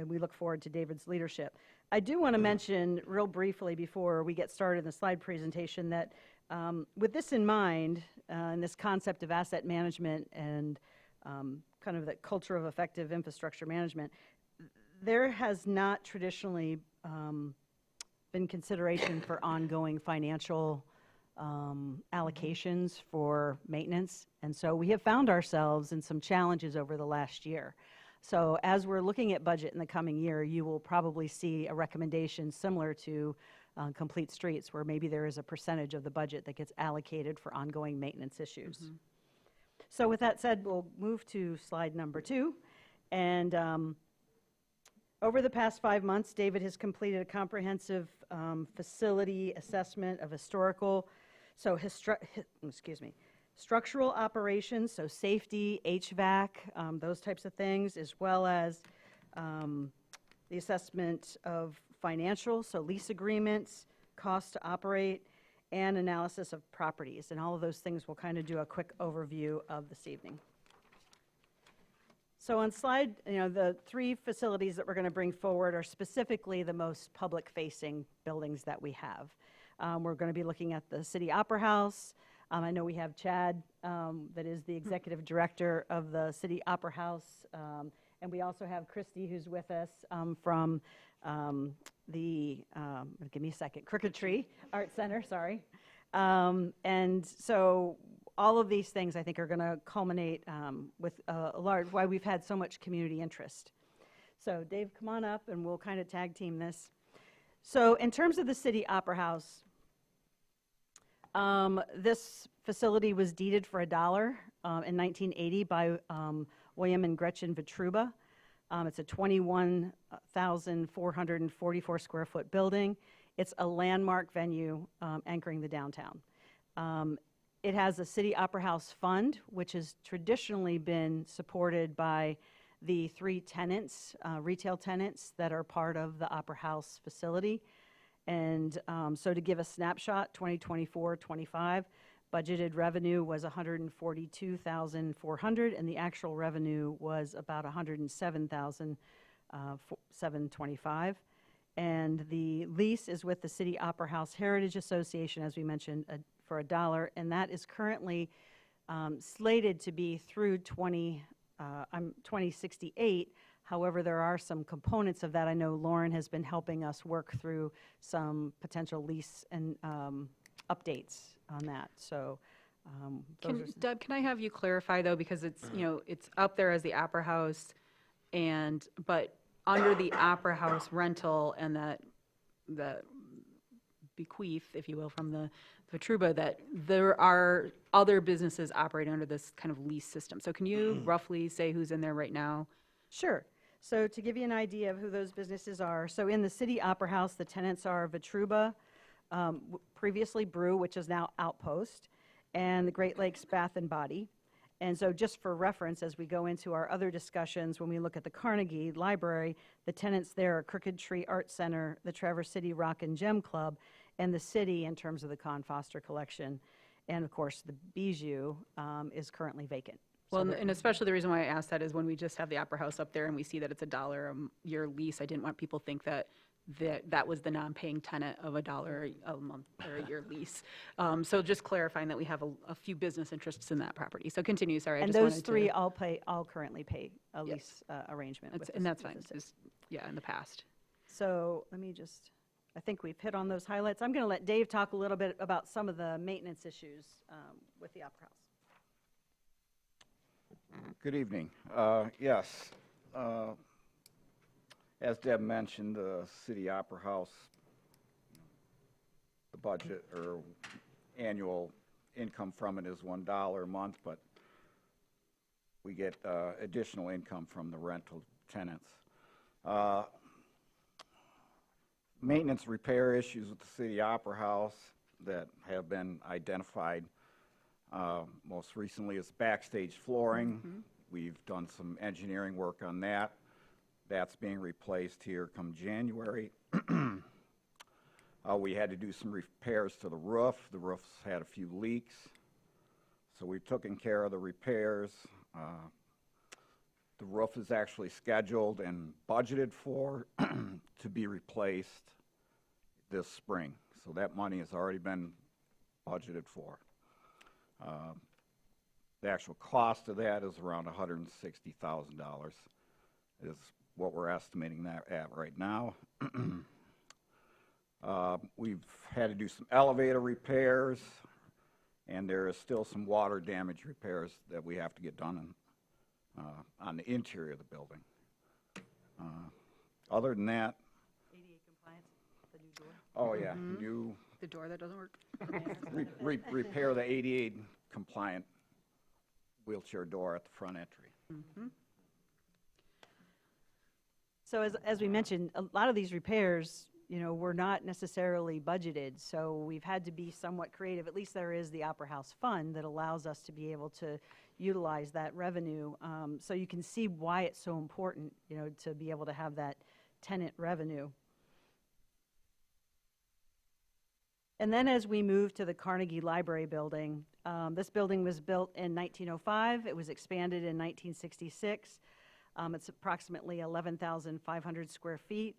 we look forward to David's leadership. I do want to mention real briefly before we get started in the slide presentation that with this in mind, and this concept of asset management and kind of that culture of effective infrastructure management, there has not traditionally been consideration for ongoing financial allocations for maintenance. And so we have found ourselves in some challenges over the last year. So as we're looking at budget in the coming year, you will probably see a recommendation similar to Complete Streets, where maybe there is a percentage of the budget that gets allocated for ongoing maintenance issues. So with that said, we'll move to slide number 2. And over the past 5 months, David has completed a comprehensive facility assessment of structural operations, so safety, HVAC, those types of things, as well as the assessment of financial, so lease agreements, cost to operate, and analysis of properties. And all of those things we'll kind of do a quick overview of this evening. So on slide, the 3 facilities that we're going to bring forward are specifically the most public-facing buildings that we have. We're going to be looking at the City Opera House. I know we have Chad, that is the executive director of the City Opera House, and we also have Christy, who's with us from give me a second, Crooked Tree Art Center, sorry. And so all of these things I think are going to culminate with why we've had so much community interest. So Dave, come on up and we'll kind of tag team this. So in terms of the City Opera House, this facility was deeded for $1 in 1980 by William and Gretchen Vitruba. It's a 21,444 square foot building. It's a landmark venue anchoring the downtown. It has a City Opera House fund, which has traditionally been supported by the 3 tenants, retail tenants that are part of the Opera House facility. And so to give a snapshot, 2024-25, budgeted revenue was $142,400, and the actual revenue was about $107,725. And the lease is with the City Opera House Heritage Association, as we mentioned, for $1, and that is currently slated to be through 2068. However, there are some components of that. I know Lauren has been helping us work through some potential lease and updates on that. So, Deb, can I have you clarify though, because it's it's up there as the Opera House, but under the Opera House rental and that bequeath, if you will, from the Vitruba, that there are other businesses operating under this kind of lease system. So can you roughly say who's in there right now? Sure. So to give you an idea of who those businesses are, so in the City Opera House, the tenants are Vitruba, previously Brew, which is now Outpost, and the Great Lakes Bath and Body. And so just for reference, as we go into our other discussions, when we look at the Carnegie Library, the tenants there are Crooked Tree Art Center, the Traverse City Rock and Gem Club, and the city in terms of the Con Foster Collection. And of course, the Bijou is currently vacant. Well, and especially the reason why I asked that is when we just have the Opera House up there and we see that it's $1 a year lease, I didn't want people to think that that was the non-paying tenant of $1 a month or a year lease. So just clarifying that we have a few business interests in that property. So continue, sorry. I And just those wanted three to- all currently pay a lease arrangement with And the- that's with fine, the city. just, yeah, in the past. So let me just, I think we've hit on those highlights. I'm going to let Dave talk a little bit about some of the maintenance issues with the Opera House. Good evening. Yes, as Deb mentioned, the City Opera House, the budget or annual income from it is $1 a month, but we get additional income from the rental tenants. Maintenance repair issues with the City Opera House that have been identified most recently is backstage flooring. We've done some engineering work on that. That's being replaced here come January. We had to do some repairs to the roof. The roof's had a few leaks. So we've taken care of the repairs. The roof is actually scheduled and budgeted for to be replaced this spring. So that money has already been budgeted for. The actual cost of that is around $160,000 is what we're estimating that at right now. We've had to do some elevator repairs, and there is still some water damage repairs that we have to get done on the interior of the building. Other than that, ADA compliance, the new door. oh yeah, new The door that doesn't work. repair the ADA compliant wheelchair door at the front entry. So as we mentioned, a lot of these repairs, you know, were not necessarily budgeted, so we've had to be somewhat creative. At least there is the Opera House Fund that allows us to be able to utilize that revenue. So you can see why it's so important, you know, to be able to have that tenant revenue. And then as we move to the Carnegie Library building, this building was built in 1905. It was expanded in 1966. It's approximately 11,500 square feet.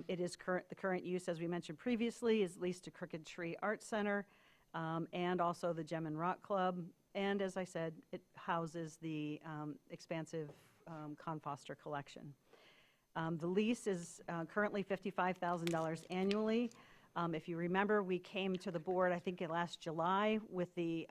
It is the current use, as we mentioned previously, is leased to Crooked Tree Art Center and also the Gem and Rock Club. And as I said, it houses the expansive Con Foster collection. The lease is currently $55,000 annually. If you remember, we came to the board, I think last July, with the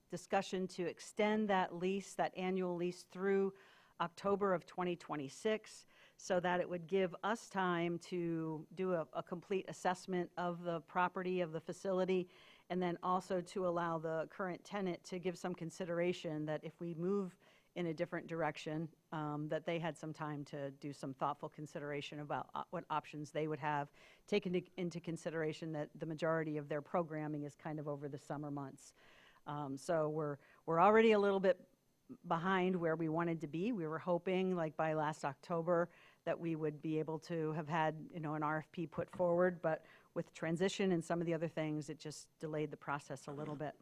discussion to extend that lease, that annual lease, through October of 2026, so that it would give us time to do a complete assessment of the property, of the facility, and then also to allow the current tenant to give some consideration that if we move in a different direction, that they had some time to do some thoughtful consideration about what options they would have, taking into consideration that the majority of their programming is kind of over the summer months. So we're already a little bit behind where we wanted to be. We were hoping, like by last October, that we would be able to have had, you know, an RFP put forward, but with transition and some of the other things, it just delayed the process a little bit.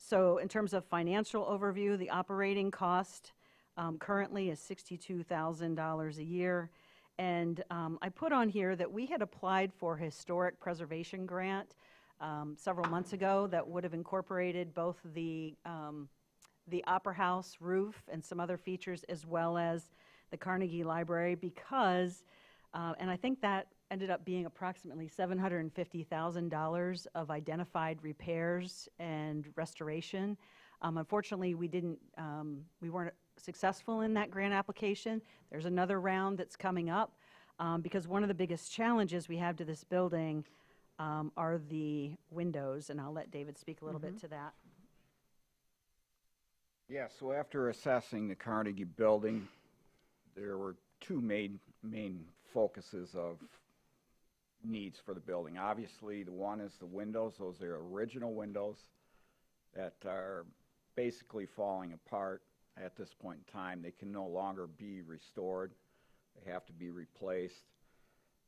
So in terms of financial overview, the operating cost currently is $62,000 a year. And I put on here that we had applied for a historic preservation grant several months ago that would have incorporated both the Opera House roof and some other features, as well as the Carnegie Library, because, and I think that ended up being approximately $750,000 of identified repairs and restoration. Unfortunately, we weren't successful in that grant application. There's another round that's coming up, because one of the biggest challenges we have to this building are the windows, and I'll let David speak a little bit to that. Yeah, so after assessing the Carnegie building, there were two main focuses of needs for the building. Obviously, the one is the windows. Those are original windows that are basically falling apart at this point in time. They can no longer be restored. They have to be replaced.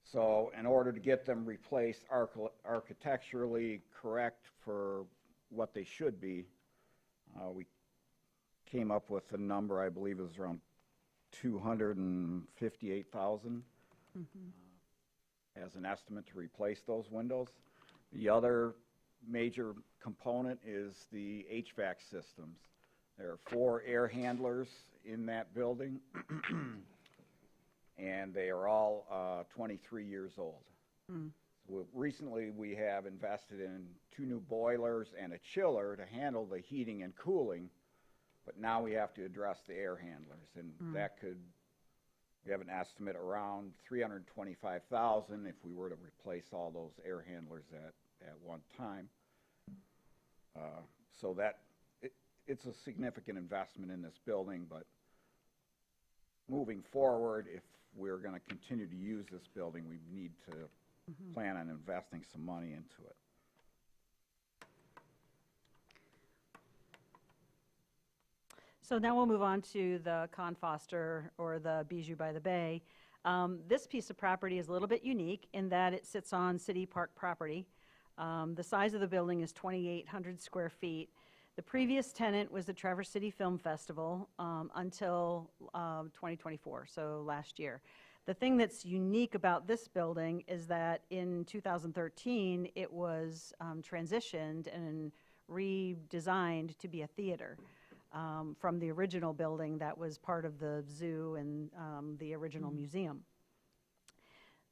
So in order to get them replaced architecturally correct for what they should be, we came up with a number, I believe it was around 258,000 as an estimate to replace those windows. The other major component is the HVAC systems. There are 4 air handlers in that building, and they are all 23 years old. Recently, we have invested in 2 new boilers and a chiller to handle the heating and cooling, but now we have to address the air handlers, and that could, we have an estimate around 325,000 if we were to replace all those air handlers at one time. So that, it's a significant investment in this building, but moving forward, if we're going to continue to use this building, we need to plan on investing some money into it. So now we'll move on to the Con Foster, or the Bijou by the Bay. This piece of property is a little bit unique in that it sits on city park property. The size of the building is 2,800 square feet. The previous tenant was the Traverse City Film Festival until 2024, so last year. The thing that's unique about this building is that in 2013, it was transitioned and redesigned to be a theater from the original building that was part of the zoo and the original museum.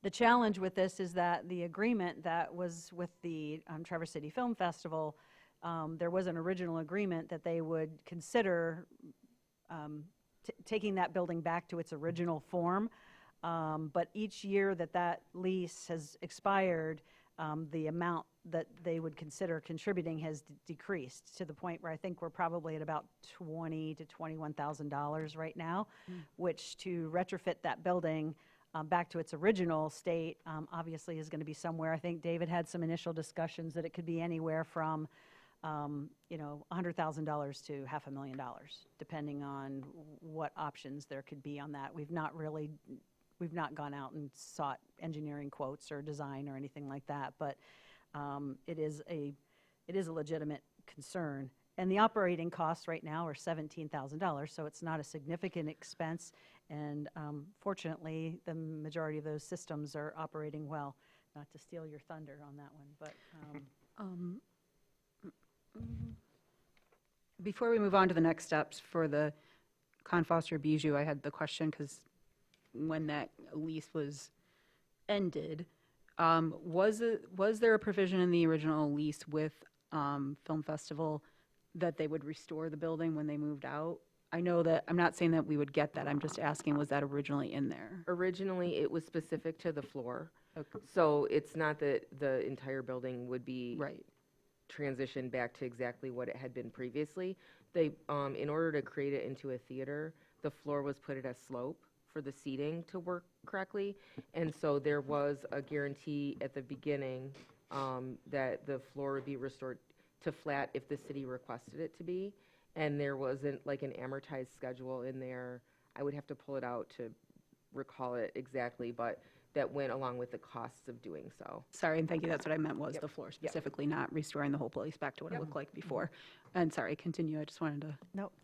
The challenge with this is that the agreement that was with the Traverse City Film Festival, there was an original agreement that they would consider taking that building back to its original form. But each year that that lease has expired, the amount that they would consider contributing has decreased to the point where I think we're probably at about $20,000 to $21,000 right now, which to retrofit that building back to its original state obviously is going to be somewhere. I think David had some initial discussions that it could be anywhere from you know, $100,000 to $500,000, depending on what options there could be on that. We've not gone out and sought engineering quotes or design or anything like that, but it is a legitimate concern. And the operating costs right now are $17,000, so it's not a significant expense. And fortunately, the majority of those systems are operating well. Not to steal your thunder on that one, but before we move on to the next steps for the Con Foster Bijou, I had the question because when that lease was ended, was there a provision in the original lease with Film Festival that they would restore the building when they moved out? I know that, I'm not saying that we would get that, I'm just asking, was that originally in there? Originally, it was specific to the floor. Okay. So it's not that the entire building would be transitioned back to exactly what it had been previously. They, in order to create it into a theater, the floor was put at a slope for the seating to work correctly. And so there was a guarantee at the beginning that the floor would be restored to flat if the city requested it to be. And there wasn't like an amortized schedule in there. I would have to pull it out to recall it exactly, but that went along with the costs of doing so. Sorry, and thank you, that's what I meant, was the floor specifically, not restoring the whole place back to what it looked like before. And sorry, continue, I just wanted to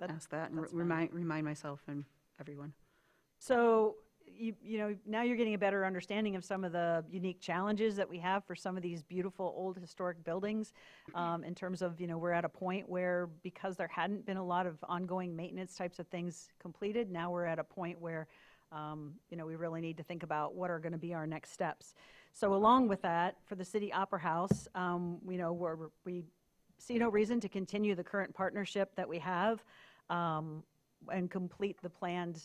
ask that and remind myself and everyone. So, you know, now you're getting a better understanding of some of the unique challenges that we have for some of these beautiful old historic buildings in terms of, you know, we're at a point where because there hadn't been a lot of ongoing maintenance types of things completed, now we're at a point where, you know, we really need to think about what are going to be our next steps. So along with that, for the City Opera House, you know, we see no reason to continue the current partnership that we have and complete the planned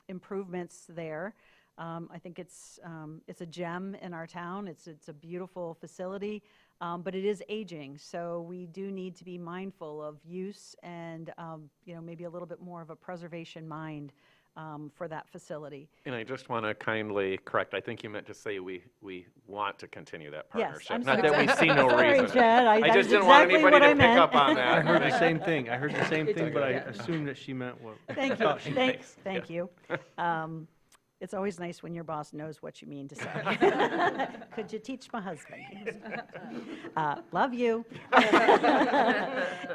improvements there. I think it's a gem in our town. It's a beautiful facility, but it is aging. So we do need to be mindful of use and you know, maybe a little bit more of a preservation mind for that facility. And I just want to kindly correct, I think you meant to say we want to continue that partnership. Yes, I'm Not sorry. that we see no Sorry, reason. Chad, I that's just didn't want exactly anybody what to I pick meant. up on that. I heard the same thing. I heard the same thing, but I okay. assumed that she meant what. Thank I thought she you. meant. Thank you. It's always nice when your boss knows what you mean to say. Could you teach my husband? Love you.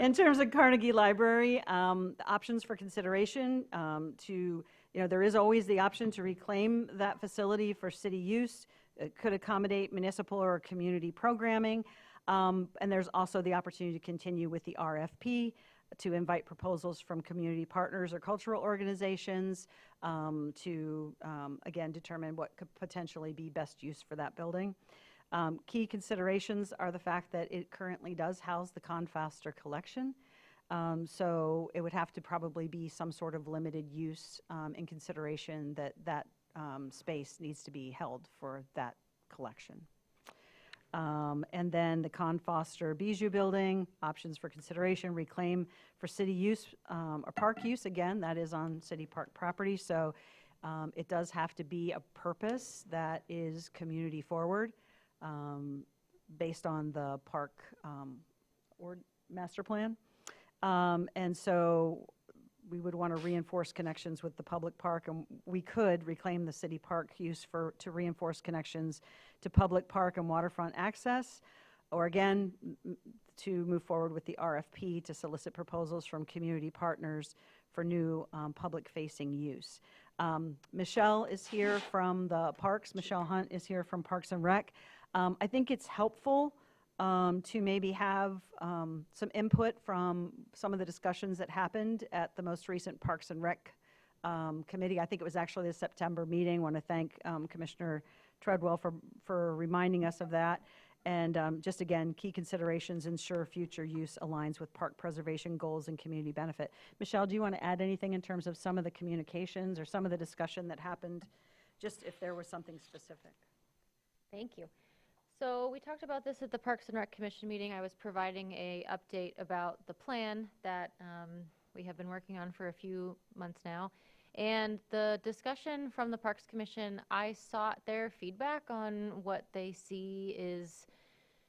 In terms of Carnegie Library, options for consideration there is always the option to reclaim that facility for city use. It could accommodate municipal or community programming. And there's also the opportunity to continue with the RFP to invite proposals from community partners or cultural organizations to, again, determine what could potentially be best use for that building. Key considerations are the fact that it currently does house the Confaster collection. So it would have to probably be some sort of limited use in consideration that space needs to be held for that collection. And then the Confaster Bijou Building, options for consideration, reclaim for city use or park use. Again, that is on city park property. So it does have to be a purpose that is community forward based on the park or master plan. And so we would want to reinforce connections with the public park, and we could reclaim the city park use to reinforce connections to public park and waterfront access, or again, to move forward with the RFP to solicit proposals from community partners for new public-facing use. Michelle is here from the parks. Michelle Hunt is here from Parks and Rec. I think it's helpful to maybe have some input from some of the discussions that happened at the most recent Parks and Rec committee. I think it was actually the September meeting. I want to thank Commissioner Treadwell for reminding us of that. And just again, key considerations ensure future use aligns with park preservation goals and community benefit. Michelle, do you want to add anything in terms of some of the communications or some of the discussion that happened, just if there was something specific? Thank you. So we talked about this at the Parks and Rec Commission meeting. I was providing a update about the plan that we have been working on for a few months now. And the discussion from the Parks Commission, I sought their feedback on what they see is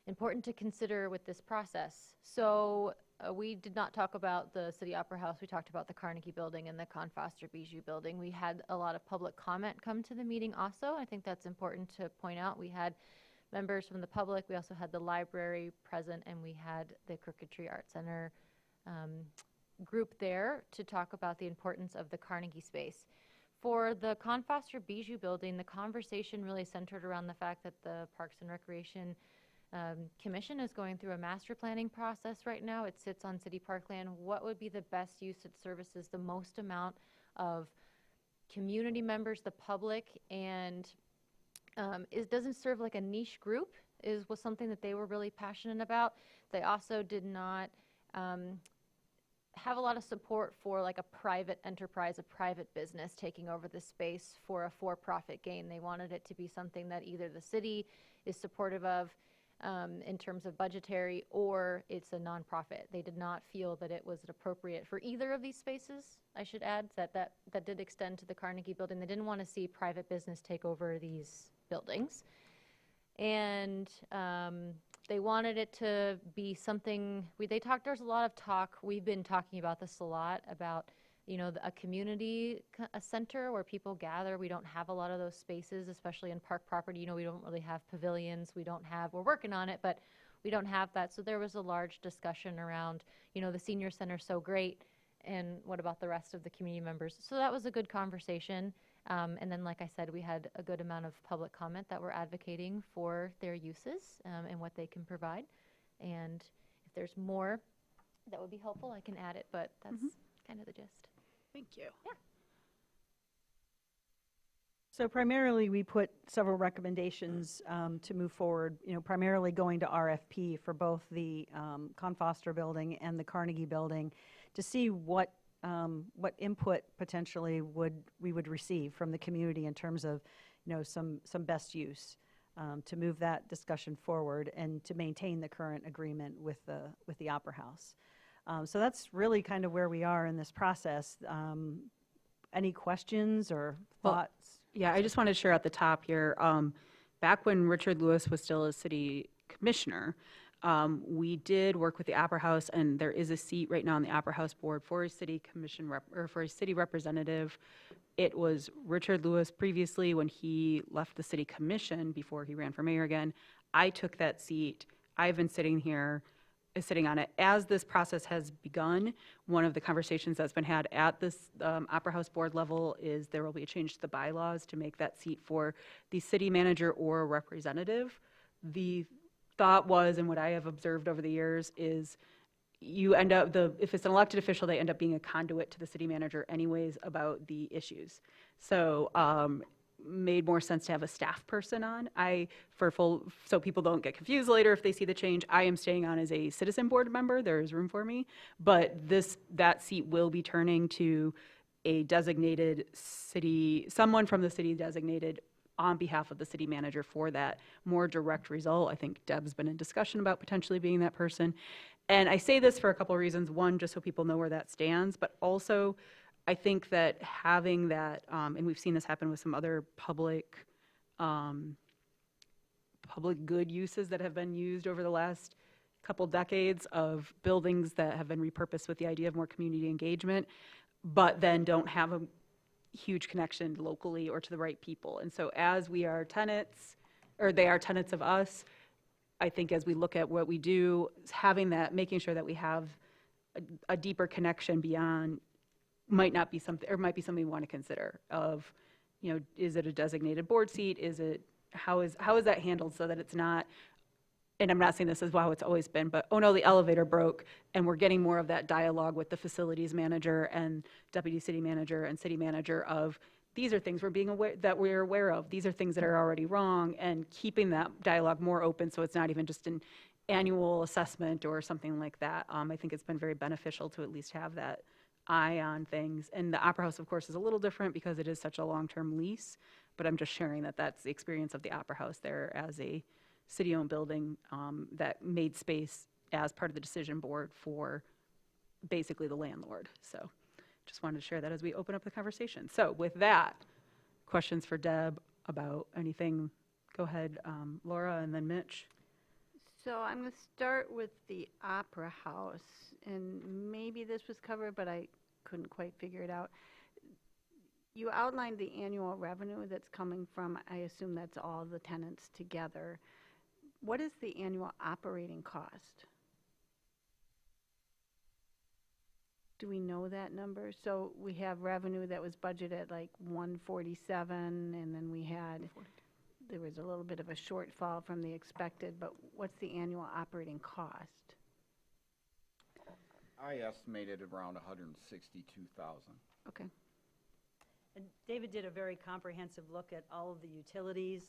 important to consider with this process. So we did not talk about the City Opera House. We talked about the Carnegie Building and the Confaster Bijou Building. We had a lot of public comment come to the meeting also. I think that's important to point out. We had members from the public. We also had the library present, and we had the Crooked Tree Art Center group there to talk about the importance of the Carnegie space. For the Confaster Bijou Building, the conversation really centered around the fact that the Parks and Recreation Commission is going through a master planning process right now. It sits on city parkland. What would be the best use that services the most amount of community members, the public, and it doesn't serve like a niche group was something that they were really passionate about. They also did not have a lot of support for like a private enterprise, a private business taking over the space for a for-profit gain. They wanted it to be something that either the city is supportive of in terms of budgetary, or it's a nonprofit. They did not feel that it was appropriate for either of these spaces. I should add that did extend to the Carnegie Building. They didn't want to see private business take over these buildings. And they wanted it to be something, there's a lot of talk, we've been talking about this a lot, about, a community center where people gather. We don't have a lot of those spaces, especially in park property. We don't really have pavilions. We're working on it, but we don't have that. So there was a large discussion around, the senior center's so great, and what about the rest of the community members? So that was a good conversation. And then, like I said, we had a good amount of public comment that were advocating for their uses and what they can provide. And if there's more that would be helpful, I can add it, but that's kind of the gist. Thank you. Yeah. So primarily, we put several recommendations to move forward, primarily going to RFP for both the Confaster Building and the Carnegie Building to see what input potentially we would receive from the community in terms of, some best use to move that discussion forward and to maintain the current agreement with the Opera House. So that's really kind of where we are in this process. Any questions or thoughts? Yeah, I just want to share at the top here, back when Richard Lewis was still a city commissioner, we did work with the Opera House, and there is a seat right now on the Opera House board for a city commission or for a city representative It was Richard Lewis previously when he left the city commission before he ran for mayor again. I took that seat. I've been sitting on it. As this process has begun, one of the conversations that's been had at this Opera House board level is there will be a change to the bylaws to make that seat for the city manager or a representative. The thought was, and what I have observed over the years, is you end up, if it's an elected official, they end up being a conduit to the city manager anyways about the issues. So made more sense to have a staff person on. So people don't get confused later if they see the change, I am staying on as a citizen board member. There is room for me. But that seat will be turning to a designated someone from the city designated on behalf of the city manager for that more direct result. I think Deb's been in discussion about potentially being that person. And I say this for a couple of reasons. One, just so people know where that stands, but also I think that having that, and we've seen this happen with some other public good uses that have been used over the last couple decades of buildings that have been repurposed with the idea of more community engagement, but then don't have a huge connection locally or to the right people. And so as we are tenants, or they are tenants of us, I think as we look at what we do, having that, making sure that we have a deeper connection beyond might not be something, or might be something we want to consider of, is it a designated board seat? How is that handled so that it's not, and I'm not saying this is how it's always been, but oh no, the elevator broke, and we're getting more of that dialogue with the facilities manager and deputy city manager and city manager of, these are things we're aware of. These are things that are already wrong, and keeping that dialogue more open so it's not even just an annual assessment or something like that. I think it's been very beneficial to at least have that eye on things. And the Opera House, of course, is a little different because it is such a long-term lease, but I'm just sharing that that's the experience of the Opera House there as a city-owned building that made space as part of the decision board for basically the landlord. So just wanted to share that as we open up the conversation. So with that, questions for Deb about anything? Go ahead, Laura, and then Mitch. So I'm going to start with the Opera House, and maybe this was covered, but I couldn't quite figure it out. You outlined the annual revenue that's coming from, I assume that's all the tenants together. What is the annual operating cost? Do we know that number? So we have revenue that was budgeted like 147, and then there was a little bit of a shortfall from the expected, but what's the annual operating cost? I estimated around 162,000. Okay. And David did a very comprehensive look at all of the utilities,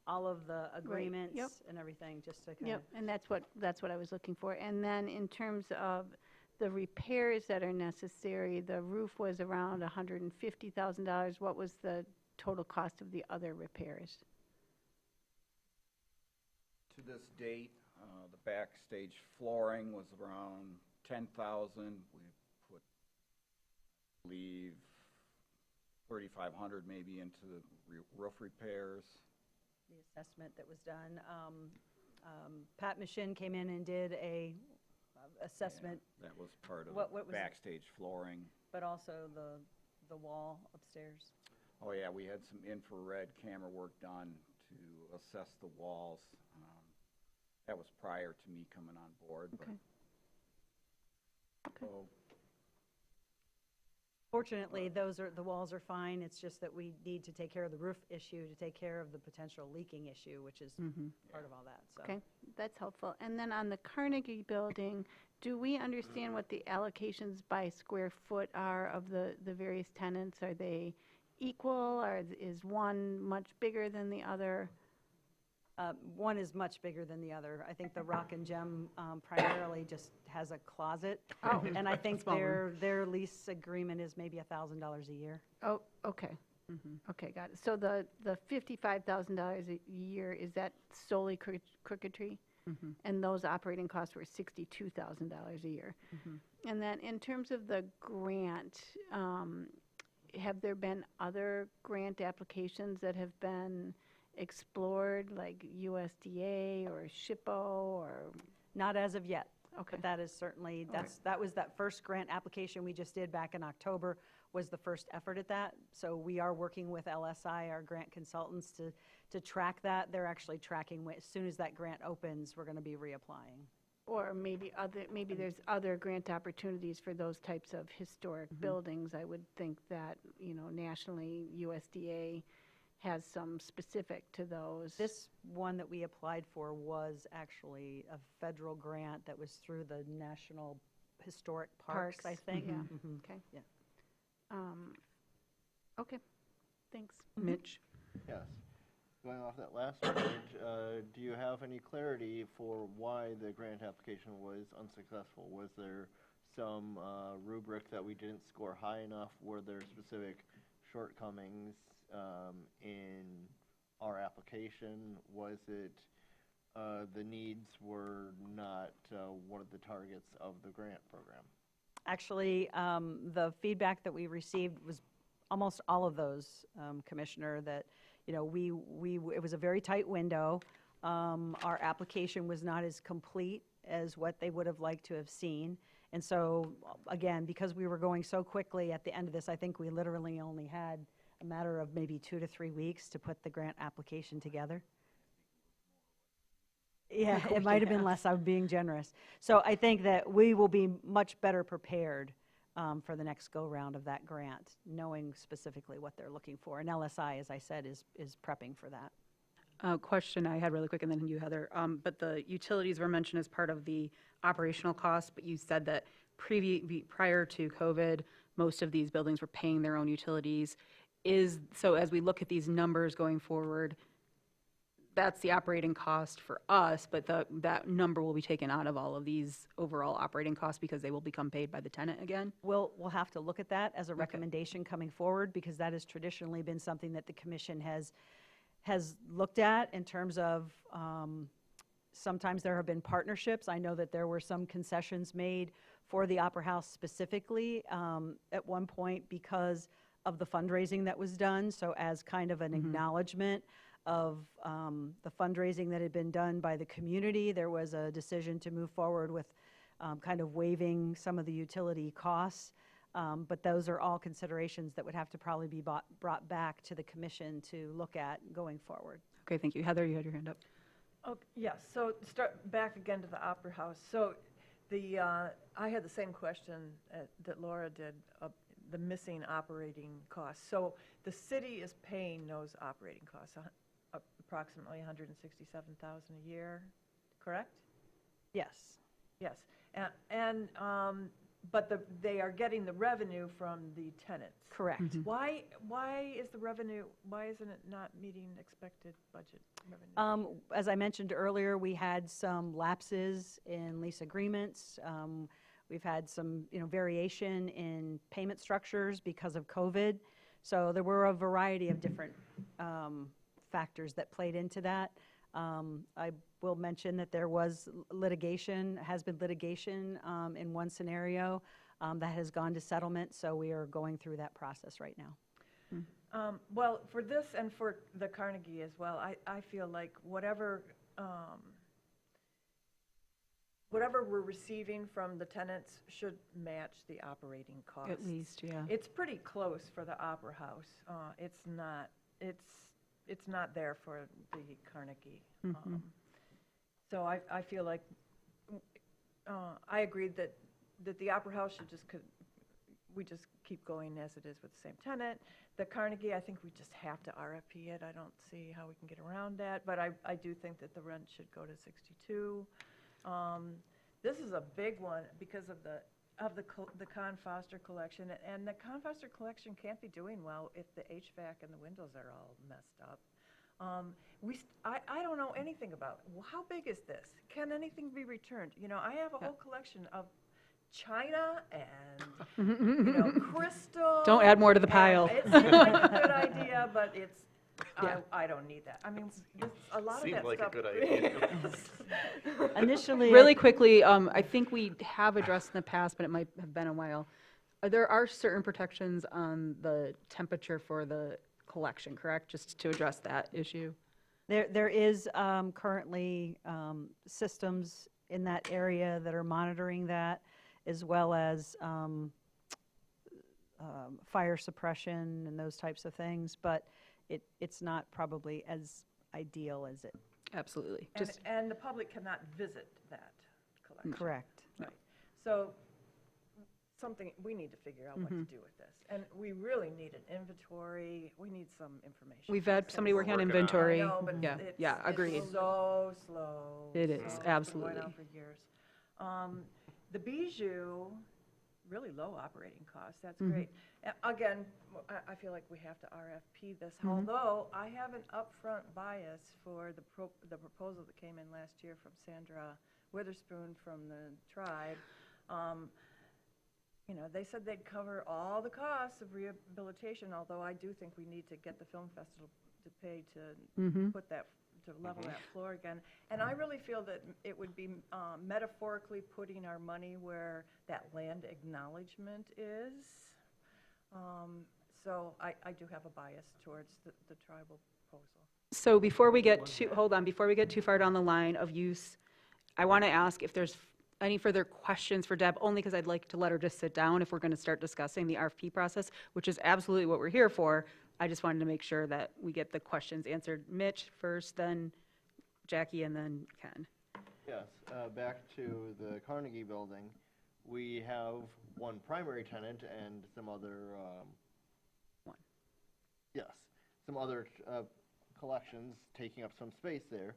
all of the agreements and everything, just to kind of. Yep, and that's what I was looking for. And then in terms of the repairs that are necessary, the roof was around $150,000. What was the total cost of the other repairs? To this date, the backstage flooring was around 10,000. We put, I believe, 3,500 maybe into the roof repairs. The assessment that was done. Pat Machin came in and did a assessment. Yeah, that was part of What the was it? backstage flooring. But also the wall upstairs. Oh yeah, we had some infrared camera work done to assess the walls. That was prior to me coming on board. Okay. So, Fortunately, the walls are fine. It's just that we need to take care of the roof issue, to take care of the potential leaking issue, which is part of all that. So. Okay, that's helpful. And then on the Carnegie Building, do we understand what the allocations by square foot are of the various tenants? Are they equal, or is one much bigger than the other? One is much bigger than the other. I think the Rock and Gem primarily just has a closet. Oh. And I think Small room. their lease agreement is maybe $1,000 a year. Oh, okay. Okay, got it. So the $55,000 a year, is that solely Crooked Tree? And those operating costs were $62,000 a year. And then in terms of the grant, have there been other grant applications that have been explored, like USDA or SHPO or? Not as of yet. Okay. But that is certainly, that was that first grant application we just did back in October, was the first effort at that. So we are working with LSI, our grant consultants, to track that. They're actually tracking, as soon as that grant opens, we're going to be reapplying. Or maybe there's other grant opportunities for those types of historic buildings. I would think that, nationally, USDA has some specific to those. This one that we applied for was actually a federal grant that was through the National Historic Parks, I think. Yeah, Mhm. okay. Yeah. Okay, thanks. Mitch? Yes. Going off that last point, do you have any clarity for why the grant application was unsuccessful? Was there some rubric that we didn't score high enough? Were there specific shortcomings in our application? Was it the needs were not one of the targets of the grant program? Actually, the feedback that we received was almost all of those, Commissioner, that, it was a very tight window. Our application was not as complete as what they would have liked to have seen. And so, again, because we were going so quickly at the end of this, I think we literally only had a matter of maybe 2 to 3 weeks to put the grant application together. Yeah, it might have been less. I'm being generous. So I think that we will be much better prepared for the next go-round of that grant, knowing specifically what they're looking for. And LSI, as I said, is prepping for that. Question I had really quick, and then you, Heather. But the utilities were mentioned as part of the operational costs, but you said that prior to COVID, most of these buildings were paying their own utilities. So as we look at these numbers going forward, that's the operating cost for us, but that number will be taken out of all of these overall operating costs because they will become paid by the tenant again? We'll have to look at that as a recommendation coming forward, because that has traditionally been something that the commission has looked at in terms of, sometimes there have been partnerships. I know that there were some concessions made for the Opera House specifically at one point because of the fundraising that was done. So as kind of an acknowledgement of the fundraising that had been done by the community, there was a decision to move forward with kind of waiving some of the utility costs. But those are all considerations that would have to probably be brought back to the commission to look at going forward. Okay, thank you. Heather, you had your hand up. Oh, yes, so start back again to the Opera House. So I had the same question that Laura did, the missing operating costs. So the city is paying those operating costs, approximately $167,000 a year, correct? Yes. Yes, but they are getting the revenue from the tenants. Correct. Why isn't it not meeting expected budget revenue? As I mentioned earlier, we had some lapses in lease agreements. We've had some, variation in payment structures because of COVID. So there were a variety of different factors that played into that. I will mention that there was has been litigation in one scenario that has gone to settlement, so we are going through that process right now. Well, for this and for the Carnegie as well, I feel like whatever we're receiving from the tenants should match the operating costs. At least, yeah. It's pretty close for the Opera House. It's not there for the Carnegie. So I feel like I agreed that the Opera House should we just keep going as it is with the same tenant. The Carnegie, I think we just have to RFP it. I don't see how we can get around that, but I do think that the rent should go to 62. This is a big one because of the Con Foster collection, and the Con Foster collection can't be doing well if the HVAC and the windows are all messed up. I don't know anything about how big is this? Can anything be returned? I have a whole collection of china and crystal. Don't add more to the pile. It seems like a good idea, but I don't need that. I mean, a lot of that Seemed like stuff. a good idea. Initially, Really quickly, I think we have addressed in the past, but it might have been a while. There are certain protections on the temperature for the collection, correct? Just to address that issue. There is currently systems in that area that are monitoring that, as well as fire suppression and those types of things, but it's not probably as ideal as it. Absolutely. And the public cannot visit that collection. Correct. Right. So we need to figure out what to do with this. And we really need an inventory. We need some information. We've had somebody working on inventory. I know, but Yeah, it's- yeah, agreed. It's so slow. It is, It's been absolutely. going on for years. The Bijou, really low operating costs. That's Mhm. great. Again, I feel like we have to RFP this, Mhm. although I have an upfront bias for the proposal that came in last year from Sandra Witherspoon from the tribe. You know, they said they'd cover all the costs of rehabilitation, although I do think we need to get the film festival to pay to Mhm. put that, to level that floor again. And I really feel that it would be metaphorically putting our money where that land acknowledgement is. So I do have a bias towards the tribal proposal. So before we get before we get too far down the line of use, I want to ask if there's any further questions for Deb, only because I'd like to let her just sit down if we're going to start discussing the RFP process, which is absolutely what we're here for. I just wanted to make sure that we get the questions answered. Mitch first, then Jackie, and then Ken. Yes, back to the Carnegie Building, we have one primary tenant and some other, some other collections taking up some space there.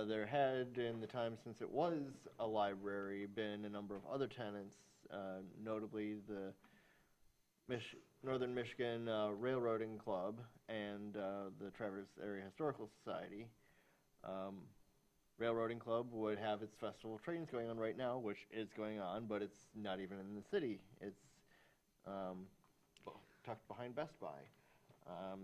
There had, in the time since it was a library, been a number of other tenants, notably the Northern Michigan Railroading Club and the Traverse Area Historical Society. Railroading Club would have its festival of trains going on right now, which is going on, but it's not even in the city. It's tucked behind Best Buy.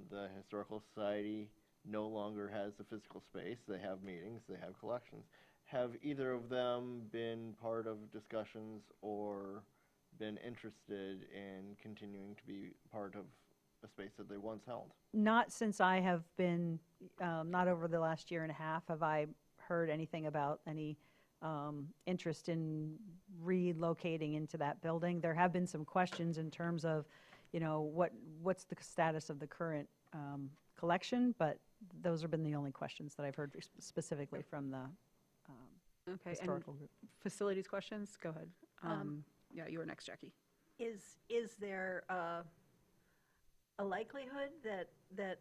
The Historical Society no longer has a physical space. They have meetings, they have collections. Have either of them been part of discussions or been interested in continuing to be part of a space that they once held? Not since I have been, not over the last year and a half, have I heard anything about any interest in relocating into that building. There have been some questions in terms of, you know, what's the status of the current collection, but those have been the only questions that I've heard specifically from the Okay, historical and group. facilities questions? Go ahead. Yeah, you were next, Jackie. Is there a likelihood that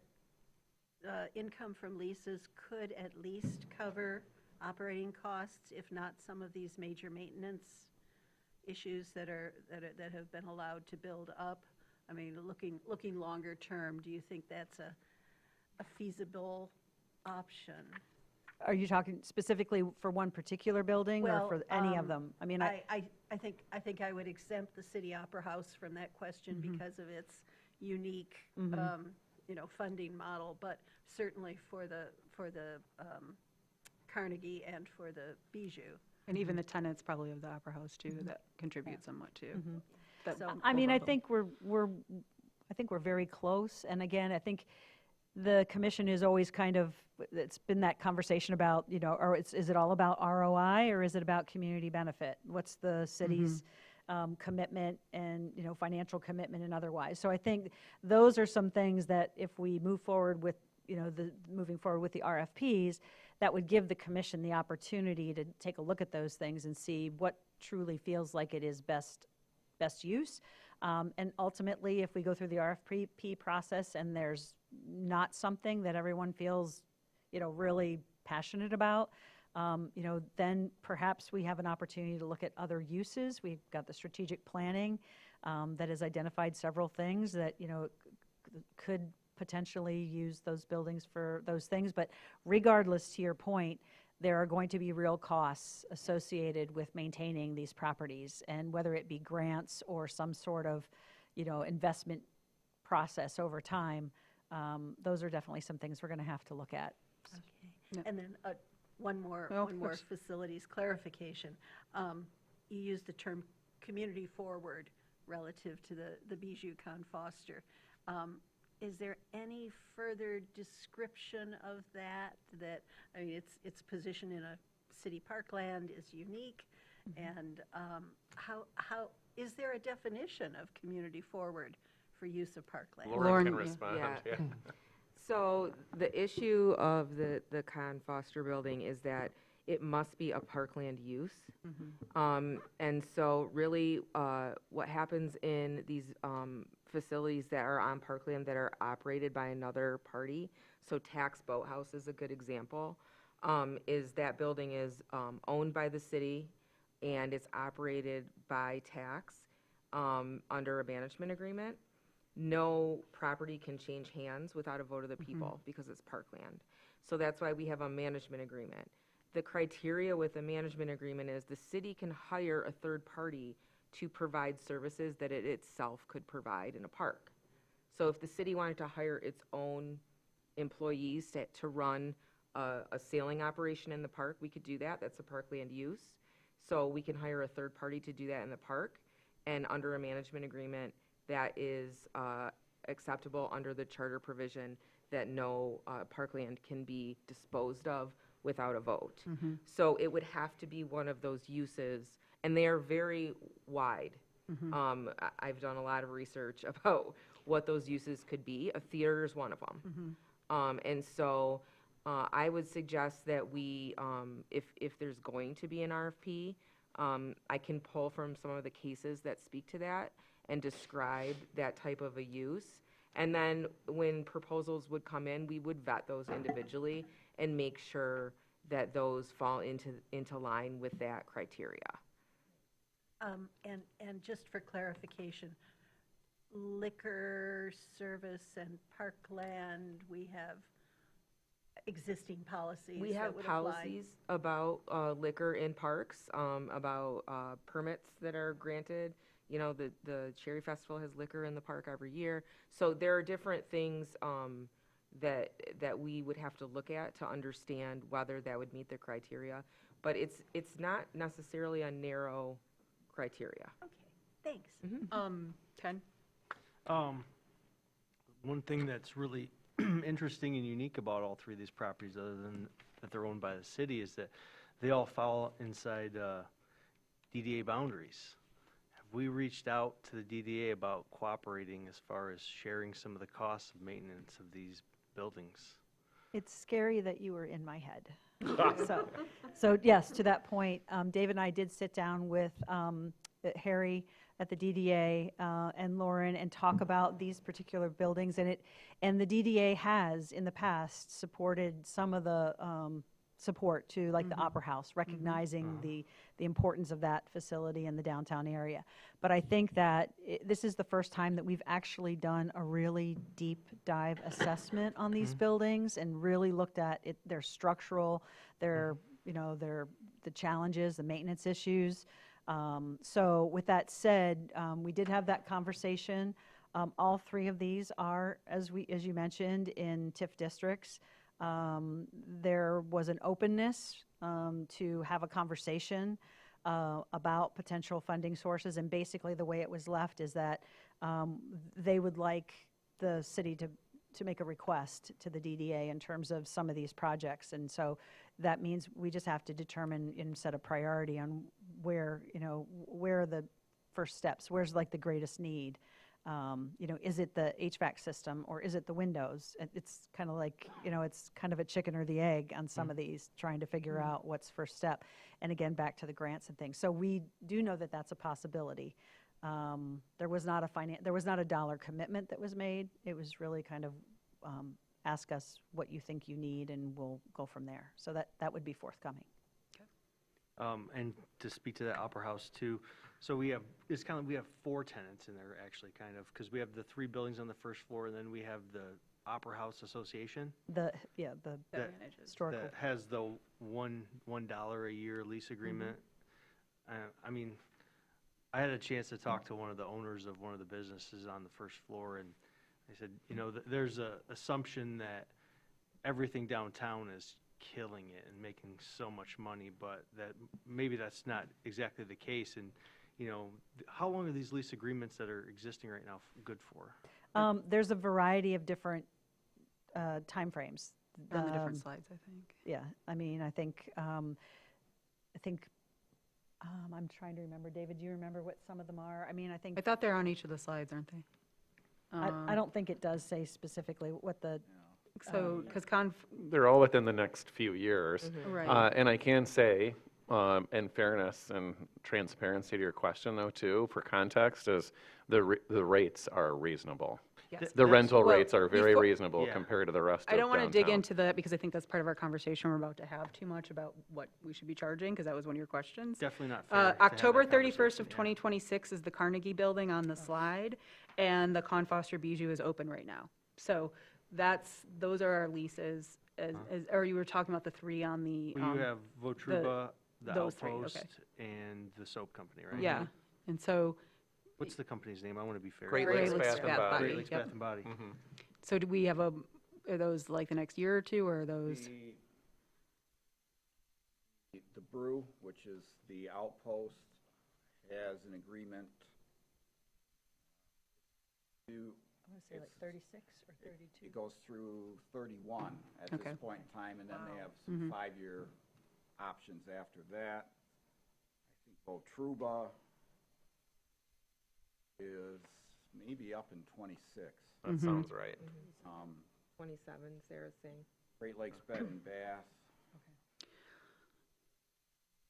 income from leases could at least cover operating costs, if not some of these major maintenance issues that have been allowed to build up? I mean, looking longer term, do you think that's a feasible option? Are you talking specifically for one particular building or for any of them? I mean, I think I would exempt the City Opera House from that question because of its unique, funding model, but certainly for the Carnegie and for the Bijou. And even the tenants probably of the Opera House too, that contribute somewhat too. That- I mean, I think we're very close. And again, I think the commission is always kind of, it's been that conversation about, you know, or is it all about ROI or is it about community benefit? What's the city's commitment and, you know, financial commitment and otherwise? So I think those are some things that if we move forward with, you know, moving forward with the RFPs, that would give the commission the opportunity to take a look at those things and see what truly feels like it is best use. And ultimately, if we go through the RFP process and there's not something that everyone feels, you know, really passionate about, you know, then perhaps we have an opportunity to look at other uses. We've got the strategic planning that has identified several things that, you know, could potentially use those buildings for those things. But regardless, to your point, there are going to be real costs associated with maintaining these properties, and whether it be grants or some sort of, you know, investment process over time, those are definitely some things we're going to have to look at. Okay. And then one more facilities clarification. You used the term community forward relative to the Bijou Con Foster. Is there any further description of that? I mean, its position in a city parkland is unique, and is there a definition of community forward for use of parkland? Lauren can respond. Yeah. So the issue of the Con Foster building is that it must be a parkland use. And so really, what happens in these facilities that are on parkland that are operated by another party, so Tax Boathouse is a good example, is that building is owned by the city and it's operated by Tax under a management agreement. No property can change hands without a vote of the people because it's parkland. So that's why we have a management agreement. The criteria with a management agreement is the city can hire a third party to provide services that it itself could provide in a park. So if the city wanted to hire its own employees to run a sailing operation in the park, we could do that. That's a parkland use. So we can hire a third party to do that in the park. And under a management agreement, that is acceptable under the charter provision that no parkland can be disposed of without a vote. So it would have to be one of those uses, and they are very wide. I've done a lot of research about what those uses could be. A theater is one of them. And so I would suggest that we, if there's going to be an RFP, I can pull from some of the cases that speak to that and describe that type of a use. And then when proposals would come in, we would vet those individually and make sure that those fall into line with that criteria. And just for clarification, liquor service and parkland, we have existing policies We that have would apply. policies about liquor in parks, about permits that are granted. You know, the Cherry Festival has liquor in the park every year. So there are different things that we would have to look at to understand whether that would meet the criteria. But it's not necessarily a narrow criteria. Okay, thanks. Ken? One thing that's really interesting and unique about all three of these properties, other than that they're owned by the city, is that they all fall inside DDA boundaries. Have we reached out to the DDA about cooperating as far as sharing some of the costs of maintenance of these buildings? It's scary that you were in my head. So yes, to that point, David and I did sit down with Harry at the DDA and Lauren and talk about these particular buildings. And the DDA has, in the past, supported some of the support to, like, the Opera House, recognizing the importance of that facility in the downtown area. But I think that this is the first time that we've actually done a really deep dive assessment on these buildings and really looked at their structural, their, the challenges, the maintenance issues. So with that said, we did have that conversation. All three of these are, as you mentioned, in TIF districts. There was an openness to have a conversation about potential funding sources, and basically the way it was left is that they would like the city to make a request to the DDA in terms of some of these projects. And so that means we just have to determine and set a priority on where are the first steps, where's like the greatest need. Is it the HVAC system or is it the windows? It's kind of like, it's kind of a chicken or the egg on some of these, trying to figure out what's first step. And again, back to the grants and things. So we do know that that's a possibility. There was not a dollar commitment that was made. It was really kind of ask us what you think you need and we'll go from there. So that would be forthcoming. And to speak to that Opera House too, so we have 4 tenants in there actually, kind of, because we have the 3 buildings on the first floor, and then we have the Opera House Association. The historical. That has the $1 a year lease agreement. I mean, I had a chance to talk to one of the owners of one of the businesses on the first floor, and they said, there's a assumption that everything downtown is killing it and making so much money, but that maybe that's not exactly the case. And how long are these lease agreements that are existing right now good for? There's a variety of different timeframes. On the different slides, I think. Yeah, I mean, I think I'm trying to remember. David, do you remember what some of them are? I mean, I think, I thought they're on each of the slides, aren't they? I don't think it does say specifically what the, So, because They're all within the next few years. Right. And I can say, in fairness and transparency to your question though too, for context, is the rates are reasonable. Yes. The rental Well, rates are very before- reasonable Yeah. compared to the rest of I don't want to dig downtown. into that because I think that's part of our conversation we're about to have too much about what we should be charging, because that was one of your questions. Definitely not fair to have that October 31st of conversation, yeah. 2026 is the Carnegie Building on the slide, and the Con Foster Bijou is open right now. So those are our leases, or you were talking about the three on the. Well, you have Votruba, the those three, okay. Outpost, and the soap company, right? Yeah, and so, What's the company's name? I want to be fair. Great Great Lakes Lakes Bath and Body. Great Lakes Yep. Bath and Body. Mhm. so do we have are those like the next year or two, or are those? The Brew, which is the Outpost, has an agreement to, I want to say like 36 or 32. it goes through 31 at Okay. this point in time, and then they have Mhm. some 5-year options after that. I think Votruba is maybe up in 26. That sounds right. 27, Sarah's saying. Great Lakes Bed and Bath.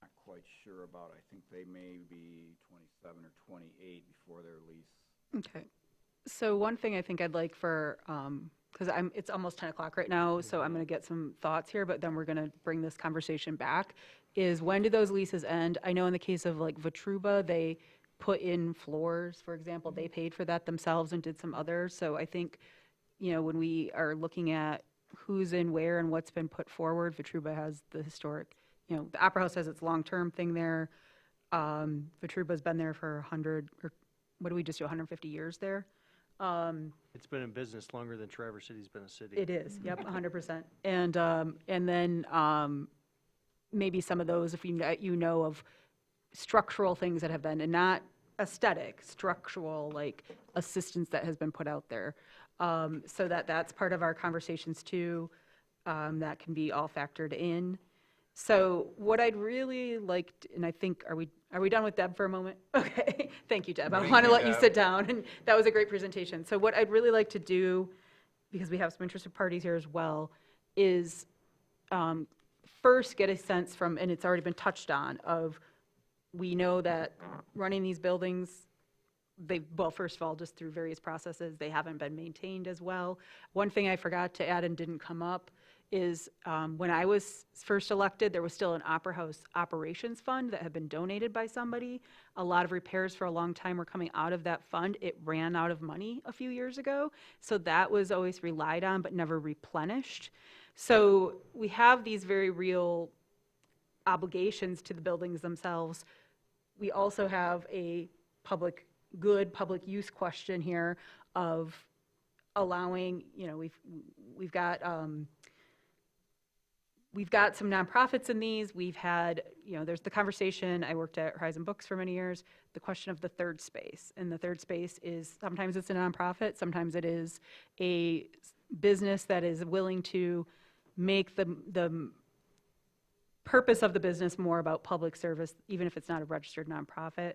Not quite sure about, I think they may be 27 or 28 before their lease. Okay. So one thing I think I'd like for, because it's almost 10 o'clock right now, so I'm going to get some thoughts here, but then we're going to bring this conversation back, is when do those leases end? I know in the case of like Votruba, they put in floors, for example, they paid for that themselves and did some others. So I think, when we are looking at who's in where and what's been put forward, Votruba has the historic, the Opera House has its long-term thing there. Votruba's been there for 100, or what do we just do, 150 years there? It's been in business longer than Traverse City's been a city. It is, yep, 100%. And then maybe some of those, if you know of structural things that have been, and not aesthetic, structural, like assistance that has been put out there. So that's part of our conversations too, that can be all factored in. So what I'd really like, and I think, are we done with Deb for a moment? Okay, thank you, Deb. I want to let you sit down, and that was a great presentation. So what I'd really like to do, because we have some interested parties here as well, is first get a sense from, and it's already been touched on, of we know that running these buildings, first of all, just through various processes, they haven't been maintained as well. One thing I forgot to add and didn't come up is when I was first elected, there was still an Opera House operations fund that had been donated by somebody. A lot of repairs for a long time were coming out of that fund. It ran out of money a few years ago, so that was always relied on but never replenished. So we have these very real obligations to the buildings themselves. We also have a public use question here of allowing, we've got some nonprofits in these. We've had, there's the conversation, I worked at Horizon Books for many years, the question of the third space. And the third space is, sometimes it's a nonprofit, sometimes it is a business that is willing to make the purpose of the business more about public service, even if it's not a registered nonprofit.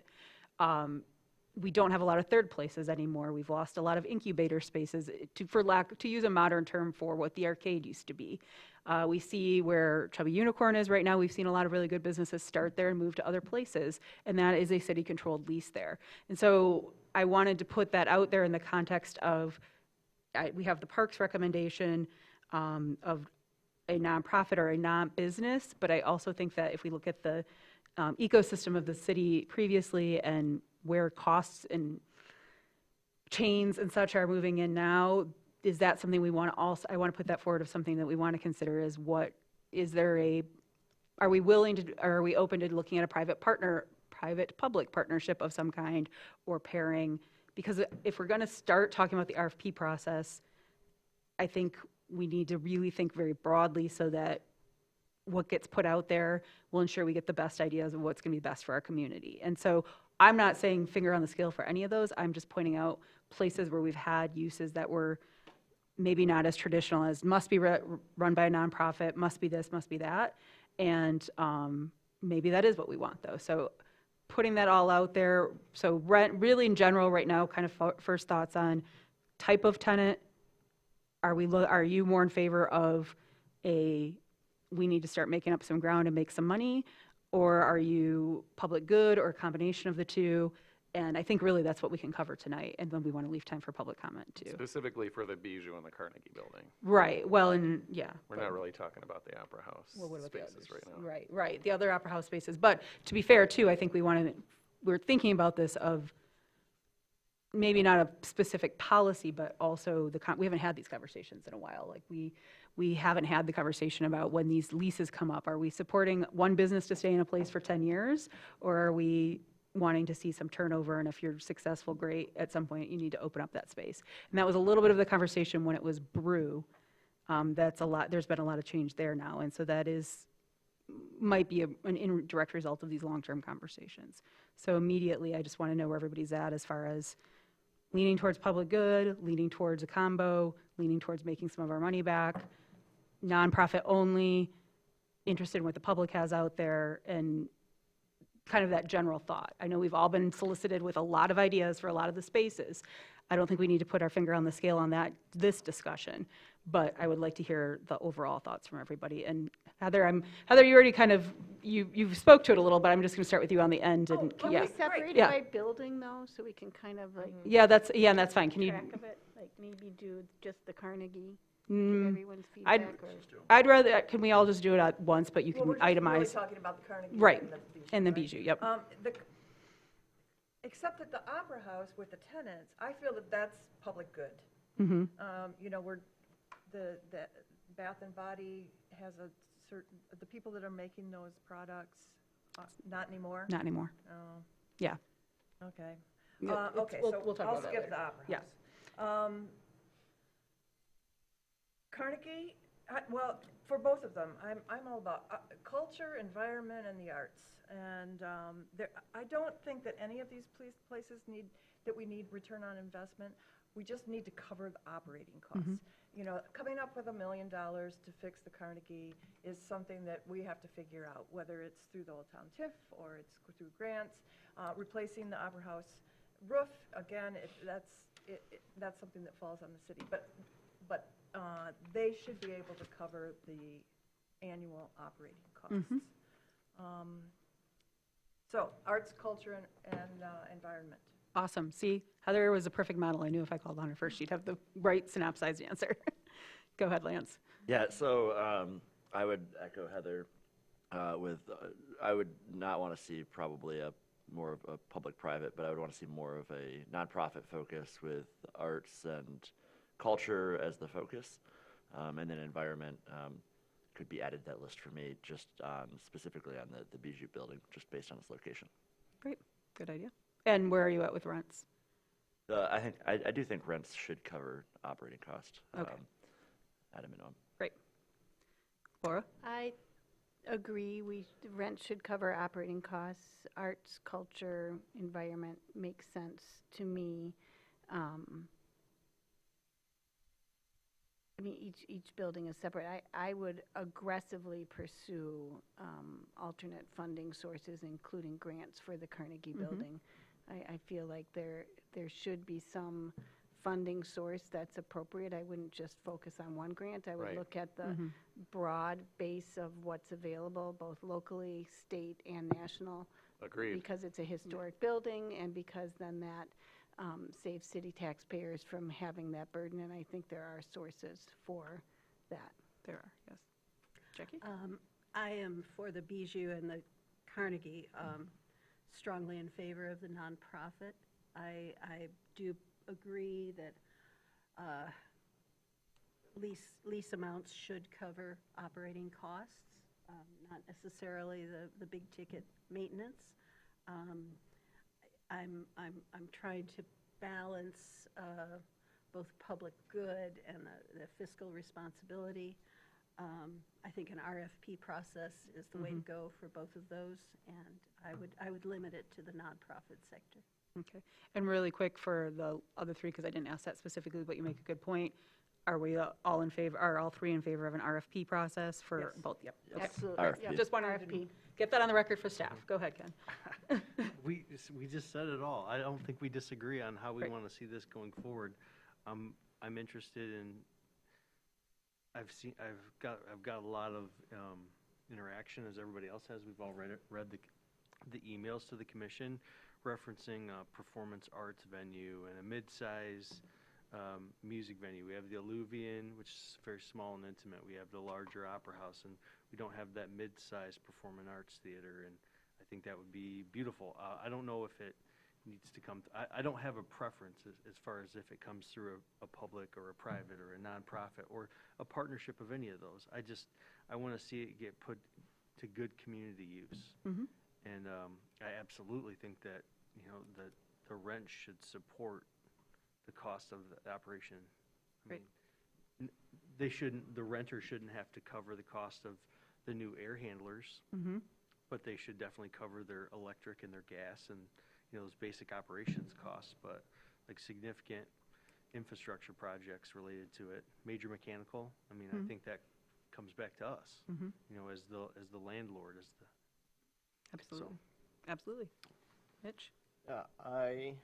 We don't have a lot of third places anymore. We've lost a lot of incubator spaces, to use a modern term for what the arcade used to be. We see where Chubby Unicorn is right now. We've seen a lot of really good businesses start there and move to other places, and that is a city-controlled lease there. And so I wanted to put that out there in the context of, we have the Parks recommendation of a nonprofit or a non-business, but I also think that if we look at the ecosystem of the city previously and where costs and chains and such are moving in now, is that something we want to also, I want to put that forward of something that we want to consider is are we willing to, or are we open to looking at a private-public partnership of some kind, or pairing? Because if we're going to start talking about the RFP process, I think we need to really think very broadly so that what gets put out there will ensure we get the best ideas of what's going to be best for our community. And so I'm not saying finger on the scale for any of those. I'm just pointing out places where we've had uses that were maybe not as traditional as must be run by a nonprofit, must be this, must be that. And maybe that is what we want, though. So putting that all out there, so rent, really in general, right now, kind of first thoughts on type of tenant. Are you more in favor of we need to start making up some ground and make some money? Or are you public good or a combination of the two? And I think really that's what we can cover tonight, and then we want to leave time for public comment too. Specifically for the Bijou and the Carnegie Building. Right, well, and, yeah. We're not really talking about the Opera House Well, what about the spaces right now. Right, the other Opera House spaces. But to be fair, too, I think we're thinking about this of maybe not a specific policy, but also we haven't had these conversations in a while. Like, we haven't had the conversation about when these leases come up. Are we supporting one business to stay in a place for 10 years? Or are we wanting to see some turnover, and if you're successful, great, at some point you need to open up that space. And that was a little bit of the conversation when it was Brew. There's been a lot of change there now, and so that might be an indirect result of these long-term conversations. So immediately, I just want to know where everybody's at as far as leaning towards public good, leaning towards a combo, leaning towards making some of our money back, nonprofit only, interested in what the public has out there, and kind of that general thought. I know we've all been solicited with a lot of ideas for a lot of the spaces. I don't think we need to put our finger on the scale on this discussion, but I would like to hear the overall thoughts from everybody. And Heather, you already kind of, you spoke to it a little, but I'm just going to start with you on the end. And Can we separate it yeah. by building, though, so we can kind of like Yeah, that's fine. Can you? track of it? Like maybe do just the Carnegie, Mm, give everyone's feedback? I'd rather, can we all just do it at once, but you can Well, we're just really itemize. talking about the Carnegie. Right, and the Bijou, and the right? Bijou, yep. Except that the Opera House with the tenants, I feel that that's public good. Mhm. You know, the Bath and Body has the people that are making those products, not anymore? Not anymore. Oh, Yeah. okay. Yeah, Okay, we'll so talk I'll about that skip later. the Opera Yeah. House. Carnegie, well, for both of them, I'm all about culture, environment, and the arts. And I don't think that any of these places we need return on investment. We just need to cover the operating costs. Mhm. You know, coming up with $1 million to fix the Carnegie is something that we have to figure out, whether it's through the Old Town TIF or it's through grants. Replacing the Opera House roof, again, that's something that falls on the city. But they should be able to cover the annual operating costs. Mhm. So arts, culture, and environment. Awesome. See, Heather was a perfect model. I knew if I called on her first, she'd have the right synopsized answer. Go ahead, Lance. Yeah, so I would echo Heather I would not want to see probably more of a public-private, but I would want to see more of a nonprofit focus with arts and culture as the focus, and then environment could be added to that list for me, just specifically on the Bijou building, just based on its location. Great, good idea. And where are you at with rents? I do think rents should cover operating cost Okay. at a minimum. Great. Laura? I agree, rent should cover operating costs. Arts, culture, environment makes sense to me. I mean, each building is separate. I would aggressively pursue alternate funding sources, including grants for the Carnegie Mhm. Building. I feel like there should be some funding source that's appropriate. I wouldn't just focus on one grant. I would Right. look at the Mhm. broad base of what's available, both locally, state, and national. Agreed. Because it's a historic building, and because then that saves city taxpayers from having that burden, and I think there are sources for that. There are, yes. Jackie? I am for the Bijou and the Carnegie, strongly in favor of the nonprofit. I do agree that lease amounts should cover operating costs, not necessarily the big ticket maintenance. I'm trying to balance both public good and the fiscal responsibility. I think an RFP process is the way to go for both of those, and I would limit it to the nonprofit sector. Okay. And really quick for the other three, because I didn't ask that specifically, but you make a good point. Are we all in favor, are all three in favor of an RFP process for Yes. both? Yep. Yes. Excellent. RFP. Just wanted to get that on the record for staff. Go ahead, Ken. we just said it all. I don't think we disagree on how we Right. want to see this going forward. I'm interested in, I've got a lot of interaction, as everybody else has. We've all read the emails to the commission referencing a performance arts venue and a mid-size music venue. We have the Alluvian, which is very small and intimate. We have the larger opera house, and we don't have that mid-size performing arts theater, and I think that would be beautiful. I don't know if it needs to come, I don't have a preference as far as if it comes through a public or a private or a nonprofit or a partnership of any of those. I want to see it get put to good community use. Mhm. And I absolutely think that, that the rent should support the cost of the operation. I Right. mean, the renter shouldn't have to cover the cost of the new air handlers, Mhm. but they should definitely cover their electric and their gas and, those basic operations costs. But like significant infrastructure projects related to it, major mechanical, I mean, I Mhm. think that comes back to us, Mhm. as the landlord, as the. Absolutely. Absolutely. Mitch? Yeah, I,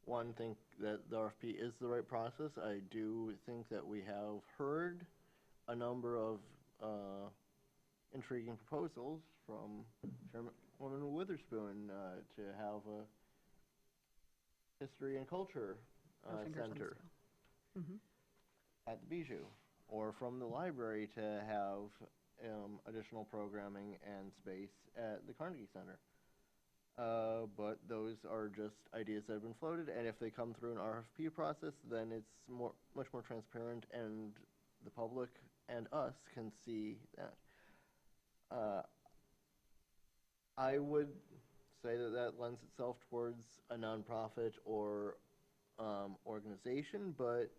one, think that the RFP is the right process. I do think that we have heard a number of intriguing proposals from Chairwoman Witherspoon to have a history and culture No fingers on the center scale. Mhm. at the Bijou, or from the library to have additional programming and space at the Carnegie Center. But those are just ideas that have been floated, and if they come through an RFP process, then it's much more transparent, and the public and us can see that. I would say that lends itself towards a nonprofit or organization, but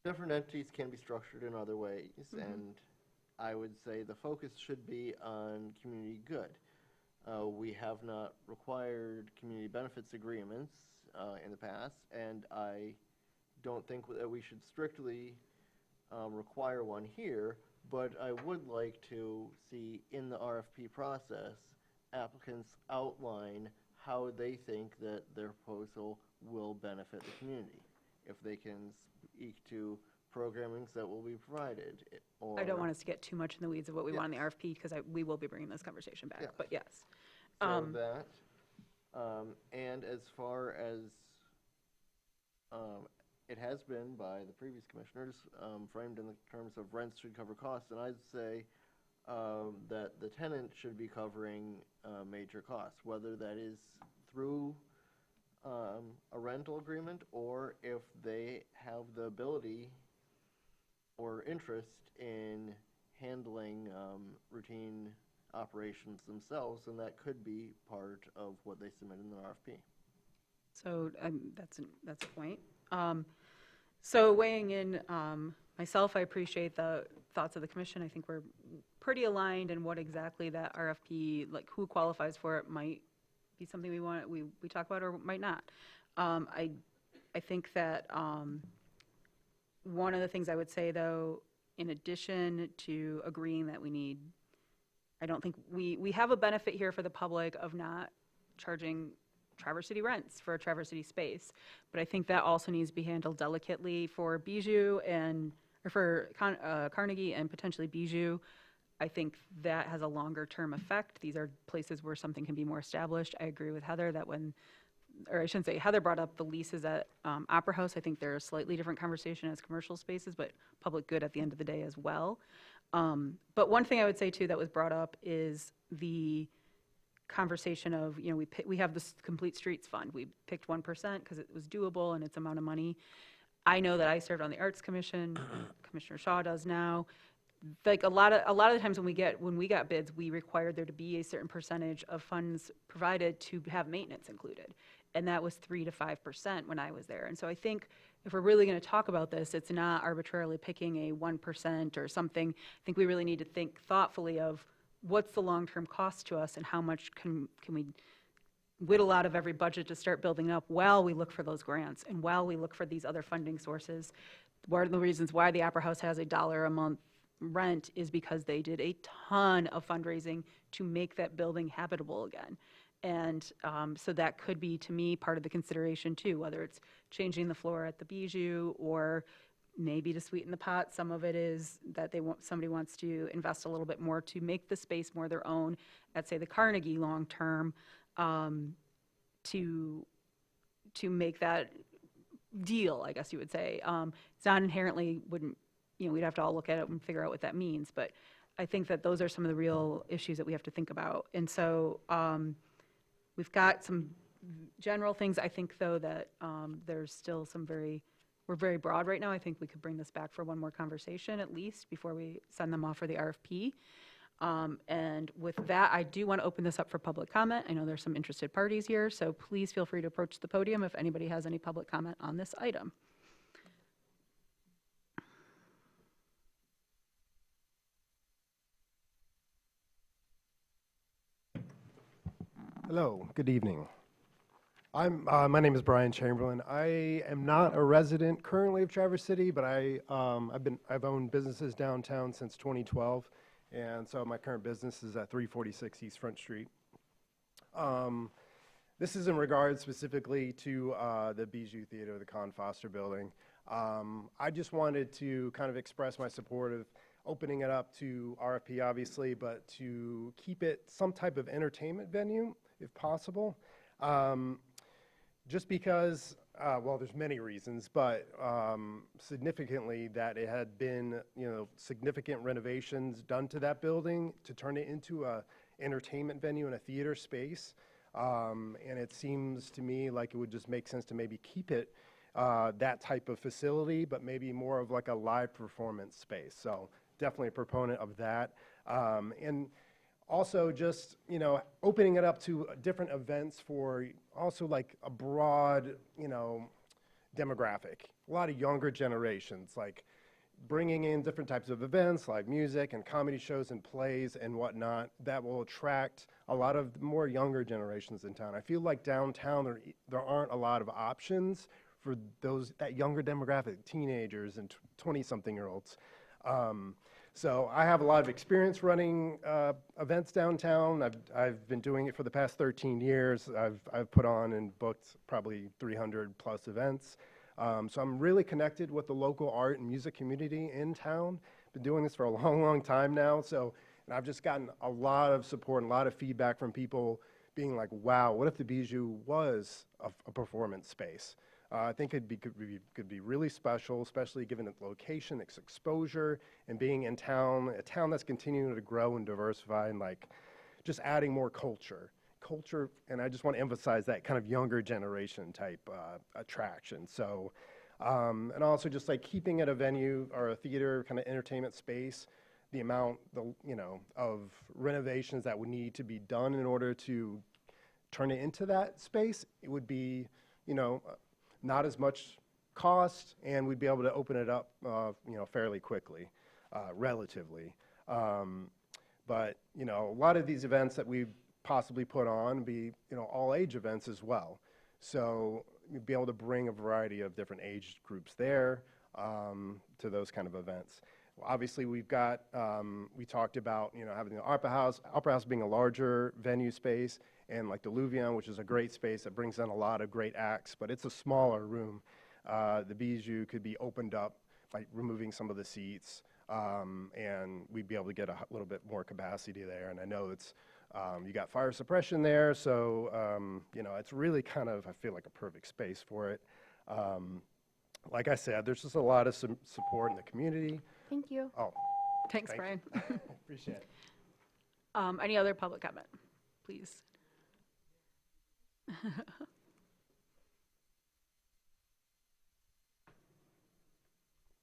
different entities can be structured in other ways, and I would say the focus should be on community good. We have not required community benefits agreements in the past, and I don't think that we should strictly require one here, but I would like to see in the RFP process applicants outline how they think that their proposal will benefit the community. If they can speak to programmings that will be provided, or... I don't want us to get too much in the weeds of what we want in the Yes. RFP, because we will be bringing this conversation back, Yes. but yes. So that, and as far as it has been by the previous commissioners, framed in the terms of rents should cover costs, and I'd say that the tenant should be covering major costs, whether that is through a rental agreement, or if they have the ability or interest in handling routine operations themselves, and that could be part of what they submit in the RFP. So that's a point. So weighing in, myself, I appreciate the thoughts of the commission. I think we're pretty aligned in what exactly that RFP, like who qualifies for it, might be something we talk about or might not. I think that one of the things I would say, though, in addition to agreeing that we need, I don't think we have a benefit here for the public of not charging Traverse City rents for a Traverse City space, but I think that also needs to be handled delicately for Bijou or for Carnegie and potentially Bijou. I think that has a longer term effect. These are places where something can be more established. I agree with Heather that or I shouldn't say, Heather brought up the leases at Opera House. I think they're a slightly different conversation as commercial spaces, but public good at the end of the day as well. But one thing I would say too that was brought up is the conversation of, we have this Complete Streets Fund. We picked 1% because it was doable and it's amount of money. I know that I served on the Arts Commission, Commissioner Shaw does now. Like a lot of the times when we got bids, we required there to be a certain percentage of funds provided to have maintenance included. And that was 3 to 5% when I was there. And so I think if we're really going to talk about this, it's not arbitrarily picking a 1% or something. I think we really need to think thoughtfully of what's the long-term cost to us and how much can we whittle out of every budget to start building up while we look for those grants and while we look for these other funding sources. One of the reasons why the Opera House has $1 a month rent is because they did a ton of fundraising to make that building habitable again. And so that could be, to me, part of the consideration too, whether it's changing the floor at the Bijou or maybe to sweeten the pot. Some of it is that somebody wants to invest a little bit more to make the space more their own at, say, the Carnegie long-term, to make that deal, I guess you would say. It's not inherently, we'd have to all look at it and figure out what that means, but I think that those are some of the real issues that we have to think about. And so we've got some general things. I think, though, that there's still we're very broad right now. I think we could bring this back for one more conversation at least before we send them off for the RFP. And with that, I do want to open this up for public comment. I know there's some interested parties here, so please feel free to approach the podium if anybody has any public comment on this item. Hello, good evening. My name is Brian Chamberlain. I am not a resident currently of Traverse City, but I've owned businesses downtown since 2012, and so my current business is at 346 East Front Street. This is in regards specifically to the Bijou Theater, the Con Foster building. I just wanted to kind of express my support of opening it up to RFP, obviously, but to keep it some type of entertainment venue, if possible. Just because, well, there's many reasons, but significantly that it had been, significant renovations done to that building to turn it into a entertainment venue and a theater space. And it seems to me like it would just make sense to maybe keep it that type of facility, but maybe more of like a live performance space. So definitely a proponent of that. And also just, opening it up to different events for also like a broad, demographic. A lot of younger generations, like bringing in different types of events like music and comedy shows and plays and whatnot that will attract a lot of more younger generations in town. I feel like downtown there aren't a lot of options for that younger demographic, teenagers and 20-something-year-olds. So I have a lot of experience running events downtown. I've been doing it for the past 13 years. I've put on and booked probably 300 plus events. So I'm really connected with the local art and music community in town. Been doing this for a long, long time now. And I've just gotten a lot of support and a lot of feedback from people being like, wow, what if the Bijou was a performance space? I think it could be really special, especially given its location, its exposure, and being in town, a town that's continuing to grow and diversify, and like just adding more culture. And I just want to emphasize that kind of younger generation type attraction. So, and also just like keeping it a venue or a theater kind of entertainment space, the amount, of renovations that would need to be done in order to turn it into that space, it would be, not as much cost, and we'd be able to open it up, fairly quickly, relatively. But, a lot of these events that we possibly put on be, all age events as well. So you'd be able to bring a variety of different age groups there to those kind of events. Obviously, we've got, we talked about, having the Opera House being a larger venue space, and like the Louvion, which is a great space that brings in a lot of great acts, but it's a smaller room. The Bijou could be opened up by removing some of the seats, and we'd be able to get a little bit more capacity there. And I know it's, you got fire suppression there, so, it's really kind of, I feel like a perfect space for it. Like I said, there's just a lot of support in the community. Thank you. Oh. Thanks, thank Brian. you. Appreciate it. Any other public comment, please?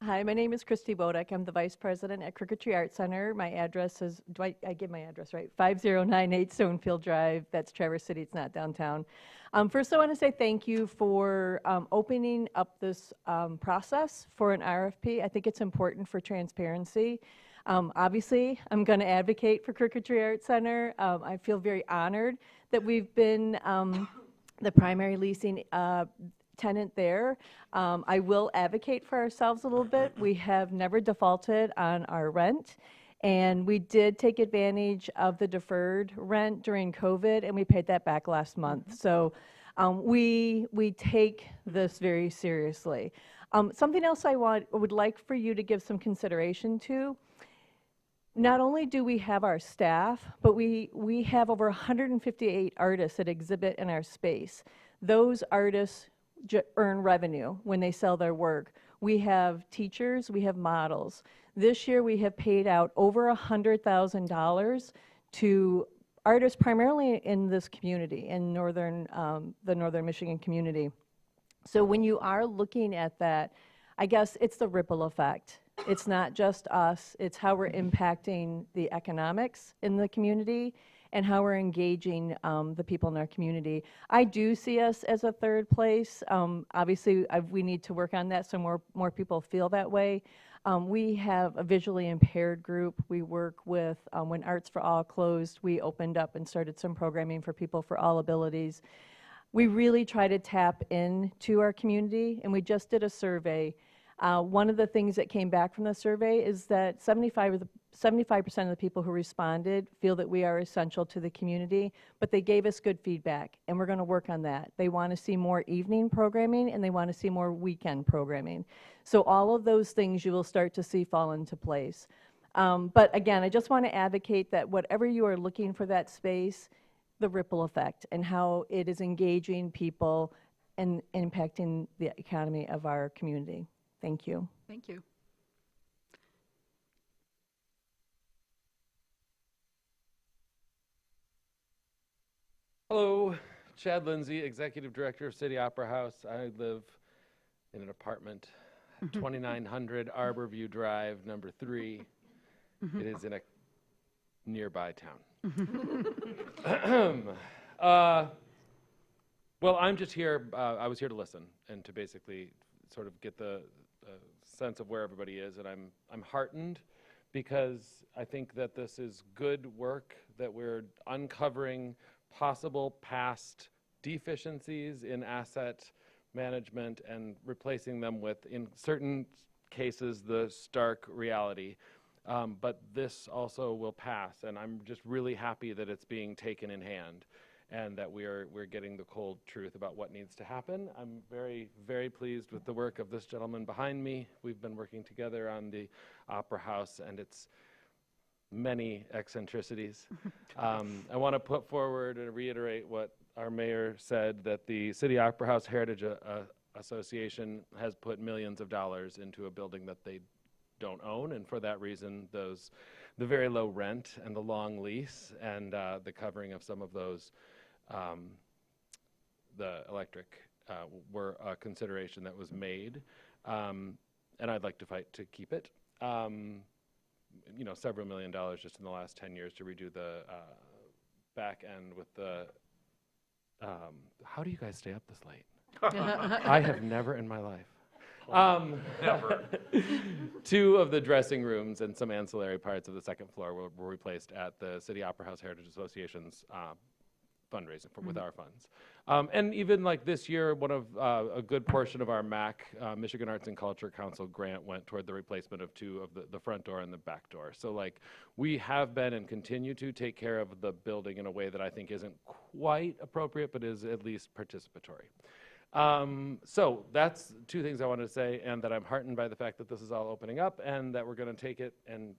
Hi, my name is Christy Bodek. I'm the Vice President at Crooked Tree Art Center. My address is, I give my address right? 5098 Stonefield Drive. That's Traverse City. It's not downtown. First, I want to say thank you for opening up this process for an RFP. I think it's important for transparency. Obviously, I'm going to advocate for Crooked Tree Art Center. I feel very honored that we've been the primary leasing tenant there. I will advocate for ourselves a little bit. We have never defaulted on our rent. And we did take advantage of the deferred rent during COVID, and we paid that back last month. So we take this very seriously. Something else I would like for you to give some consideration to. Not only do we have our staff, but we have over 158 artists that exhibit in our space. Those artists earn revenue when they sell their work. We have teachers, we have models. This year we have paid out over $100,000 to artists primarily in this community, in the Northern Michigan community. So when you are looking at that, I guess it's the ripple effect. It's not just us, it's how we're impacting the economics in the community and how we're engaging the people in our community. I do see us as a third place. Obviously, we need to work on that so more people feel that way. We have a visually impaired group. We work with, when Arts for All closed, we opened up and started some programming for people for all abilities. We really try to tap into our community, and we just did a survey. One of the things that came back from the survey is that 75% of the people who responded feel that we are essential to the community, but they gave us good feedback, and we're going to work on that. They want to see more evening programming, and they want to see more weekend programming. So all of those things you will start to see fall into place. But again, I just want to advocate that whatever you are looking for that space, the ripple effect and how it is engaging people and impacting the economy of our community. Thank you. Thank you. Hello, Chad Lindsay, Executive Director of City Opera House. I live in an apartment at 2900 Arborview Drive, number 3. It is in a nearby town. Well, I'm just here, I was here to listen and to basically sort of get the sense of where everybody is, and I'm heartened because I think that this is good work, that we're uncovering possible past deficiencies in asset management and replacing them with, in certain cases, the stark reality. But this also will pass, and I'm just really happy that it's being taken in hand and that we're getting the cold truth about what needs to happen. I'm very, very pleased with the work of this gentleman behind me. We've been working together on the Opera House and its many eccentricities. I want to put forward and reiterate what our mayor said, that the City Opera House Heritage Association has put millions of dollars into a building that they don't own, and for that reason, the very low rent and the long lease and the covering of some of those, the electric, were a consideration that was made, and I'd like to fight to keep it. You know, several $1 million just in the last 10 years to redo the back end with the, how do you guys stay up this late? I have never in my life. Never. 2 of the dressing rooms and some ancillary parts of the second floor were replaced at the City Opera House Heritage Association's fundraising with our funds. And even like this year, one of a good portion of our MAC, Michigan Arts and Culture Council grant, went toward the replacement of 2 of the front door and the back door. So like we have been and continue to take care of the building in a way that I think isn't quite appropriate, but is at least participatory. So that's 2 things I wanted to say, and that I'm heartened by the fact that this is all opening up and that we're going to take it and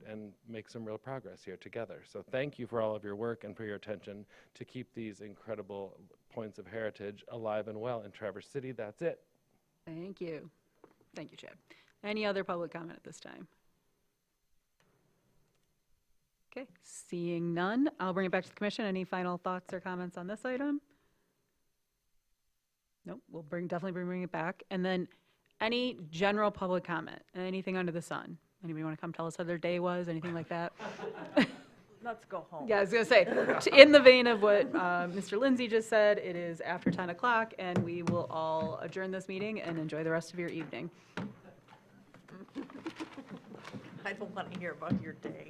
make some real progress here together. So thank you for all of your work and for your attention to keep these incredible points of heritage alive and well in Traverse City. That's it. Thank you. Thank you, Chad. Any other public comment at this time? Okay, seeing none, I'll bring it back to the commission. Any final thoughts or comments on this item? Nope, we'll definitely bring it back. And then any general public comment, anything under the sun? Anybody want to come tell us how their day was, anything like that? Let's go home. Yeah, I was going to say, in the vein of what Mr. Lindsay just said, it is after 10 o'clock, and we will all adjourn this meeting and enjoy the rest of your evening. I don't want to hear about your day.